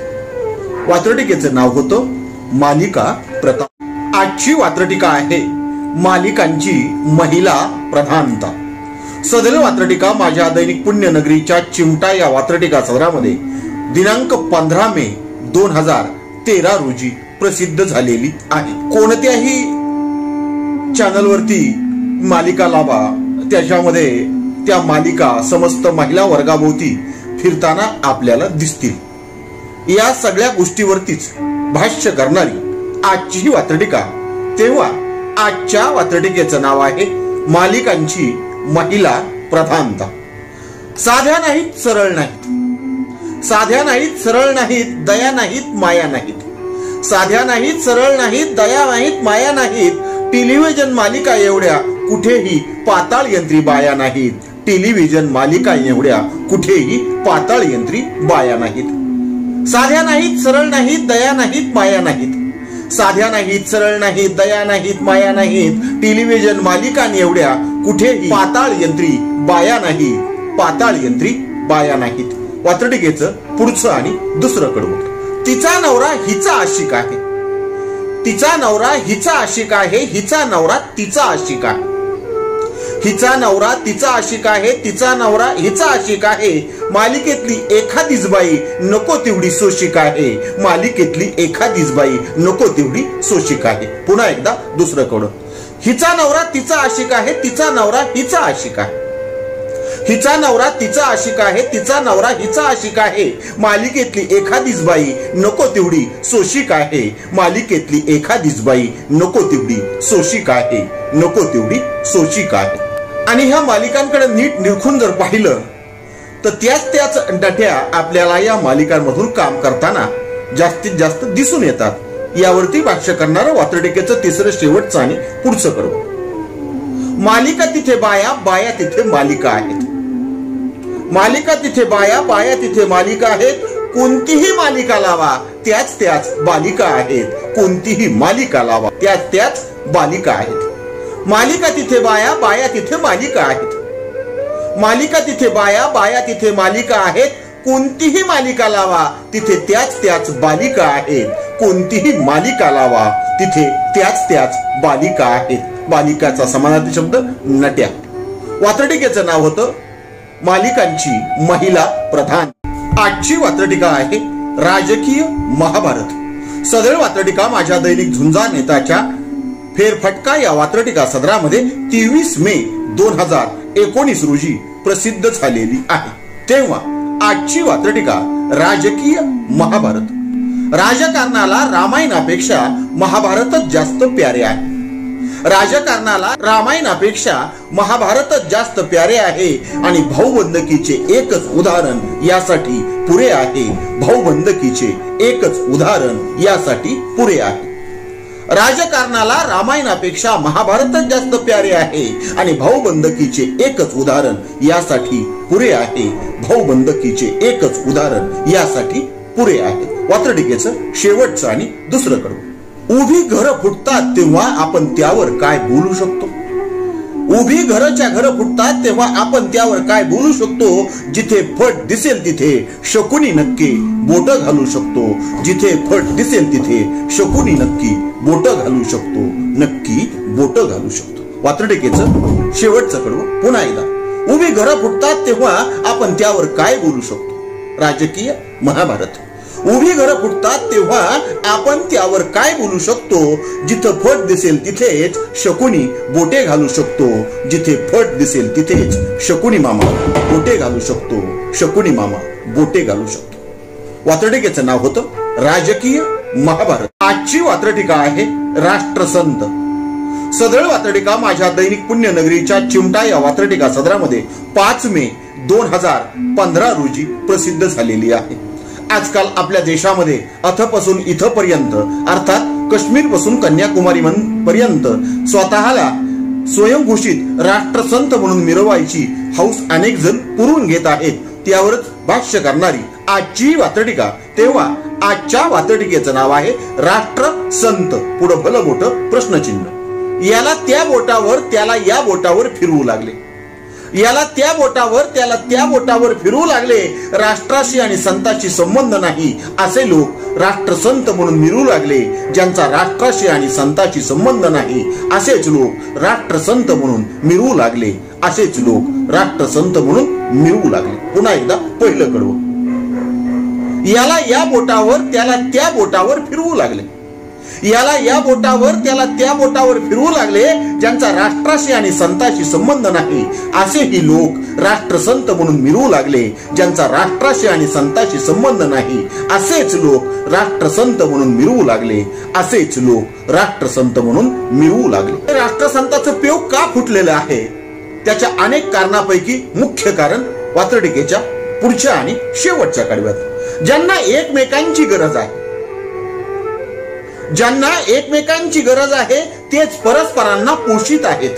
वात्रटिकेचं नाव होतं मालिका प्रताप. आजची वात्रटिका आहे मालिकांची महिला प्रधानता. सदर वात्रटिका माझ्या दैनिक पुण्यनगरीच्या चिमटा या वात्रटिका सदरामध्ये दिनांक 15 मे 2013 रोजी प्रसिद्ध झालेली आहे. कोणत्याही चॅनलवरती मालिका लावा, त्याच्यामध्ये त्या मालिका समस्त महिला वर्गाभोवती फिरताना आपल्याला दिसतील. या सगळ्या गोष्टीवरतीच भाष्य करणारी आजची ही वात्रटिका. तेव्हा आजच्या वात्रटिकेचं नाव आहे मालिकांची महिला प्रधानता. साध्या नाहीत, सरळ नाहीत. साध्या नाहीत, सरळ नाहीत, दया नाहीत, माया नाहीत. साध्या नाहीत, सरळ नाहीत, दया नाहीत, माया नाहीत. टेलिव्हिजन मालिका एवढ्या कुठेही पाताळ यंत्री बाया नाहीत. टेलिव्हिजन मालिका एवढ्या कुठेही पाताळ यंत्री बाया नाहीत. साध्या नाहीत, सरळ नाहीत, दया नाहीत, माया नाहीत. साध्या नाहीत, सरळ नाहीत, दया नाहीत, माया नाहीत. टेलिव्हिजन मालिका एवढ्या कुठेही पाताळ यंत्री बाया नाहीत. पाताळ यंत्री बाया नाहीत. वात्रटिकेचं पुढचं आणि दुसरं कडवं. तिचा नवरा हिचा आशिक आहे. तिचा नवरा हिचा आशिक आहे. हिचा नवरा तिचा आशिक आहे. हिचा नवरा तिचा आशिक आहे. तिचा नवरा हिचा आशिक आहे. मालिकेतली एखादीच बाई नको तेवढी सोशिक आहे. मालिकेतली एखादीच बाई नको तेवढी सोशिक आहे. पुन्हा एकदा दुसरं कडं. हिचा नवरा तिचा आशिक आहे. तिचा नवरा हिचा आशिक आहे. हिचा नवरा तिचा आशिक आहे. तिचा नवरा हिचा आशिक आहे. मालिकेतली एखादीच बाई नको तेवढी सोशिक आहे. मालिकेतली एखादीच बाई नको तेवढी सोशिक आहे. नको तेवढी सोशिक आहे. आणि ह्या मालिकांकडे नीट निरखून जर पाहिलं तर त्याच नट्या आपल्याला या मालिकांमधून काम करताना जास्तीत जास्त दिसून येतात. यावरती भाष्य करणारं वात्रटिकेचं तिसरं शेवटचं आणि पुढचं कडवं. मालिका तिथे बाया, बाया तिथे मालिका आहेत. मालिका तिथे बाया, बाया तिथे मालिका आहेत. कोणतीही मालिका लावा त्याच बालिका आहेत. कोणतीही मालिका लावा त्याच बालिका आहेत. मालिका तिथे बाया, बाया तिथे मालिका आहेत. मालिका तिथे बाया, बाया तिथे मालिका आहेत. कोणतीही मालिका लावा तिथे त्याच बालिका आहेत. कोणतीही मालिका लावा तिथे त्याच बालिका आहेत. बालिकाचा समानार्थी शब्द नट्या. वात्रटिकेचं नाव होतं मालिकांची महिला प्रधान. आजची वात्रटिका आहे राजकीय महाभारत. सदर वात्रटिका माझ्या दैनिक झुंजार नेताच्या फेरफटका या वात्रटिका सदरामध्ये 23 मे 2019 रोजी प्रसिद्ध झालेली आहे. तेव्हा आजची वात्रटिका राजकीय महाभारत. राजकारणाला रामायणापेक्षा महाभारतच जास्त प्यारे आहे. राजकारणाला रामायणापेक्षा महाभारतच जास्त प्यारे आहे. आणि भाऊबंदकीचे एकच उदाहरण यासाठी पुरे आहे. भाऊबंदकीचे एकच उदाहरण यासाठी पुरे आहे. राजकारणाला रामायणापेक्षा महाभारतच जास्त प्यारे आहे. आणि भाऊबंदकीचे एकच उदाहरण यासाठी पुरे आहे. भाऊबंदकीचे एकच उदाहरण यासाठी पुरे आहे. वात्रटिकेचं शेवटचं आणि दुसरं कडवं. उभी घरं फुटतात तेव्हा आपण त्यावर काय बोलू शकतो. उभी घरच्या घरं फुटतात तेव्हा आपण त्यावर काय बोलू शकतो. जिथे फट दिसेल तिथे शकुनी नक्की बोट घालू शकतो. जिथे फट दिसेल तिथे शकुनी नक्की बोट घालू शकतो. नक्की बोट घालू शकतो. वात्रटिकेचं शेवटचं कडवं पुन्हा एकदा. उभी घरं फुटतात तेव्हा आपण त्यावर काय बोलू शकतो. राजकीय महाभारत. उभी घरं फुटतात तेव्हा आपण त्यावर काय बोलू शकतो? जिथं फट दिसेल तिथेच शकुनी बोटे घालू शकतो. जिथे फट दिसेल तिथेच शकुनी मामा बोटे घालू शकतो. शकुनी मामा बोटे घालू शकतो. वात्रटिकेचं नाव होतं राजकीय महाभारत. आजची वात्रटिका आहे राष्ट्रसंत. सदळ वात्रटिका माझ्या दैनिक पुण्यनगरीच्या चिमटा या वात्रटिका सदरामध्ये 5 मे 2015 रोजी प्रसिद्ध झालेली आहे. आजकाल आपल्या देशामध्ये अथपासून इथपर्यंत अर्थात काश्मीर पासून कन्याकुमारी पर्यंत स्वतःला स्वयंघोषित राष्ट्रसंत म्हणून मिरवायची हौस अनेक जण पुरवून घेत आहेत. त्यावरच भाष्य करणारी आजची वात्रटिका. तेव्हा आजच्या वात्रटिकेचं नाव आहे राष्ट्रसंत. पुढं भलं मोठं प्रश्नचिन्ह. याला त्या बोटावर त्याला या बोटावर फिरवू लागले. याला त्या बोटावर त्याला त्या बोटावर फिरवू लागले. राष्ट्राशी आणि संतांशी संबंध नाही असे लोक राष्ट्रसंत म्हणून मिरवू लागले. ज्यांचा राष्ट्राशी आणि संतांशी संबंध नाही असेच लोक राष्ट्रसंत म्हणून मिरवू लागले. असेच लोक राष्ट्रसंत म्हणून मिरवू लागले. पुन्हा एकदा पहिलं कडवं. याला या बोटावर त्याला त्या बोटावर फिरवू लागले. याला या बोटावर त्याला त्या बोटावर फिरवू लागले. ज्यांचा राष्ट्राशी आणि संतांशी संबंध नाही असेही लोक राष्ट्रसंत म्हणून मिरवू लागले. ज्यांचा राष्ट्राशी आणि संतांशी संबंध नाही असेच लोक राष्ट्रसंत म्हणून मिरवू लागले. असेच लोक राष्ट्रसंत म्हणून मिरवू लागले. राष्ट्रसंताचं पेव का फुटलेलं आहे? त्याच्या अनेक कारणापैकी मुख्य कारण वात्रटिकेच्या पुढच्या आणि शेवटच्या कडव्यात. ज्यांना एकमेकांची गरज आहे, ज्यांना एकमेकांची गरज आहे तेच परस्परांना पोषित आहेत.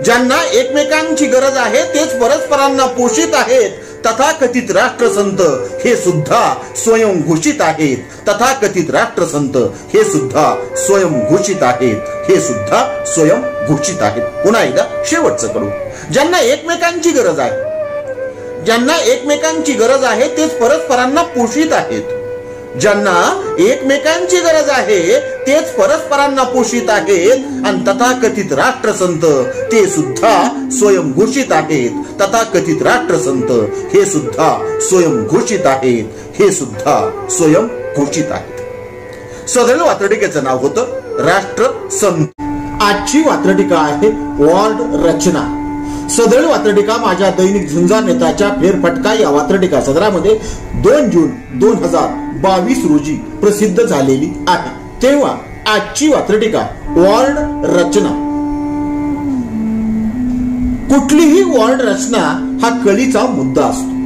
ज्यांना एकमेकांची गरज आहे तेच परस्परांना पोषित आहेत. तथाकथित राष्ट्रसंत हे सुद्धा स्वयंघोषित आहेत. तथाकथित राष्ट्रसंत हे सुद्धा स्वयंघोषित आहेत. हे सुद्धा स्वयंघोषित आहेत. पुन्हा एकदा शेवटचं करू. ज्यांना एकमेकांची गरज आहे, ज्यांना एकमेकांची गरज आहे तेच परस्परांना पोषित आहेत. ज्यांना एकमेकांची गरज आहे तेच परस्परांना पोषित आहेत. आणि तथाकथित राष्ट्रसंत ते सुद्धा स्वयंघोषित आहेत. तथाकथित राष्ट्रसंत हे सुद्धा स्वयंघोषित आहेत. हे सुद्धा स्वयंघोषित आहेत. सदळ वात्रटिकेचं नाव होतं राष्ट्रसंत. आजची वात्रटिका आहे वॉर्ड रचना. सदळ वात्रटिका माझ्या दैनिक झुंजार नेताच्या फेरफटका या वात्रटिका सदरामध्ये 2 जून 2022 रोजी प्रसिद्ध झालेली आहे. तेव्हा आजची वात्रटिका वॉर्ड रचना. कुठलीही वॉर्ड रचना हा कळीचा मुद्दा असतो.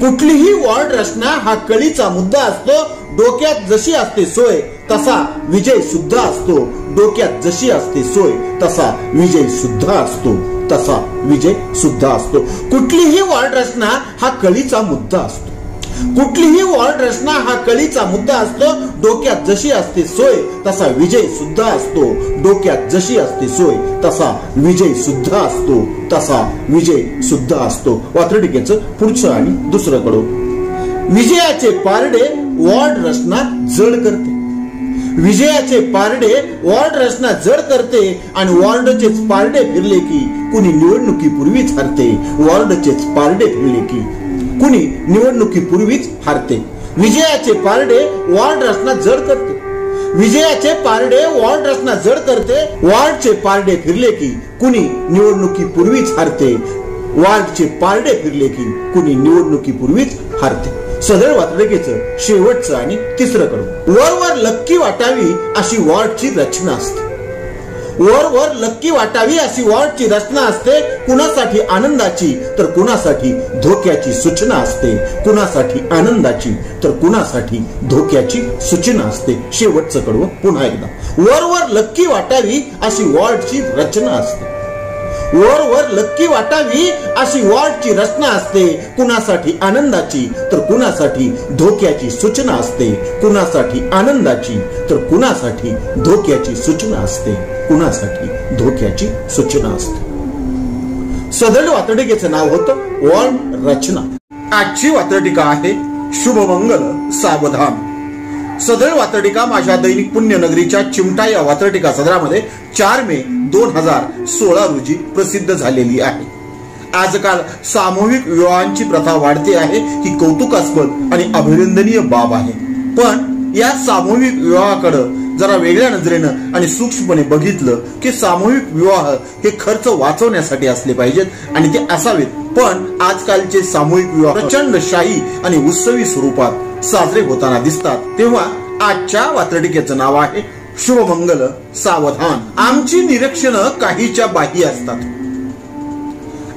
कुठलीही वॉर्ड रचना हा कळीचा मुद्दा असतो. डोक्यात जशी असते सोय तसा विजय सुद्धा असतो. डोक्यात जशी असते सोय तसा विजय सुद्धा असतो. तसा विजय सुद्धा असतो. कुठलीही वॉर्ड रचना हा कळीचा मुद्दा असतो. कुठलीही वॉर्ड रचना हा कळीचा मुद्दा असतो. डोक्यात जशी असते सोय तसा विजय सुद्धा असतो. डोक्यात जशी असते सोय तसा विजय सुद्धा असतो. तसा विजय सुद्धा असतो. वात्रटिकेचं पुढचं आणि दुसरं कडो. विजयाचे पारडे वॉर्ड रचना जड करते. विजयाचे पारडे वॉर्ड रचना जड करते. आणि वॉर्डचेच पारडे फिरले की कुणी निवडणुकीपूर्वीच हरते. वॉर्डचेच पारडे फिरले की कुणी निवडणुकीपूर्वीच हरते. विजयाचे पारडे वॉर्ड रचना जड करते. विजयाचे पारडे वॉर्ड रचना जड करते. वॉर्डचे पारडे फिरले की कुणी निवडणुकीपूर्वीच हरते. वॉर्डचे पारडे फिरले की कुणी निवडणुकीपूर्वीच हरते. सदळ वात्रटिकेचं शेवटचं आणि तिसरं कडवं. वर लक्की वाटावी अशी वॉर्डची रचना असते. वर लक्की वाटावी अशी वॉर्डची रचना असते. कुणासाठी आनंदाची तर कुणासाठी धोक्याची सूचना असते. कुणासाठी आनंदाची तर कुणासाठी धोक्याची सूचना असते. शेवटचं कडवं पुन्हा एकदा. वर लक्की वाटावी अशी वॉर्डची रचना असते. वर लक्की वाटावी अशी वॉर्डची रचना असते. कुणासाठी आनंदाची तर कुणासाठी धोक्याची सूचना असते. कुणासाठी आनंदाची तर कुणासाठी धोक्याची सूचना असते. कुणासाठी धोक्याची सूचना असते. सदळ वात्रटिकेचं नाव होतं वॉर्ड रचना. आजची वात्रटिका आहे शुभमंगल सावधान. सदळ वात्रटिका माझ्या दैनिक पुण्यनगरीच्या चिमटा या वात्रटिका सदरामध्ये 4 मे 2016 रोजी प्रसिद्ध झालेली आहे. आजकाल सामूहिक विवाहांची प्रथा वाढते आहे ही कौतुकास्पद आणि अभिनंदनीय बाब आहे। पण या सामूहिक विवाहाकडे जरा वेगळ्या नजरेनं आणि सूक्ष्मपणे बघितलं की सामूहिक विवाह हे खर्च वाचवण्यासाठी असले पाहिजेत आणि ते असावेत। पण आजकालचे सामूहिक विवाह प्रचंड शाही आणि उत्सवी स्वरूपात साजरे होताना दिसतात। तेव्हा आजच्या वात्रटिकेचं नाव आहे शुभमंगल सावधान। आमची निरीक्षणं काहीच्या बाह्य असतात,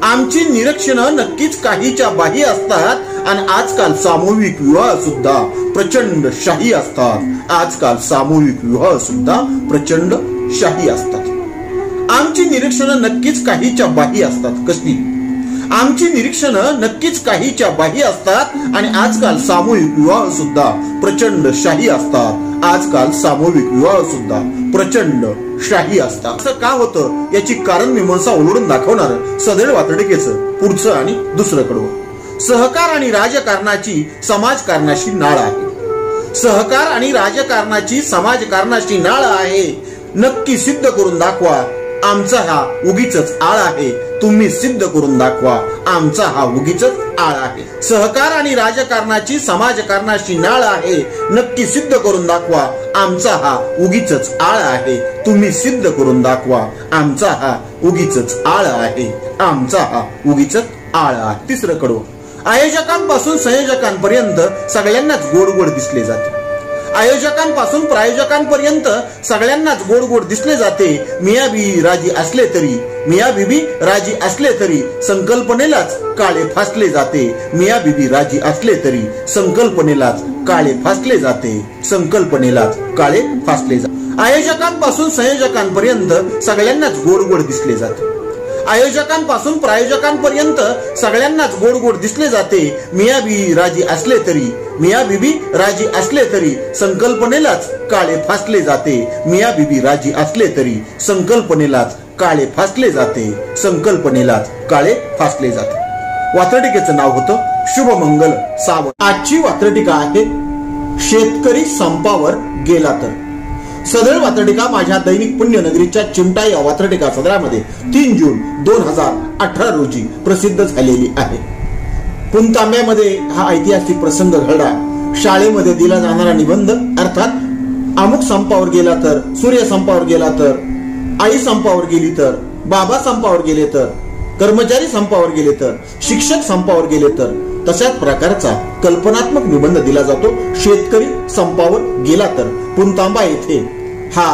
आमची निरीक्षणं नक्कीच काहीच्या बाह्य असतात आणि आजकाल सामूहिक विवाह सुद्धा प्रचंड शाही असतात। आजकाल सामूहिक विवाह सुद्धा प्रचंड शाही असतात। आमची निरीक्षणं नक्कीच काहीच्या बाह्य असतात। कशी? आमची निरीक्षणं नक्कीच काहीच्या बाह्य असतात आणि आजकाल सामूहिक विवाह सुद्धा प्रचंड शाही असतात। आजकाल सामूहिक विवाह सुद्धा प्रचंड शाही असतात। असं का होतं याची कारण मीमांसा उलगडून दाखवणार सदैव वात्रटिकेचं पुढचं आणि दुसरं कडवं। सहकार आणि राजकारणाची समाजकारणाशी नाळ आहे। सहकार आणि राजकारणाची समाजकारणाशी नाळ आहे। नक्की सिद्ध करून दाखवा आमचा हा उगीच आळ आहे। तुम्ही सिद्ध करून दाखवा आमचा हा उगीच आळ आहे। सहकार आणि राजकारणाची समाजकारणाशी नाळ आहे। नक्की सिद्ध करून दाखवा आमचा हा उगीच आळ आहे। तुम्ही सिद्ध करून दाखवा आमचा हा उगीच आळ आहे। आमचा हा उगीच आळ आहे। तिसरं कडवं। आयोजकांपासून संयोजकांपर्यंत सगळ्यांनाच गोड गोड दिसले जाते। आयोजकांपासून प्रायोजकांपर्यंत सगळ्यांनाच गोड गोड दिसले जाते। मिया बीबी राजी असले तरी, मिया बीबी राजी असले तरी संकल्पनेलाच काळे फासले जाते। मिया बीबी राजी असले तरी संकल्पनेलाच काळे फासले जाते। संकल्पनेलाच काळे फासले जाते। आयोजकांपासून संयोजकांपर्यंत सगळ्यांनाच गोड गोड दिसले जाते। आयोजकांपासून प्रायोजकांपर्यंत सगळ्यांनाच गोड गोड दिसले जाते। मिया बीबी राजी असले तरी, मिया बीबी राजी असले तरी संकल्पनेलाच काळे फासले जाते। मिया बीबी राजी असले तरी संकल्पनेलाच काळे फासले जाते। संकल्पनेलाच काळे फासले जाते। वात्रटिकेचं नाव होतं शुभमंगल सावधान। आजची वात्रटिका आहे शेतकरी संपावर गेला तर। सदर वात्रटिका माझ्या दैनिक पुण्यनगरीच्या चिमटा या वात्रटिका सदरामध्ये 3 जून 2018 रोजी प्रसिद्ध झालेली आहे। पुणतांब्यामध्ये हा ऐतिहासिक प्रसंग घडला। शाळेमध्ये दिला जाणारा निबंध अर्थात अमुक संपावर गेला तर, सूर्य संपावर गेला तर, आई संपावर गेली तर, बाबा संपावर गेले तर, कर्मचारी संपावर गेले तर, शिक्षक संपावर गेले तर, तशाच प्रकारचा कल्पनात्मक निबंध दिला जातो शेतकरी संपावर गेला तर। पुणतांबा येथे हा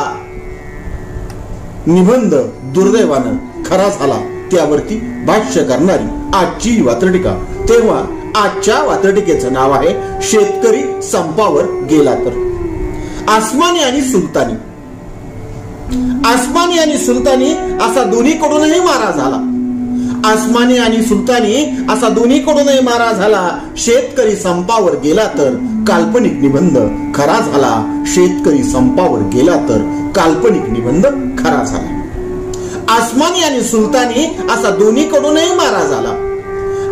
निबंध दुर्दैवानं खरा झाला। त्यावरती भाष्य करणारी आजची वात्रटिका। तेव्हा आजच्या वात्रटिकेचं नाव आहे शेतकरी संपावर गेला तर। आसमानी आणि सुलतानी। आसमानी आणि सुलतानी असा दोन्हीकडूनही मारा झाला। आसमानी आणि सुलतानी असा दोन्हीकडूनही मारा झाला। शेतकरी संपावर गेला तर काल्पनिक निबंध खरा झाला। शेतकरी संपावर गेला तर काल्पनिक निबंध खरा झाला। आसमानी आणि सुलतानी असा दोन्हीकडूनही मारा झाला।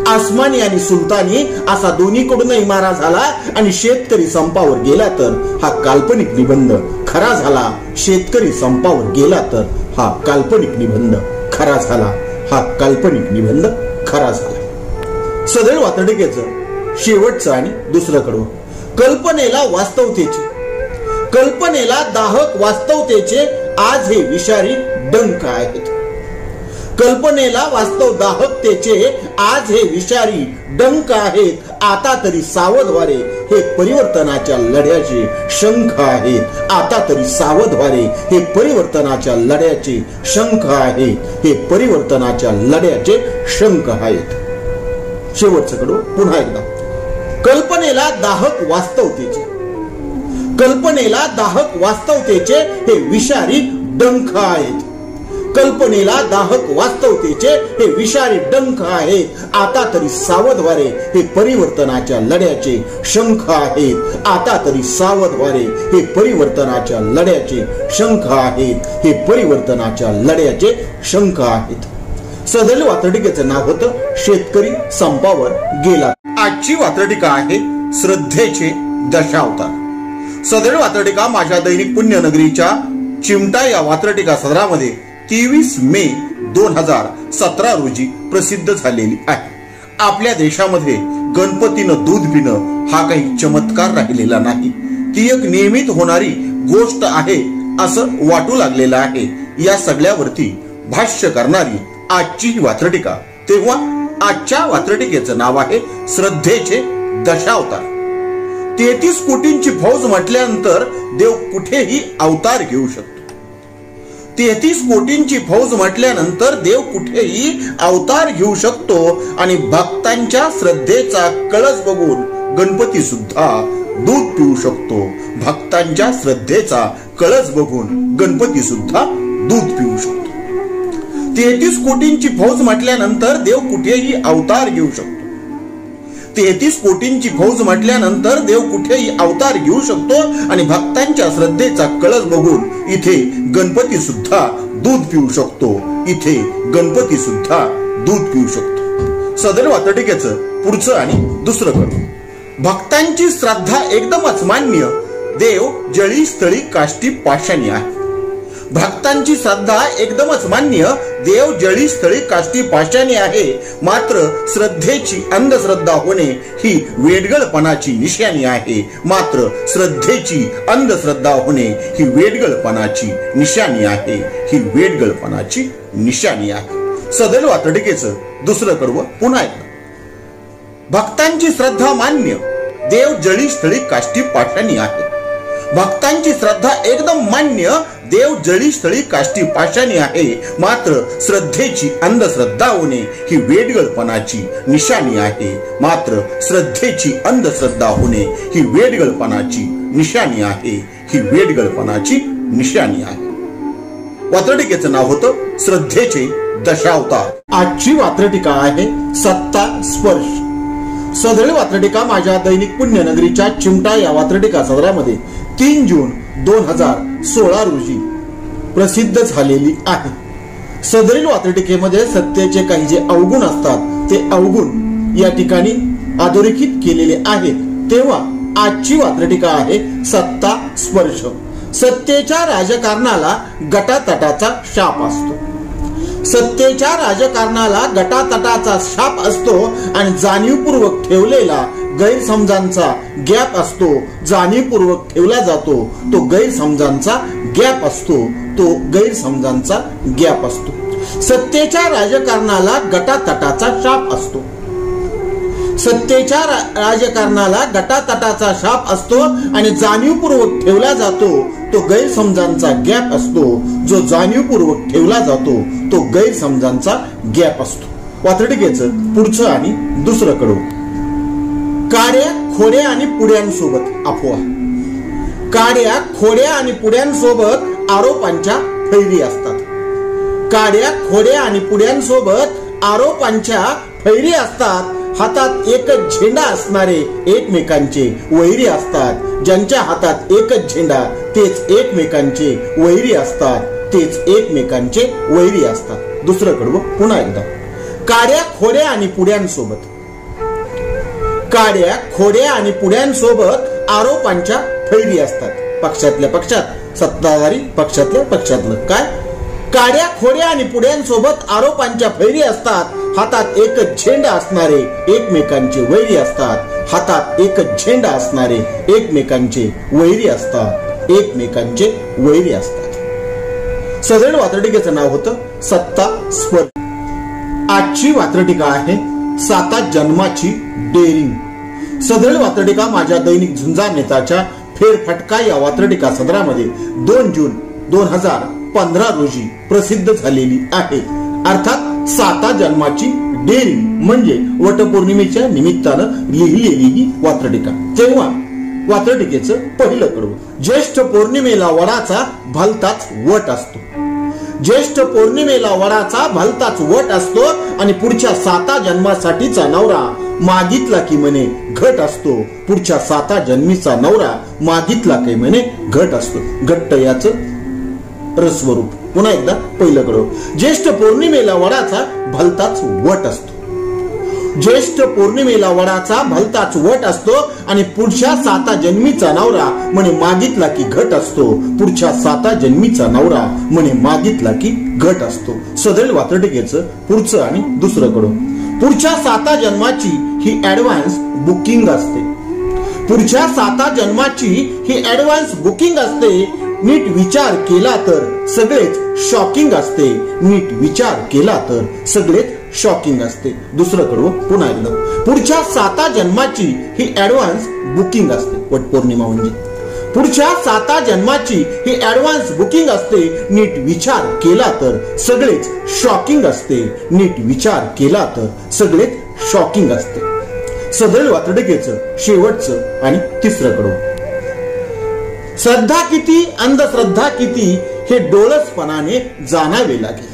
आसमानी आणि सुलतानी असा दोन्हीकडूनही मारा झाला आणि शेतकरी संपावर गेला तर हा काल्पनिक निबंध खरा झाला। शेतकरी संपावर गेला तर हा काल्पनिक निबंध खरा झाला। हा काल्पनिक निबंध खरा झाला। सदैव वात्रटिकेचं शेवटचं आणि दुसरं कडवं। कल्पनेला वास्तवतेचे, कल्पनेला दाहक वास्तवतेचे आज हे विषारी डंक आहेत। कल्पनेला वास्तव दाहकतेचे आज हे विषारी डंक आहेत। आता तरी सावध व्हारे हे परिवर्तनाच्या लढ्याचे शंख आहेत। आता तरी सावध व्हारे हे परिवर्तनाच्या लढ्याचे शंख आहेत। हे परिवर्तनाच्या लढ्याचे शंख आहेत। शेवटचं कडवं पुन्हा एकदा। कल्पनेला दाहक वास्तवतेचे, कल्पनेला दाहक वास्तवतेचे हे विषारी डंख आहेत। कल्पनेला दाहक वास्तवतेचे हे विषारी डंख आहेत। आता तरी सावध व्हारे हे परिवर्तनाच्या लढ्याचे शंख आहेत। आता तरी सावध व्हारे हे परिवर्तनाच्या लढ्याचे शंख आहेत। हे परिवर्तनाच्या लढ्याचे शंख आहेत। सदर वात्रटिकेचं नाव होतं शेतकरी संपावर गेला। आजची वात्रटिका आहे श्रद्धेचे दशावतार। सदर वात्रटिका माझ्या दैनिक पुण्यनगरीच्या चिमटा या वात्रटिका सदरामध्ये 23 मे 2017 रोजी प्रसिद्ध झालेली आहे. आपल्या देशामध्ये गणपतीनं दूध पिणं हा काही चमत्कार राहिलेला नाही, ती एक नियमित होणारी गोष्ट आहे असं वाटू लागलेलं आहे. या सगळ्यावरती भाष्य करणारी आजची ही वात्रटिका. तेव्हा आजच्या वात्रटिकेचं नाव आहे श्रद्धेचे दशावतार. 33 कोटींची फौज म्हटल्यानंतर देव कुठेही अवतार घेऊ शकतो. 33 कोटींची फौज म्हटल्यानंतर देव कुठेही अवतार घेऊ शकतो आणि भक्तांच्या श्रद्धेचा कळस बघून गणपती सुद्धा दूध पिऊ शकतो. भक्तांच्या श्रद्धेचा कळस बघून गणपती सुद्धा दूध पिऊ शकतो. 33 कोटींची फौज म्हटल्यानंतर देव कुठेही अवतार घेऊ शकतो. 33 कोटींची फौज म्हटल्यानंतर देव कुठेही अवतार घेऊ शकतो आणि भक्तांच्या श्रद्धेचा कळस बघून इथे गणपती सुद्धा दूध पिऊ शकतो. इथे गणपती सुद्धा दूध पिऊ शकतो. सदर वात्रटिकेचं पुढचं आणि दुसरं करू. भक्तांची श्रद्धा एकदमच मान्य, देव जळी स्थळी काष्टी पाषाणी आहे. भक्तांची श्रद्धा एकदमच मान्य, देव जळी स्थळी काष्टी पाषाणी आहे. मात्र श्रद्धेची अंधश्रद्धा होणे ही वेडगळपणाची निशाणी आहे. मात्र श्रद्धेची अंधश्रद्धा होणे ही वेडगळपणाची निशाणी आहे. ही वेडगळपणाची निशाणी आहे. सदर वात्रटिकेचं दुसरं कडवं पुन्हा एकदा. भक्तांची श्रद्धा मान्य, देव जळी स्थळी काष्टी पाषाणी आहे. भक्तांची श्रद्धा एकदम मान्य, देव जळी स्थळी काष्टी पाषाणी आहे. मात्र श्रद्धेची अंधश्रद्धा होणे ही वेडगळपणाची निशाणी आहे. मात्र श्रद्धेची अंधश्रद्धा होणे ही वेडगळपणाची निशाणी आहे. ही वेडगळपणाची निशाणी आहे. वात्रटिकेचं नाव होतं श्रद्धेचे दशावतार. आजची वात्रटिका आहे सत्ता स्पर्श. सदर वात्रटिका माझ्या दैनिक पुण्यनगरीच्या चिमटा या वात्रटिका सदरामध्ये 3 जून 2016 रोजी प्रसिद्ध झालेली आहे. सदरील वात्रटिकेमध्ये सत्तेचे काही जे अवगुण असतात ते अवगुण या ठिकाणी अधोरेखित केलेले आहेत. तेव्हा आजची वात्रटिका आहे सत्ता स्पर्श. सत्तेच्या राजकारणाला गटातटाचा शाप असतो. सत्तेच्या राजकारणाला गटातटाचा शाप असतो आणि जाणीवपूर्वक ठेवलेला गैरसमजांचा गॅप असतो. जाणीवपूर्वक ठेवला जातो तो गैरसमजांचा गॅप असतो. तो गैरसमजांचा गॅप असतो. सत्तेच्या राजकारणाला गटातटाचा शाप असतो. सत्तेच्या राजकारणाला गटातटाचा शाप असतो आणि जाणीवपूर्वक ठेवला जातो तो गैरसमजांचा गॅप असतो. जो जाणीवपूर्वक ठेवला जातो तो गैरसमजांचा गॅप असतो. वात्रटिकेचं पुढचं आणि दुसरं कडू. काड्या खोड्या आणि पुड्यांसोबत अफवा. काड्या खोड्या आणि पुड्यांसोबत आरोपांच्या फैरी असतात. काड्या खोड्या आणि पुड्यांसोबत आरोपांच्या फैरी असतात. हातात एकच झेंडा असणारे एकमेकांचे वैरी असतात. ज्यांच्या हातात एकच झेंडा तेच एकमेकांचे वैरी असतात. तेच एकमेकांचे वैरी असतात. दुसरं कडवं पुन्हा एकदा. काड्या खोड्या आणि पुड्यांसोबत. काड्या खोड्या आणि पुड्यांसोबत आरोपांच्या फैरी असतात. पक्षातल्या पक्षात, सत्ताधारी पक्षातल्या पक्षातलं. काय? काड्या खोड्या आणि पुड्यांसोबत आरोपांच्या फैरी असतात. हातात एकच झेंडा असणारे एकमेकांचे वैरी असतात. हातात एकच झेंडा असणारे एकमेकांचे वैरी असतात. एकमेकांचे वैरी असतात. सदर वात्रटिकेचं नाव होतं सत्ता स्पर्श. आजची वात्रटिका आहे साता जन्माची डेअरिंग. सदर वात्रटिका माझ्या दैनिक झुंजार नेताच्या फेरफटका या वात्रटिका सदरामध्ये 2 जून 2015 रोजी प्रसिद्ध झालेली आहे. अर्थात साता जन्माची डेअरिंग म्हणजे वटपौर्णिमेच्या निमित्तानं लिहिलेली ही वात्रटिका. तेव्हा वात्रटिकेचं पहिलं कडवं. ज्येष्ठ पौर्णिमेला वडाचा भलताच वट असतो. ज्येष्ठ पौर्णिमेला वडाचा भलताच वट असतो आणि पुढच्या 7 जन्मासाठीचा नवरा मागितला की म्हणे घट असतो. पुढच्या 7 जन्मीचा नवरा मागितला की म्हणे घट असतो. घट्ट याचं रसस्वरूप. पुन्हा एकदा पहिलं कडवं. ज्येष्ठ पौर्णिमेला वडाचा भलताच वट असतो. ज्येष्ठ पौर्णिमेला वडाचा भलताच वट असतो आणि पुढच्या 7 जन्मीचा नवरा म्हणे मागितला की घट असतो. पुढच्या 7 जन्मीचा नवरा म्हणे मागितला की घट असतो. सदरील वात्रटिकेचं पुढचं आणि दुसरं कडू. पुढच्या 7 जन्माची ही ऍडव्हान्स बुकिंग असते. पुढच्या 7 जन्माची ही ऍडव्हान्स बुकिंग असते. नीट विचार केला तर सगळेच शॉकिंग असते. नीट विचार केला तर सगळेच शॉकिंग असते. दुसरं कडवं पुन्हा एकदा. पुढच्या 7 जन्माची ही ऍडव्हान्स बुकिंग असते. वटपौर्णिमा म्हणजे पुढच्या 7 जन्माची ही ऍडव्हान्स बुकिंग असते. नीट विचार केला तर सगळेच शॉकिंग असते. नीट विचार केला तर सगळेच शॉकिंग असते. सदरील वात्रटिकेचं शेवटचं आणि तिसरं कडवं. श्रद्धा किती अंधश्रद्धा किती हे डोळसपणाने जाणावे लागेल.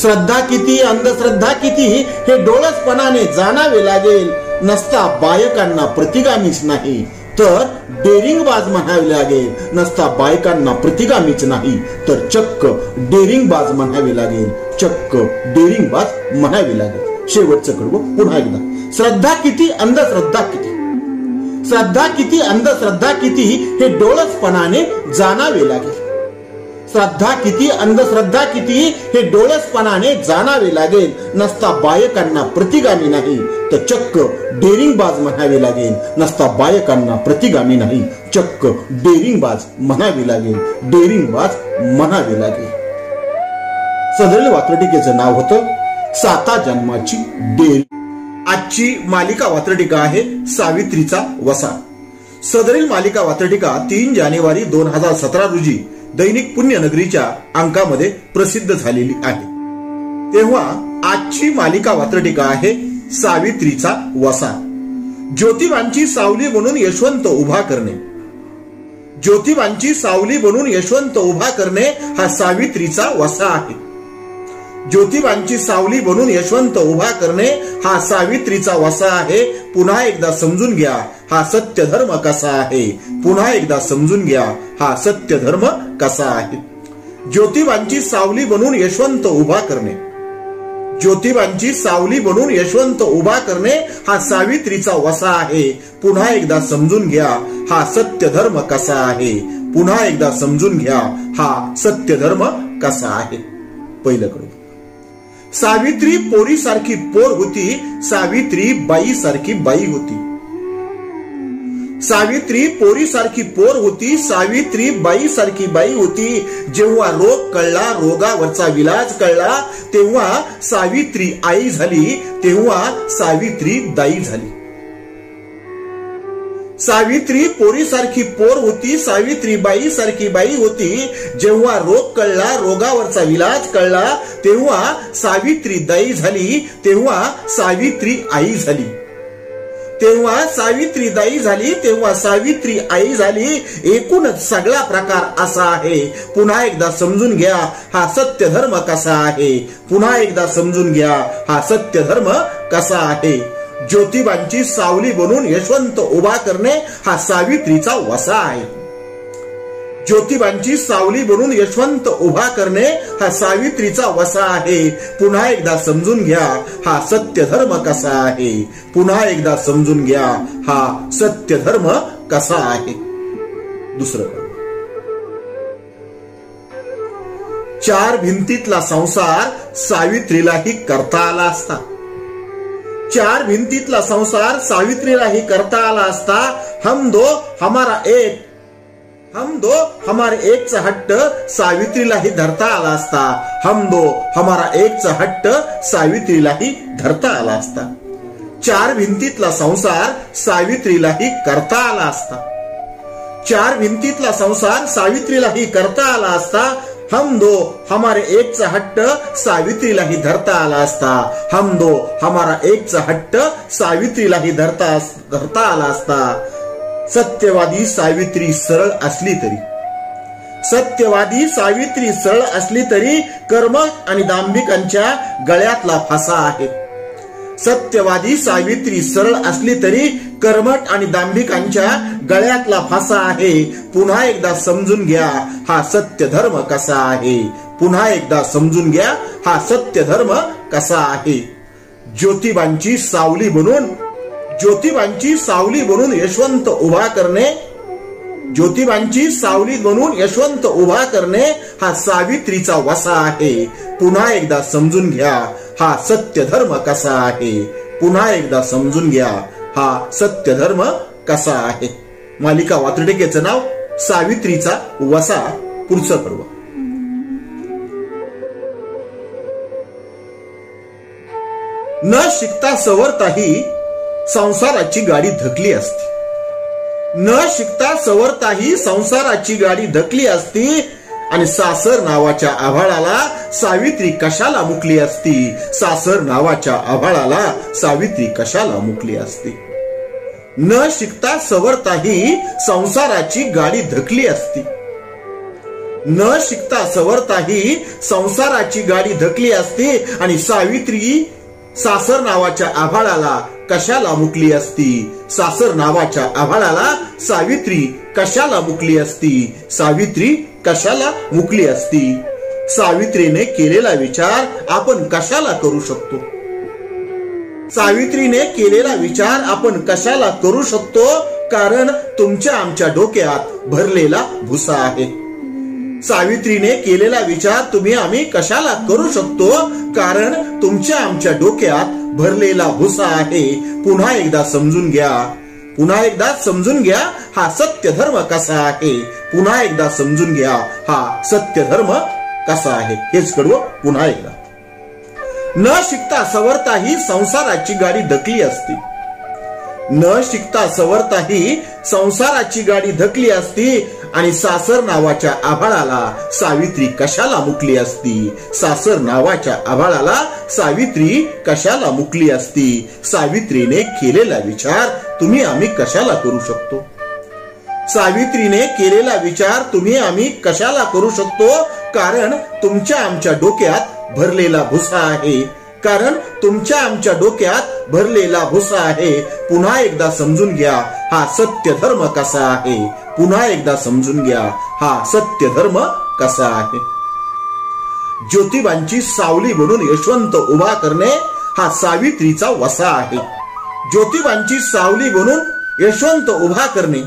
श्रद्धा किती अंधश्रद्धा किती हे डोळसपणाने जाणावे लागेल. नसता बायकांना प्रतिगामीच नाही तर डेरिंगबाज म्हणावे लागेल. नसता बायकांना प्रतिगामीच नाही तर चक्क डेरिंगबाज म्हणावे लागेल. चक्क डेरिंगबाज म्हणावे लागेल. शेवटचं कडवं पुन्हा एकदा. श्रद्धा किती अंधश्रद्धा किती. श्रद्धा किती अंधश्रद्धा किती हे डोळसपणाने जाणावे लागेल. श्रद्धा किती अंधश्रद्धा किती हे डोळसपणाने जाणावे लागेल. नसता बायकांना प्रतिगामी नाही तर चक्क डेरिंगबाज म्हणावे लागेल. नसता बायकांना प्रतिगामी नाही चक्क डेरिंगबाज म्हणावे लागेल. डेरिंगबाज म्हणावे लागेल. सदरील वात्रटिकेचं नाव होतं 7 जन्माची डेअरी. आजची मालिका वात्रटिका आहे सावित्रीचा वसा. सदरील मालिका वात्रटिका 3 जानेवारी 2017 रोजी दैनिक पुण्यनगरीच्या अंकामध्ये प्रसिद्ध झालेली आहे. तेव्हा आजची मालिका वात्रटिका आहे सावित्रीचा वसा. ज्योतिबांची सावली बनून यशवंत उभा करणे. ज्योतिबांची सावली बनून यशवंत उभा करणे हा सावित्रीचा वसा आहे. ज्योतिबांची सावली बनून यशवंत उभा करणे हा सावित्रीचा वसा आहे. पुन्हा एकदा समजून घ्या हा सत्य धर्म कसा आहे. पुन्हा एकदा समजून घ्या हा सत्य धर्म कसा आहे. ज्योतिबांची सावली बनून यशवंत उभा करणे. ज्योतिबांची सावली बनून यशवंत उभा करणे हा सावित्रीचा वसा आहे. पुन्हा एकदा समजून घ्या हा सत्य धर्म कसा आहे. पुन्हा एकदा समजून घ्या हा सत्य धर्म कसा आहे. पहिलं कडू. सावित्री पोरी सारखी पोर होती. सावित्री बाई सारखी बाई होती. सावित्री पोरी सारखी पोर होती. सावित्री बाई सारखी बाई होती. जेव्हा रोग कळला रोगावरचा विलाज कळला तेव्हा सावित्री आई झाली. तेव्हा सावित्री दाई झाली. सावित्री पोरी सारखी पोर होती. सावित्री बाई सारखी बाई होती. जेव्हा रोग कळला रोगावरचा विलाज कळला तेव्हा सावित्री दाई झाली. तेव्हा सावित्री आई झाली. तेव्हा सावित्री दाई झाली. तेव्हा सावित्री आई झाली. एकूणच सगळा प्रकार असा आहे. पुन्हा एकदा समजून घ्या हा सत्य धर्म कसा आहे. पुन्हा एकदा समजून घ्या हा सत्य धर्म कसा आहे. ज्योतिबांची सावली बनून यशवंत उभा करणे हा सावित्रीचा वसा आहे. ज्योतिबांची सावली बनून यशवंत उभा करणे हा सावित्रीचा वसा आहे. पुन्हा एकदा समजून घ्या हा सत्य धर्म कसा आहे. पुन्हा एकदा समजून घ्या हा सत्य धर्म कसा आहे. दुसरं. 4 भिंतीतला संसार सावित्रीलाही करता आला असता. 4 भिंतीतला संसार सावित्रीलाही करता आला असता. हम दो हमारे एक चा हट्ट सावित्रीलाही धरता आला असता. हम दो हमारा एक चा हट्ट सावित्रीलाही धरता आला असता. 4 भिंतीतला संसार सावित्रीलाही करता आला असता. 4 भिंतीतला संसार सावित्रीलाही करता आला असता. हम दो हमारे एक चा हट्ट सावित्रीलाही धरता आला असता. हम दो हमारा एक चा हट्ट सावित्रीलाही धरता आला असता. सत्यवादी सावित्री सरळ असली तरी. सत्यवादी सावित्री सरळ असली तरी कर्म आणि दांभिकांच्या गळ्यातला फासा आहे. सत्यवादी सावित्री सरळ असली तरी कर्मठ आणि दांभिकांच्या गळ्यातला फासा आहे. पुन्हा एकदा समजून घ्या हा सत्य धर्म कसा आहे. पुन्हा एकदा समजून घ्या हा सत्य धर्म कसा आहे. ज्योतिबांची सावली बनून यशवंत उभा करणे, ज्योतिबांची सावली बनून यशवंत उभा करणे हा सावित्रीचा वसा आहे. पुन्हा एकदा समजून घ्या हा सत्य धर्म कसा आहे. पुन्हा एकदा समजून घ्या हा सत्य धर्म कसा आहे. मालिका वात्रटिकेचं नाव सावित्रीचा वसा. पुढचं पर्व. न शिकता सवरताही संसाराची गाडी धकली असती. न शिकता सवरताही संसाराची गाडी धकली असती आणि सासर नावाच्या आभाळाला सावित्री कशाला मुकली असती. सासर नावाच्या आभाळाला सावित्री कशाला मुकली असती. न शिकता सवरताही संसाराची गाडी धकली असती. न शिकता सवरताही संसाराची गाडी धकली असती आणि सावित्री सासर नावाच्या आभाळाला कशाला मुकली असती. सासर नावाच्या आभाळाला सावित्री कशाला मुकली असती. सावित्री कशाला मुकली असती. सावित्रीने केलेला विचार आपण कशाला करू शकतो. सावित्रीने केलेला विचार आपण कशाला करू शकतो. कारण तुमच्या आमच्या डोक्यात भरलेला भुसा आहे. सावित्रीने केलेला विचार तुम्ही आम्ही कशाला करू शकतो. कारण तुमच्या आमच्या डोक्यात भरलेला भुसा आहे. पुन्हा एकदा समजून घ्या. पुन्हा एकदा समजून घ्या हा सत्य धर्म कसा आहे. पुन्हा एकदा समजून घ्या हा सत्य धर्म कसा आहे. हेच कडवं पुन्हा एकदा. न शिकता सवरताही संसाराची गाडी धकली असती. न शिकता सवरताही संसाराची गाडी धकली असती आणि सासर नावाच्या आभाळाला सावित्री कशाला मुकली असती. सासर नावाच्या आभाळाला सावित्री कशाला मुकली असती. सावित्रीने केलेला विचार तुम्ही आम्ही कशाला करू शकतो. सावित्रीने केलेला विचार तुम्ही आम्ही कशाला करू शकतो. कारण तुमच्या आमच्या डोक्यात भरलेला भुसा आहे. कारण तुमच्या आमच्या डोक्यात भरलेला भुसा आहे. पुन्हा एकदा समजून घ्या हा सत्य धर्म कसा आहे. पुन्हा एकदा समजून घ्या हा सत्य धर्म कसा आहे. ज्योतिबांची सावली बनून यशवंत उभा करणे हा सावित्रीचा वसा आहे. ज्योतिबांची सावली बनून यशवंत उभा करणे,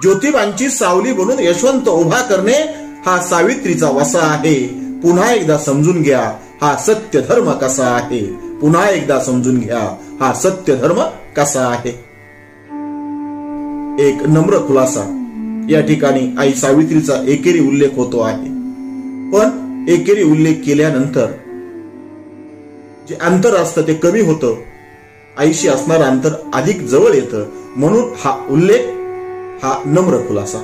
ज्योतिबांची सावली बनून यशवंत उभा करणे हा सावित्रीचा वसा आहे. पुन्हा एकदा समजून घ्या हा सत्य धर्म कसा आहे. पुन्हा एकदा समजून घ्या हा सत्य धर्म कसा आहे. एक नम्र खुलासा या ठिकाणी आई सावित्रीचा एकेरी उल्लेख होतो आहे. पण एकेरी उल्लेख केल्यानंतर जे अंतर असतं ते कमी होतं. आईशी असणारं अंतर अधिक जवळ येतं. म्हणून हा उल्लेख, हा नम्र खुलासा.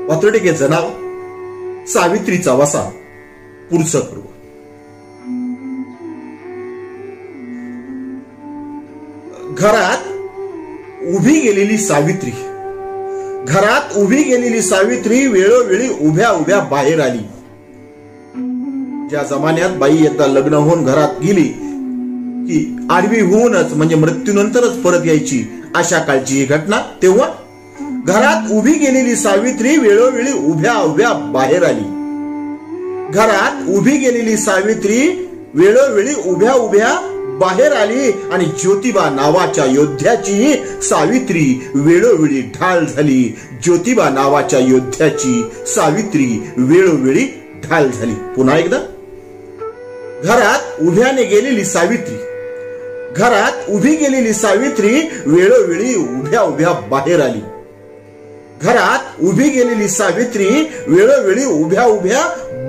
वात्रटिकेचं नाव सावित्रीचा वसा. पुढचं पर्व. घरात उभी गेलेली सावित्री, घरात उभी गेलेली सावित्री वेळोवेळी उभ्या उभ्या बाहेर आली. ज्या जमान्यात बाई एकदा लग्न होऊन घरात गेली की आडवी होऊनच म्हणजे मृत्यूनंतरच परत यायची, अशा काळची ही घटना. तेव्हा घरात उभी गेलेली सावित्री वेळोवेळी उभ्या उभ्या बाहेर आली. घरात उभी गेलेली सावित्री वेळोवेळी उभ्या उभ्या बाहेर आली आणि ज्योतिबा नावाच्या योद्ध्याची सावित्री वेळोवेळी ढाल झाली. ज्योतिबा नावाच्या योद्ध्याची सावित्री वेळोवेळी ढाल झाली. पुन्हा एकदा. घरात उभ्याने गेलेली सावित्री, घरात उभी गेलेली सावित्री वेळोवेळी उभ्या उभ्या बाहेर आली. घरात उभी गेलेली सावित्री वेळोवेळी उभ्या उभ्या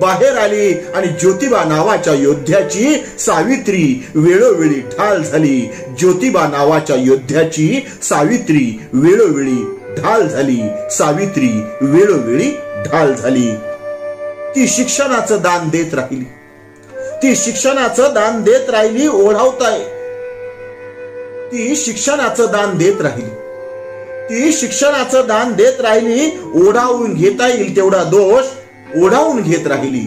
बाहेर आली आणि ज्योतिबा नावाच्या योद्ध्याची सावित्री वेळोवेळी ढाल झाली. ज्योतिबा नावाच्या योद्ध्याची सावित्री वेळोवेळी ढाल झाली. सावित्री वेळोवेळी ढाल झाली. ती शिक्षणाचं दान देत राहिली. ती शिक्षणाचं दान देत राहिली. ओढावताय ती शिक्षणाचं दान देत राहिली. ती शिक्षणाचं दान देत राहिली. ओढावून घेता येईल तेवढा दोष ओढावून घेत राहिली.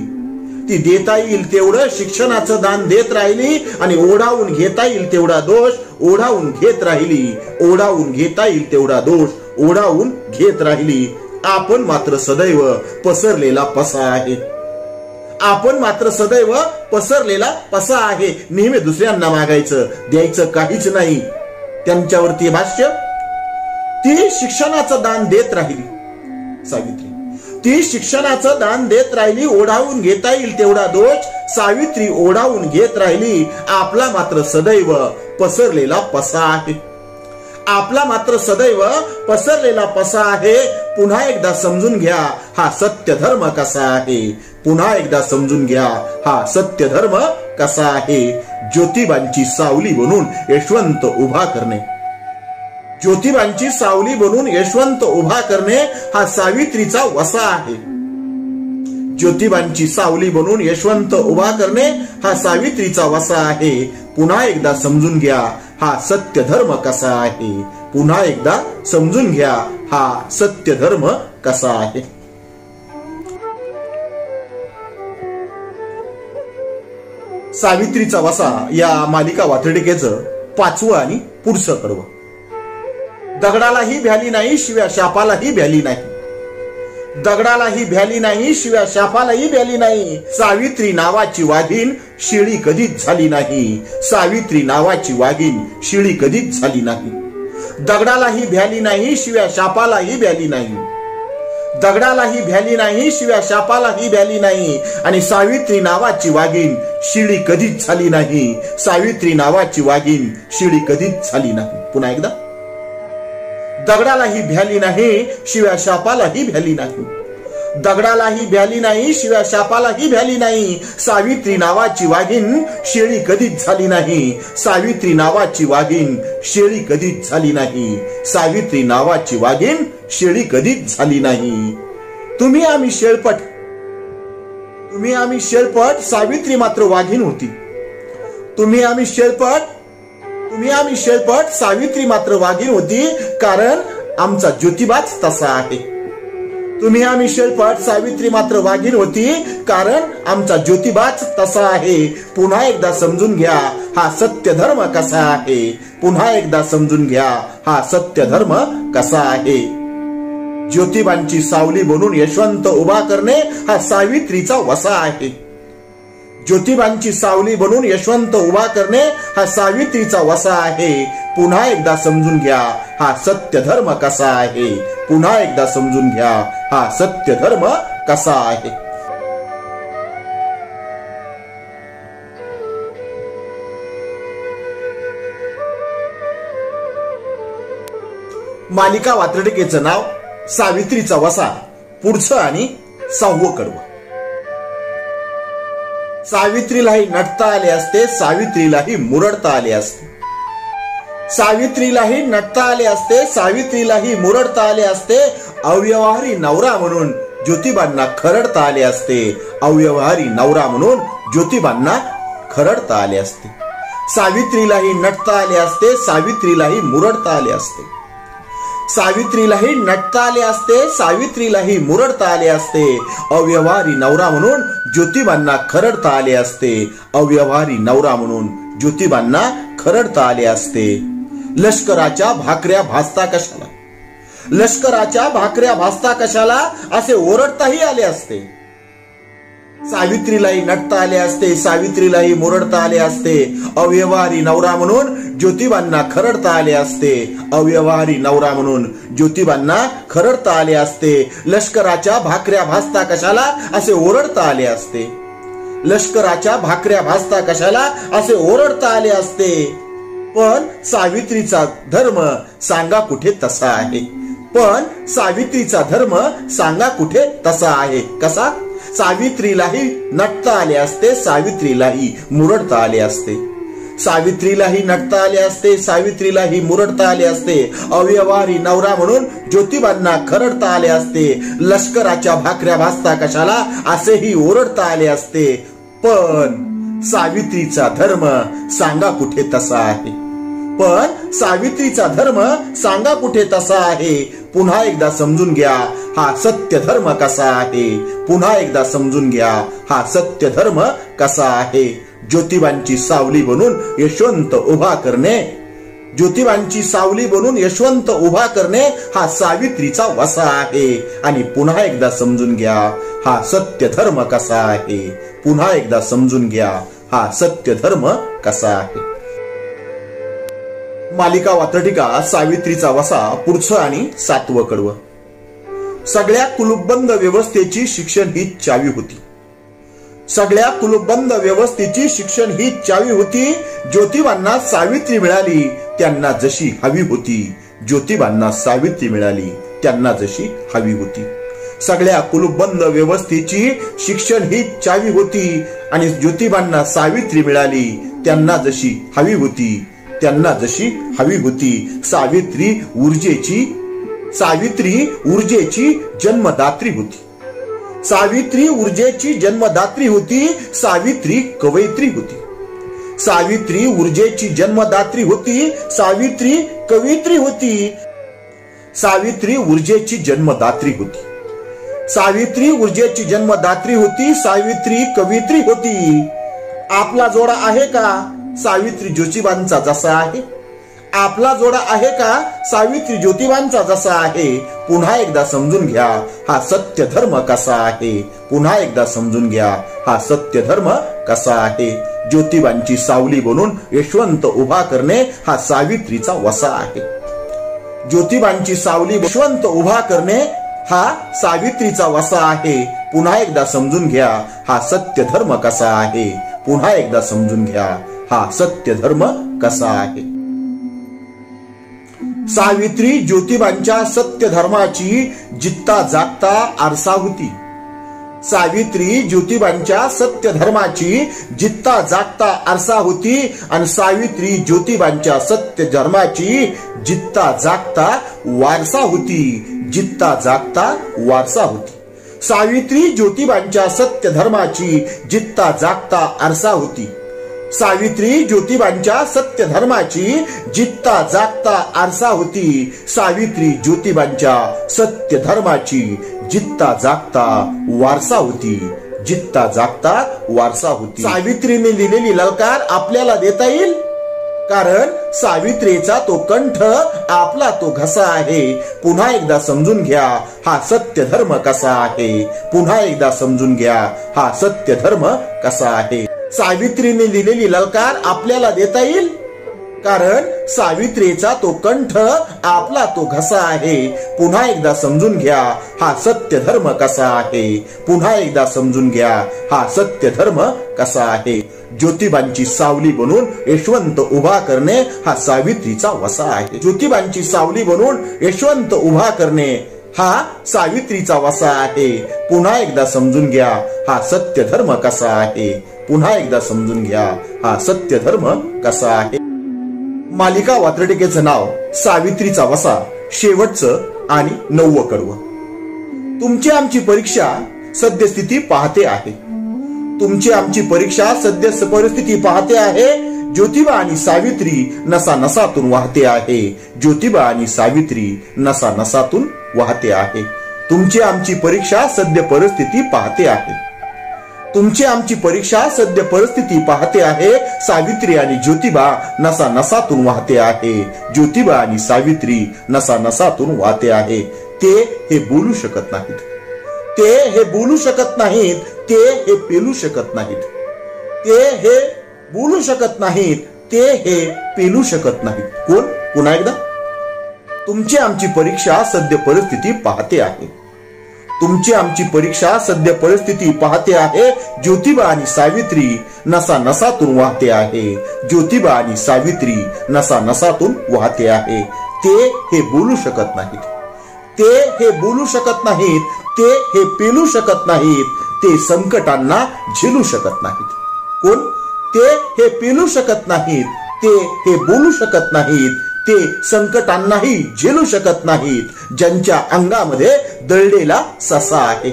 ती देता येईल तेवढं शिक्षणाचं दान देत राहिली आणि ओढावून घेता येईल तेवढा दोष ओढावून घेत राहिली. ओढावून घेता येईल तेवढा दोष ओढावून घेत राहिली. आपण मात्र सदैव पसरलेला पसा आहे. आपण मात्र सदैव पसरलेला पसा आहे. नेहमी दुसऱ्यांना मागायचं, द्यायचं काहीच नाही. त्यांच्यावरती भाष्य, ती शिक्षणाचं दान देत राहिली. सावित्री, ती शिक्षणाचं दान देत राहिली. ओढावून घेता येईल तेवढा दोष सावित्री ओढावून घेत राहिली. आपला मात्र सदैव पसरलेला पसा आहे. आपला मात्र सदैव पसरलेला पसा आहे. पुन्हा एकदा समजून घ्या हा सत्य धर्म कसा आहे. पुन्हा एकदा समजून घ्या हा सत्य धर्म कसा आहे. ज्योतिबांची सावली बनून यशवंत उभा करणे, ज्योतिबांची सावली बनून यशवंत उभा करणे हा सावित्रीचा वसा आहे. ज्योतिबांची सावली बनून यशवंत उभा करणे हा सावित्रीचा वसा आहे. पुन्हा एकदा समजून घ्या हा सत्य धर्म कसा आहे. पुन्हा एकदा समजून घ्या हा सत्य धर्म कसा आहे. सावित्रीचा वसा या मालिका वात्रटिकेचं 5वं आणि पुढचं कडवं. दगडालाही भ्याली नाही, शिव्या शापालाही भ्याली नाही. दगडालाही भ्याली नाही, शिव्या शापालाही भ्याली नाही. सावित्री नावाची वाघीण शिळी कधीच झाली नाही. सावित्री नावाची वाघीण शिळी कधीच झाली नाही. दगडालाही भ्याली नाही, शिव्या शापालाही भ्याली नाही. दगडालाही भ्याली नाही, शिव्या शापालाही भ्याली नाही. आणि सावित्री नावाची वाघीण शिळी कधीच झाली नाही. सावित्री नावाची वाघीण शिळी कधीच झाली नाही. पुन्हा एकदा, दगडालाही भ्याली नाही, शिव्या शापालाही भ्याली नाही. दगडालाही भ्याली नाही, शिव्या शापालाही भ्याली नाही. सावित्री नावाची वाघीण शेळी कधीच झाली नाही. सावित्री नावाची वाघीण शेळी कधीच झाली नाही. सावित्री नावाची वाघीण शेळी कधीच झाली नाही. तुम्ही आम्ही शेळपट, तुम्ही आम्ही शेळपट, सावित्री मात्र वाघीण होती. तुम्ही आम्ही शेळपट, तुम्ही आम्ही शेळपट, सावित्री मात्र वाघीण होती. कारण आमचा ज्योतिबाच तसा आहे. तुम्ही आम्ही शेळपट, सावित्री मात्र वाघीण होती. कारण आमचा ज्योतिबाच तसा आहे. पुन्हा एकदा समजून घ्या हा सत्य धर्म कसा आहे. पुन्हा एकदा समजून घ्या हा सत्य धर्म कसा आहे. ज्योतिबांची सावली बनून यशवंत उभा करणे हा सावित्रीचा वसा आहे. ज्योतिबांची सावली बनून यशवंत उभा करणे हा सावित्रीचा वसा आहे. पुन्हा एकदा समजून घ्या हा सत्य धर्म कसा आहे. पुन्हा एकदा समजून घ्या हा सत्य धर्म कसा आहे. मालिका वात्रटिकेचं नाव सावित्रीचा वसा, पुढचं आणि 6वं कडवं. सावित्रीलाही नटता आले असते, सावित्रीलाही मुरडता आले असते. सावित्रीलाही नटता आले असते, सावित्रीलाही मुरडता आले असते. अव्यवहारी नवरा म्हणून ज्योतिबांना खरडता आले असते. अव्यवहारी नवरा म्हणून ज्योतिबांना खरडता आले असते. सावित्रीलाही नटता आले असते, सावित्रीलाही मुरडता आले असते. सावित्रीलाही नटता आले असते, सावित्रीलाही मुरडता आले असते. अव्यवहारी नवरा म्हणून ज्योतिबांना खरडता आले असते. अव्यवहारी नवरा म्हणून ज्योतिबांना खरडता आले असते. लष्कराच्या भाकऱ्या भाजता कशाला, लष्कराच्या भाकऱ्या भाजता कशाला असे ओरडताही आले असते. सावित्रीलाही नटता आले असते, सावित्रीलाही मुरडता आले असते. अव्यवहारी नवरा म्हणून ज्योतिबांना खरडता आले असते. अव्यवहारी नवरा म्हणून ज्योतिबांना खरडता आले असते. लष्कराच्या भाकऱ्या भाजता कशाला असे ओरडता आले असते. लष्कराच्या भाकऱ्या भाजता कशाला असे ओरडता आले असते. पण सावित्रीचा धर्म सांगा कुठे तसा आहे. पण सावित्रीचा धर्म सांगा कुठे तसा आहे. कसा? सावित्रीलाही नटता आले असते, सावित्रीलाही मुरडता आले असते. सावित्रीलाही नटता आले असते, सावित्रीलाही मुरडता आले असते. अव्यवहारी नवरा म्हणून ज्योतिबांना खरडता आले असते. लष्कराच्या भाकऱ्या भाजता कशाला असेही ओरडता आले असते. पण सावित्रीचा धर्म सांगा कुठे तसा आहे. पण सावित्रीचा धर्म सांगा कुठे तसा आहे. पुन्हा एकदा समजून घ्या हा सत्य धर्म कसा आहे. पुन्हा एकदा समजून घ्या हा सत्य धर्म कसा आहे. ज्योतिबांची सावली बनून यशवंत उभा करणे, ज्योतिबांची सावली बनून यशवंत उभा करणे हा सावित्रीचा वसा आहे. आणि पुन्हा एकदा समजून घ्या हा सत्य धर्म कसा आहे. पुन्हा एकदा समजून घ्या हा सत्य धर्म कसा आहे. मालिका वात्रटिका सावित्रीचा वसा पुढचं आणि 7वं कडवं. सगळ्या कुलूपबंद व्यवस्थेची शिक्षण ही चावी होती. सगळ्या कुलूपबंद व्यवस्थेची शिक्षण ही चावी होती. ज्योतिबांना सावित्री मिळाली त्यांना जशी हवी होती. ज्योतिबांना सावित्री मिळाली त्यांना जशी हवी होती. सगळ्या कुलूपबंद व्यवस्थेची शिक्षण ही चावी होती आणि ज्योतिबांना सावित्री मिळाली त्यांना जशी हवी होती. त्यांना जशी हवी होती. सावित्री ऊर्जेची जन्मदात्री होती. सावित्री ऊर्जेची जन्मदात्री होती. सावित्री कवयित्री होती. सावित्री ऊर्जेची जन्मदात्री होती. सावित्री कवयित्री होती. सावित्री ऊर्जेची जन्मदात्री होती. सावित्री ऊर्जेची जन्मदात्री होती. सावित्री कवयित्री होती. आपला जोडा आहे का सावित्री ज्योतिबांचा जसा आहे. आपला जोडा आहे का सावित्री ज्योतिबांचा जसा आहे. पुन्हा एकदा समजून घ्या हा सत्य धर्म कसा आहे. पुन्हा एकदा समजून घ्या हा सत्य धर्म कसा आहे. ज्योतिबांची सावली बनून यशवंत उभा करणे हा सावित्रीचा वसा आहे. ज्योतिबांची सावली यशवंत उभा करणे हा सावित्रीचा वसा आहे. पुन्हा एकदा समजून घ्या हा सत्य धर्म कसा आहे. पुन्हा एकदा समजून घ्या हा सत्य धर्म कसा आहे. सावित्री ज्योतिबांच्या सत्य धर्माची जित्ता जागता आरसा होती. सावित्री ज्योतिबांच्या सत्य धर्माची जित्ता जागता आरसा होती आणि सावित्री ज्योतिबांच्या सत्य धर्माची जित्ता जागता वारसा होती. जित्ता जागता वारसा होती. सावित्री ज्योतिबांच्या सत्य धर्माची जित्ता जागता आरसा होती. सावित्री ज्योतिबांच्या सत्य धर्माची जित्ता जागता आरसा होती. सावित्री ज्योतिबांच्या सत्य धर्माची जित्ता जागता वारसा होती. जित्ता जागता वारसा होती. सावित्रीने दिलेली ललकार आपल्याला देता येईल कारण सावित्रीचा तो कंठ आपला तो घसा आहे. पुन्हा एकदा समजून घ्या हा सत्य धर्म कसा आहे. पुन्हा एकदा समजून घ्या हा सत्य धर्म कसा आहे. सावित्रीने दिलेली ललकार आपल्याला देता येईल कारण सावित्रीचा तो कंठ आपला तो घसा आहे. पुन्हा एकदा समजून घ्या हा सत्य धर्म कसा आहे. पुन्हा एकदा समजून घ्या हा सत्य धर्म कसा आहे. ज्योतिबांची सावली बनून यशवंत उभा करणे हा सावित्रीचा वसा आहे. ज्योतिबांची सावली बनून यशवंत उभा करणे हा सावित्रीचा वसा आहे. पुन्हा एकदा समजून घ्या हा सत्य धर्म कसा आहे. पुन्हा एकदा समजून घ्या हा सत्य धर्म कसा आहे. मालिका वात्रटिकेचं नाव सावित्रीचा वसा शेवटचं आणि 9वं कडवं. तुमची आमची परीक्षा सद्यस्थिती पाहते आहे. तुमची आमची परीक्षा सद्य परिस्थिती पाहते आहे. ज्योतिबा आणि सावित्री नसा नसातून वाहते आहे. ज्योतिबा आणि सावित्री नसा नसातून वाहते आहे. तुमची आमची परीक्षा सद्य परिस्थिती पाहते आहे. तुमची आमची परीक्षा सद्य परिस्थिती पाहते आहे. सावित्री आणि ज्योतिबा नसा नसातून वाहते आहे. ज्योतिबा आणि सावित्री नसा नसातून वाहते आहे. ते हे बोलू शकत नाहीत. ते हे बोलू शकत नाहीत. ते हे पेलू शकत नाहीत. ते हे बोलू शकत नाहीत. ते हे पेलू शकत नाहीत. कोण? पुन्हा एकदा. तुमची आमची परीक्षा सद्य परिस्थिती पाहते आहे. तुमची आमची परीक्षा सद्य परिस्थिती पाहते आहे. ज्योतिबा आणि सावित्री नसा नसातून वाहते आहे. ज्योतिबा आणि सावित्री नसा नसातून वाहते आहे. ते हे बोलू शकत नाहीत. ते हे बोलू शकत नाहीत. ते हे पेलू शकत नाहीत. ते संकटांना झेलू शकत नाहीत. कोण? ते हे पेलू शकत नाहीत. ते हे बोलू शकत नाहीत. ते संकटांनाही झेलू शकत नाहीत. ज्यांच्या अंगामध्ये दळलेला ससा आहे.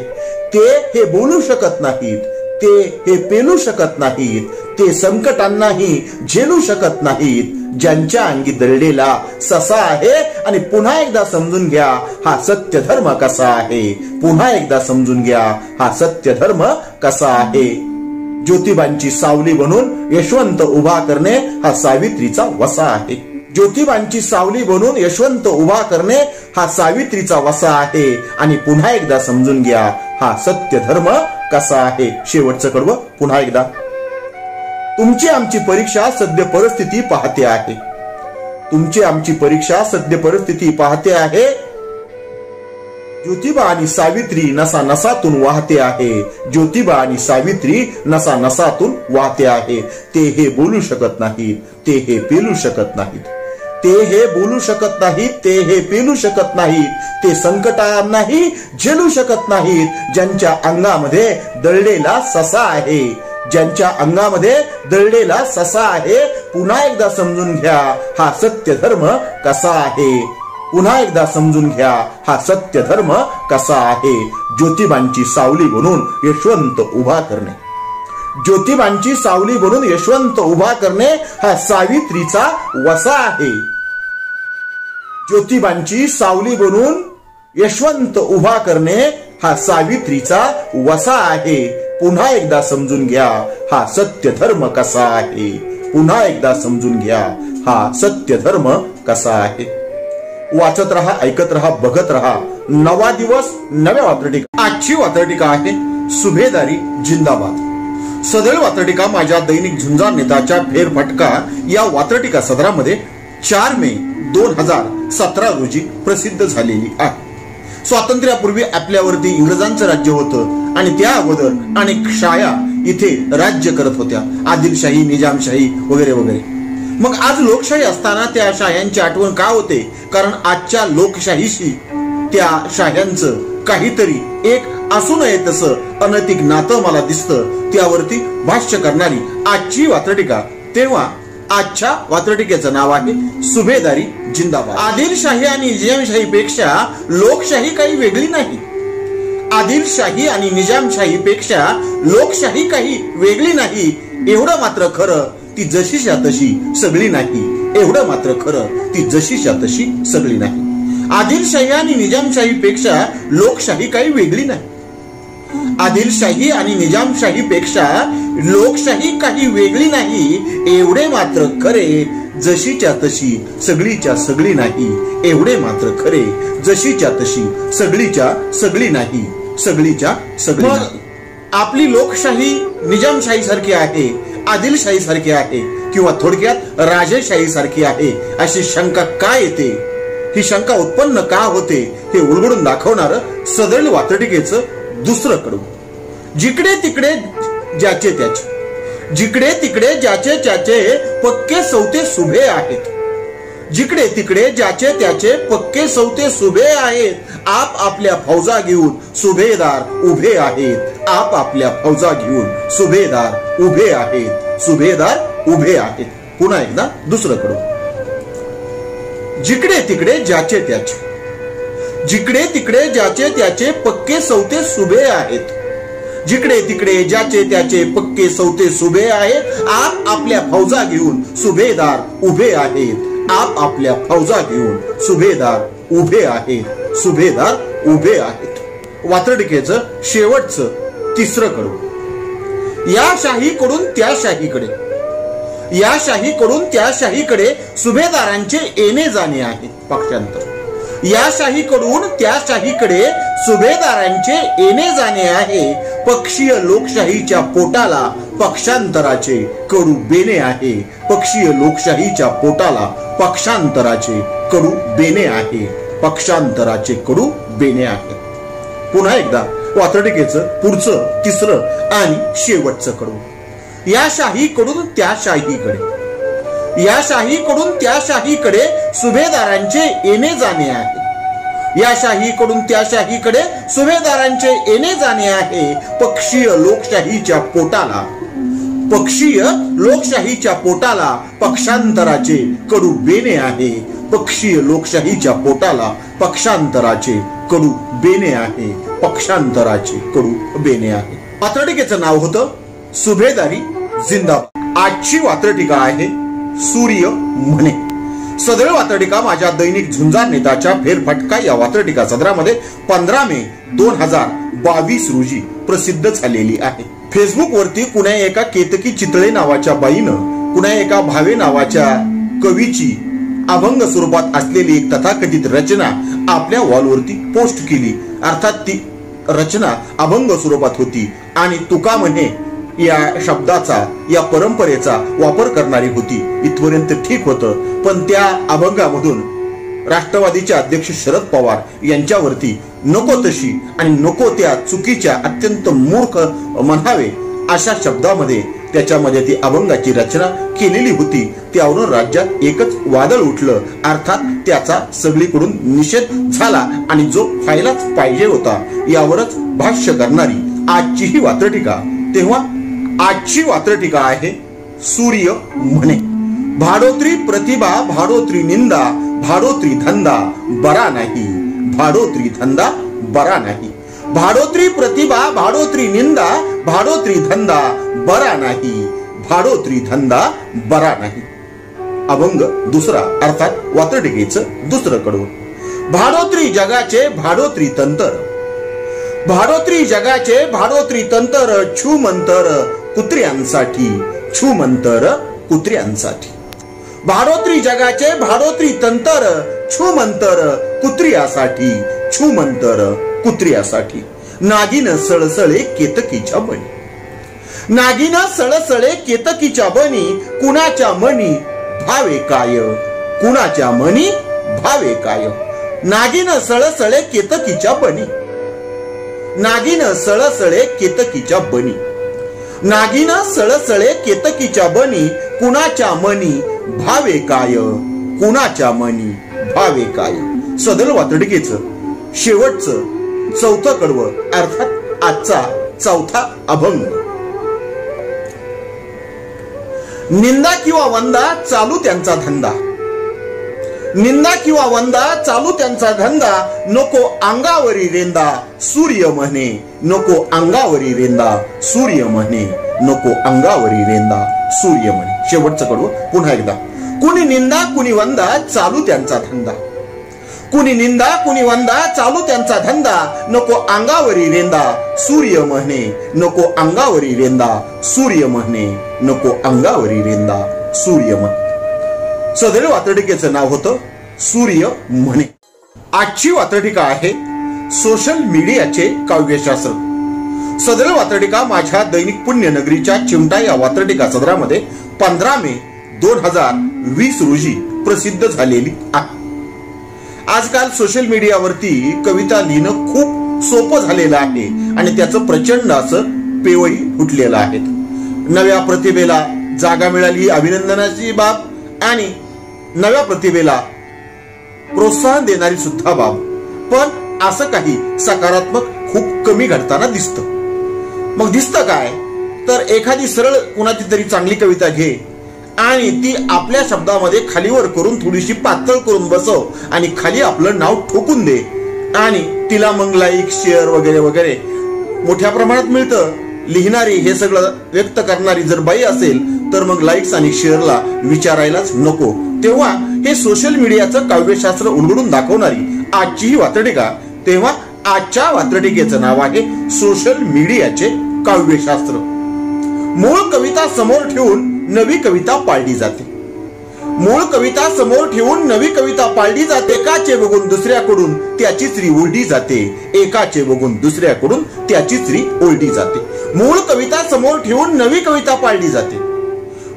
ते हे बोलू शकत नाहीत. ते हे पेलू शकत नाहीत. ते संकटांनाही झेलू शकत नाहीत. ज्यांच्या अंगी दळलेला ससा आहे. आणि पुन्हा एकदा समजून घ्या हा सत्य धर्म कसा आहे. पुन्हा एकदा समजून घ्या हा सत्य धर्म कसा आहे. ज्योतिबांची सावली बनून यशवंत उभा करणे हा सावित्रीचा वसा आहे. ज्योतिबांची सावली बनून यशवंत उभा करणे हा सावित्रीचा वसा आहे. आणि पुन्हा एकदा समजून घ्या हा सत्य धर्म कसा आहे. शेवटचं कडवं पुन्हा एकदा. तुमची आमची परीक्षा सद्य परिस्थिती पाहते आहे. तुमची आमची परीक्षा सद्य परिस्थिती पाहते आहे. ज्योतिबा आणि सावित्री नसा नसातून वाहते आहे. ज्योतिबा आणि सावित्री नसा नसातून वाहते आहे. ते हे बोलू शकत नाहीत, ते हे पेलू शकत नाहीत. ते हे बोलू शकत नाहीत, ते हे पेलू शकत नाहीत. ते संकटांनाही झेलू शकत नाहीत. ज्यांच्या अंगामध्ये दळलेला ससा आहे, ज्यांच्या अंगामध्ये दळलेला ससा आहे. पुन्हा एकदा समजून घ्या हा सत्य धर्म कसा आहे. पुन्हा एकदा समजून घ्या हा सत्य धर्म कसा आहे. ज्योतिबांची सावली बनून यशवंत उभा करणे, ज्योतिबांची सावली बनून यशवंत उभा करणे हा सावित्रीचा वसा आहे. ज्योतिबांची सावली बनून यशवंत उभा करणे हा सावित्रीचा वसा आहे. पुन्हा एकदा समजून घ्या हा सत्य धर्म कसा आहे. पुन्हा एकदा समजून घ्या हा सत्य धर्म कसा आहे. वाचत रहा, ऐकत रहा, बघत रहा. नवा दिवस नव्या वात्रटिका. आजची वात्रटिका आहे सुभेदारी जिंदाबाद. सदळ वात्रटिका माझ्या दैनिक झुंजार नेताच्या फेरफटका या वात्रटिका सदरामध्ये 4 मे 2017 रोजी प्रसिद्ध झालेली आहे. स्वातंत्र्यापूर्वी आपल्यावरती इंग्रजांचं राज्य होतं आणि त्या अगोदर अनेक शाया इथे राज्य करत होत्या. आदिलशाही, निजामशाही वगैरे वगैरे. मग आज लोकशाही असताना त्या शाह्यांची आठवण का होते? कारण आजच्या लोकशाहीशी त्या शाह्यांचं काहीतरी एक असू नये तसं अनैतिक नातं मला दिसतं. त्यावरती भाष्य करणारी आजची वात्रटिका. तेव्हा आजच्या वात्रटिकेचं नाव आहे सुभेदारी जिंदाबाद. आदिलशाही आणि निजामशाही पेक्षा लोकशाही काही वेगळी नाही. आदिलशाही आणि निजामशाही पेक्षा लोकशाही काही वेगळी नाही. एवढं मात्र खरं ती जशीच्या तशी सगळी नाही. एवढं मात्र खरं ती जशीच्या तशी सगळी नाही. आदिलशाही आणि निजामशाही पेक्षा लोकशाही काही वेगळी नाही. आदिलशाही आणि निजामशाही पेक्षा लोकशाही काही वेगळी नाही. एवढे मात्र खरे जशीच्या तशी सगळीच्या सगळी नाही. एवढे मात्र खरे जशीच्या तशी सगळीच्या सगळी नाही. सगळीच्या सगळी नाही. आपली लोकशाही निजामशाही सारखी आहे, आदिलशाही सारखी आहे किंवा थोडक्यात राजेशाही सारखी आहे अशी शंका का येते? ही शंका उत्पन्न का होते हे उलगडून दाखवणार सदळ वात्रटिकेचं दुसरं कडू. जिकडे तिकडे ज्याचे त्याचे, जिकडे तिकडे ज्याचे त्याचे पक्के सौते सुभे आहेत. जिकडे तिकडे ज्याचे त्याचे पक्के सौते सुभे आहेत. आप आपल्या फौजा घेऊन सुभेदार उभे आहेत. आप आपल्या फौजा घेऊन सुभेदार उभे आहेत. सुभेदार उभे आहेत. पुन्हा एकदा दुसरं कडू. जिकडे तिकडे ज्याचे त्याचे, जिकडे तिकडे ज्याचे त्याचे पक्के सौते सुभे आहेत. जिकडे तिकडे ज्याचे त्याचे पक्के सौते सुभे आहेत. आप आपल्या फौजा घेऊन सुभेदार उभे आहेत. आप आपल्या फौजा घेऊन सुभेदार उभे आहेत. सुभेदार उभे आहेत. वात्रटिकेचं शेवटचं तिसरं कडू. या शाहीकडून त्या शाहीकडे, या शाहीकडून त्या शाहीकडे सुभेदारांचे येणे जाणे आहे. पक्षांतर. या शाहीकडून त्या शाहीकडे सुभेदारांचे येणे जाणे आहे. पक्षीय लोकशाहीच्या पोटाला पक्षांतराचे कडू बेणे आहे. पक्षीय लोकशाहीच्या पोटाला पक्षांतराचे कडू बेणे आहे. पक्षांतराचे कडू बेणे आहे. पुन्हा एकदा वात्रटिकेचं पुढचं तिसरं आणि शेवटचं कडू. या शाहीकडून त्या शाहीकडे, या शाहीकडून त्या शाहीकडे सुभेदारांचे येणे जाणे आहे. या शाहीकडून त्या शाहीकडे सुभेदारांचे येणे जाणे आहे. पक्षीय लोकशाहीच्या पोटाला, पक्षीय लोकशाहीच्या पोटाला पक्षांतराचे कडू बेणे आहे. पक्षीय लोकशाहीच्या पोटाला पक्षांतराचे कडू बेणे आहे. पक्षांतराचे कडू बेणे आहे. वात्रटिकेचं नाव होतं सुभेदारी जिंदाबाद. आजची वात्रटिका आहे सूर्य म्हणे. सदळ वात्रटिका माझ्या दैनिक झुंजार नेताच्या फेरफटका या वात्रटिका सदरामध्ये 15 मे 2022 रोजी प्रसिद्ध झालेली आहे. फेसबुक वरती कुण्या एका केतकी चितळे नावाच्या बाईनं कुण्या एका भावे नावाच्या कवीची अभंग स्वरूपात असलेली एक तथाकथित रचना आपल्या वॉलवरती पोस्ट केली. अर्थात ती रचना अभंग स्वरूपात होती आणि तुका म्हणे या शब्दाचा, या परंपरेचा वापर करणारी होती. इथपर्यंत ठीक होतं. पण त्या अभंगामधून राष्ट्रवादीचे अध्यक्ष शरद पवार यांच्यावरती नको तशी आणि नको त्या चुकीच्या, अत्यंत मूर्ख म्हणावे अशा शब्दामध्ये त्याच्यामध्ये ती अभंगाची रचना केलेली होती. त्यावरून राज्यात एकच वादळ उठलं. अर्थात त्याचा सगळीकडून निषेध झाला आणि जो व्हायलाच पाहिजे होता यावरच भाष्य करणारी आजची ही वात्रटिका. तेव्हा आजची वात्रटिका आहे सूर्य म्हणे. भाडोत्री प्रतिभा, भाडोत्री निंदा, भाडोत्री धंदा बरा नाही, भाडोत्री धंदा बरा नाही. भाडोत्री प्रतिभा, भाडोत्री निंदा, भाडोत्री धंदा बरा नाही, भाडोत्री धंदा बरा नाही. अभंग दुसरा, अर्थात वात्रटिकेचं दुसरं कडवं. भाडोत्री जगाचे भाडोत्री तंतर, भाडोत्री जगाचे भाडोत्री तंतर, छूमंतर कुत्र्यांसाठी, छूमंतर कुत्र्यांसाठी. भाडोत्री जगाचे भाडोत्री तंतर, छूमंतर कुत्र्यासाठी, छूमंतर कुत्र्यासाठी. नागिन सळसळे केतकीच्या बनी, नागिन सळसळे केतकीच्या बनी, कुणाच्या मनी भावे काय, कुणाच्या मनी भावे काय. नागिन सळसळे केतकीच्या बनी, नागिन सळसळे केतकीच्या बनी, नागिन सळसळे केतकीच्या बनी, कुणाच्या मनी भावे काय, कुणाच्या मनी भावे काय. सदर वात्रटिकेचं शेवटचं चौथं कडवं, अर्थात आजचा चौथा अभंग. निंदा किंवा वंदा चालू त्यांचा धंदा, निंदा किंवा वंदा चालू त्यांचा धंदा, नको अंगावरी रेंदा सूर्य म्हणे, नको अंगावरी रेंदा सूर्य म्हणे, नको अंगावरी रेंदा सूर्य म्हणे. शेवटचं कडवं पुन्हा एकदा. कुणी निंदा कुणी वंदा चालू त्यांचा धंदा, कुणी निंदा कुणी वंदा चालू त्यांचा धंदा, नको अंगावरी रेंदा सूर्य म्हणे, नको अंगावरी रेंदा सूर्य म्हणे, नको अंगावरी रेंदा सूर्य म्हणे. सदर वात्रटिकेचं नाव होतं सूर्य म्हणे. आजची वात्रटिका आहे सोशल मीडियाचे काव्यशास्त्र. सदर वात्रटिका माझ्या दैनिक पुण्यनगरीच्या चिमटा या वात्रटिका सदरामध्ये 15 मे 2020 रोजी प्रसिद्ध झालेली आहे. आजकाल सोशल मीडियावरती कविता लिहिणं खूप सोपं झालेलं आहे आणि त्याचं प्रचंड असं पेवही फुटलेलं आहे. नव्या प्रतिभेला जागा मिळाली अभिनंदनाची बाब आणि नव्या प्रतिभेला प्रोत्साहन देणारी सुद्धा बाब. पण असं काही सकारात्मक खूप कमी घडताना दिसतं. मग दिसतं काय तर एखादी सरळ कुणाची तरी चांगली कविता घे आणि ती आपल्या शब्दामध्ये खालीवर करून थोडीशी पातळ करून बसव आणि खाली आपलं नाव ठोकून दे आणि तिला मग लाईक शेअर वगैरे वगैरे मोठ्या प्रमाणात मिळतं. लिहिणारी हे सगळं व्यक्त करणारी जर बाई असेल तर मग लाईक्स आणि शेअरला विचारायलाच नको. तेव्हा हे सोशल मीडियाचं काव्यशास्त्र उलगडून दाखवणारी आजची ही वात्रटिका. तेव्हा आजच्या वात्रटिकेचं नाव आहे सोशल मीडियाचे काव्यशास्त्र. मूळ कविता समोर ठेवून नवी कविता पाळली जाते, मूळ कविता समोर ठेवून नवी कविता पाळली जाते. एकाचे बघून दुसऱ्याकडून त्याची स्त्री ओढली जाते, एकाचे बघून दुसऱ्याकडून त्याची स्त्री ओढली जाते. मूळ कविता समोर ठेवून नवी कविता पाळली जाते,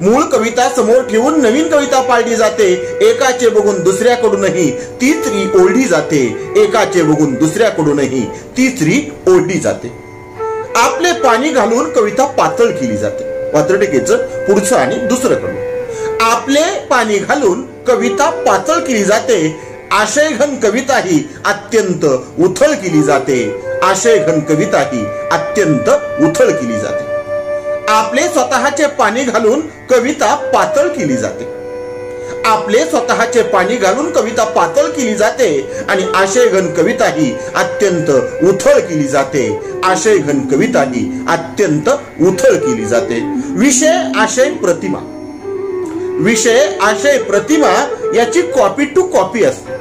मूळ कविता समोर ठेवून नवीन कविता पाळली जाते. एकाचे बघून दुसऱ्याकडूनही ती स्त्री ओढली जाते, एकाचे बघून दुसऱ्याकडूनही ती स्त्री ओढली जाते. आपले पाणी घालून कविता पातळ केली जाते. वात्रटिकेचं पुढचं आणि दुसरं कडवं. आपले पाणी घालून कविता पातळ केली जाते, आशयघन कविता ही अत्यंत उथळ केली जाते, आशयघन कविता ही अत्यंत उथळ केली जाते. आपले स्वतःचे पाणी घालून कविता पातळ केली जाते, आपले स्वतःचे पाणी घालून कविता पातळ केली जाते आणि आशयघन कविता ही अत्यंत उथळ केली जाते, आशयघन कविता ही अत्यंत उथळ केली जाते. विषय आशय प्रतिमा, विषय आशय प्रतिमा याची कॉपी टू कॉपी असते.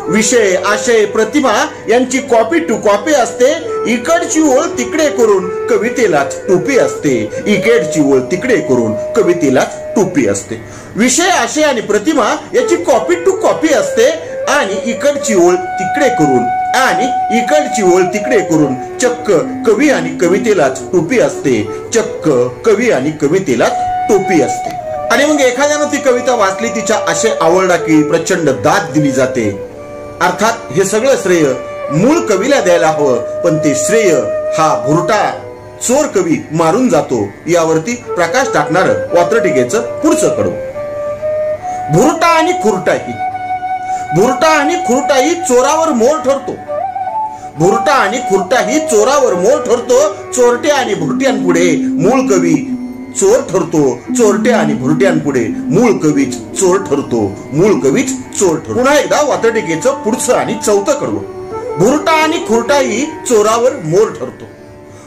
विषय आशय प्रतिमा यांची कॉपी टू कॉपी असते. इकडची ओळ तिकडे करून कवितेलाच टोपी असते, इकडची ओळ तिकडे करून कवितेलाच टोपी असते. विषय आशय आणि प्रतिमा याची कॉपी टू कॉपी असते आणि इकडची ओळ तिकडे करून आणि इकडची ओळ तिकडे करून चक्क कवी आणि कवितेलाच टोपी असते. चक्क कवी आणि कवितेलाच टोपी असते. आणि मग एखाद्यानं ती कविता वाचली, तिच्या आशय आवडला की प्रचंड दाद दिली जाते. अर्थात हे सगळं श्रेय मूळ कवीला द्यायला हवं, पण ते श्रेय हा भुरटा चोर कवी मारून जातो. यावरती प्रकाश टाकणार वात्रटिकेचं पुढचं कडू. भुरटा आणि खुरटाही. भुरटा आणि खुरटाही चोरावर मोर ठरतो. भुरटा आणि खुरटाही चोरावर मोर ठरतो. चोरटे आणि भुरट्यांपुढे मूळ कवी चोर ठरतो. चोरटे आणि भुरट्यांपुढे मूळ कवीच चोर ठरतो. मूळ कवीच चोर ठरतो. पुन्हा एकदा वात्रटिकेचं पुढचं आणि चौथं कडवं. भुरटा आणि खुरटाही चोरावर मोर ठरतो.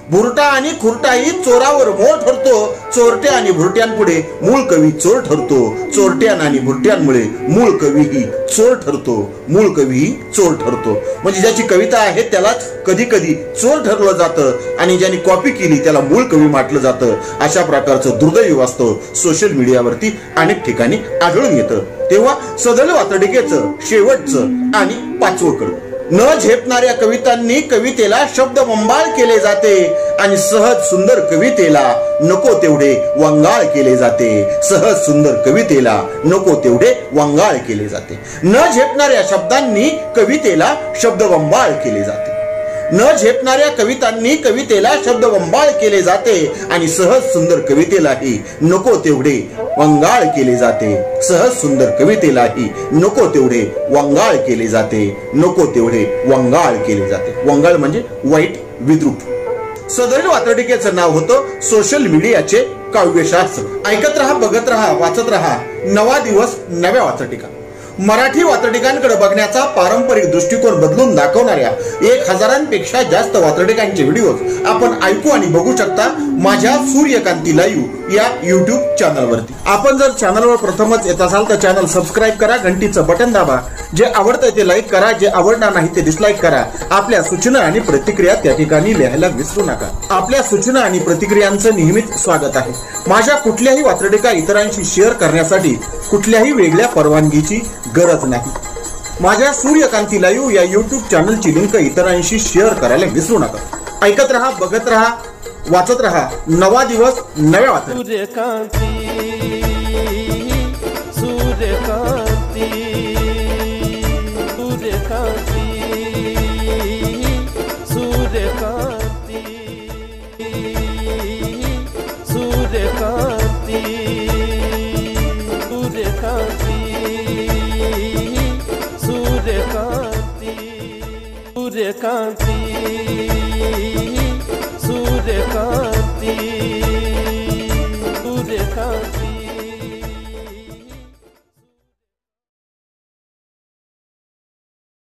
भुरटा आणि खुरटाही चोरावर मोर ठरतो. चोरटे आणि भुरट्यांपुढे मूळ कवी चोर ठरतो. चोरट्यां आणि भुरट्यांमुळे मूळ कवीही चोर ठरतो. मूळ कवीही चोर ठरतो. म्हणजे ज्याची कविता आहे त्यालाच कधी कधी चोर ठरलं जातं आणि ज्यांनी कॉपी केली त्याला मूळ कवी म्हटलं जातं. अशा प्रकारचं दुर्दैवी वास्तव सोशल मीडियावरती अनेक ठिकाणी आढळून येतं. तेव्हा सदळ वात्रटिकेचं शेवटचं आणि पाचवं कडू. न झेपणाऱ्या कवितांनी कवितेला शब्दबंबाळ केले जाते आणि सहज सुंदर कवितेला नको तेवढे वंगाळ केले जाते. सहज सुंदर कवितेला नको तेवढे वंगाळ केले जाते. न झेपणाऱ्या शब्दांनी कवितेला शब्दबंबाळ केले जाते. न झेपणाऱ्या कवितांनी कवितेला शब्दबंबाळ केले जाते आणि सहज सुंदर कवितेलाही नको तेवढे वंगाळ केले जाते. सहज सुंदर कवितेलाही नको तेवढे वंगाळ केले जाते. नको तेवढे वंगाळ केले जाते. वंगाळ म्हणजे वाईट, विद्रूप. सदळ वात्रटिकेचं नाव होतं सोशल मीडियाचे काव्यशास्त्र. ऐकत रहा, बघत रहा, वाचत रहा. नवा दिवस, नव्या वात्रटिका. मराठी वात्रटिकांकडे बघण्याचा पारंपरिक दृष्टिकोन बदलून दाखवणाऱ्या 1000पेक्षा जास्त वात्रटिकांचे व्हिडिओ आपण ऐकू आणि बघू शकता माझ्या सूर्यकांती लाईव्ह या युट्यूब चॅनलवरती. आपण जर चॅनलवर प्रथमच येत असाल तर चॅनल सबस्क्राईब करा, घंटीचं बटन दाबा. जे आवडतं ते लाईक करा, जे आवडणार नाही ते डिसलाईक करा. आपल्या सूचना आणि प्रतिक्रिया त्या ठिकाणी लिहायला विसरू नका. आपल्या सूचना आणि प्रतिक्रियांचं नेहमीच स्वागत आहे. माझ्या कुठल्याही वात्रटिका इतरांशी शेअर करण्यासाठी कुठल्याही वेगळ्या परवानगीची गरज नाही. माझ्या सूर्यकांती लाईव्ह या युट्यूब चॅनलची लिंक इतरांशी शेअर करायला विसरू नका. ऐकत रहा, बघत रहा, वाचत रहा. नवा दिवस, नव्या वात्रटिका. सूर्यकांती, सूर्यकांती, सूर्यकांती, सूर्यकांती, सूर्यकांती, सूर्यकांती, सूर्यकांती, सूर्यकांती, सूर्यकांती, सूर्यकांती.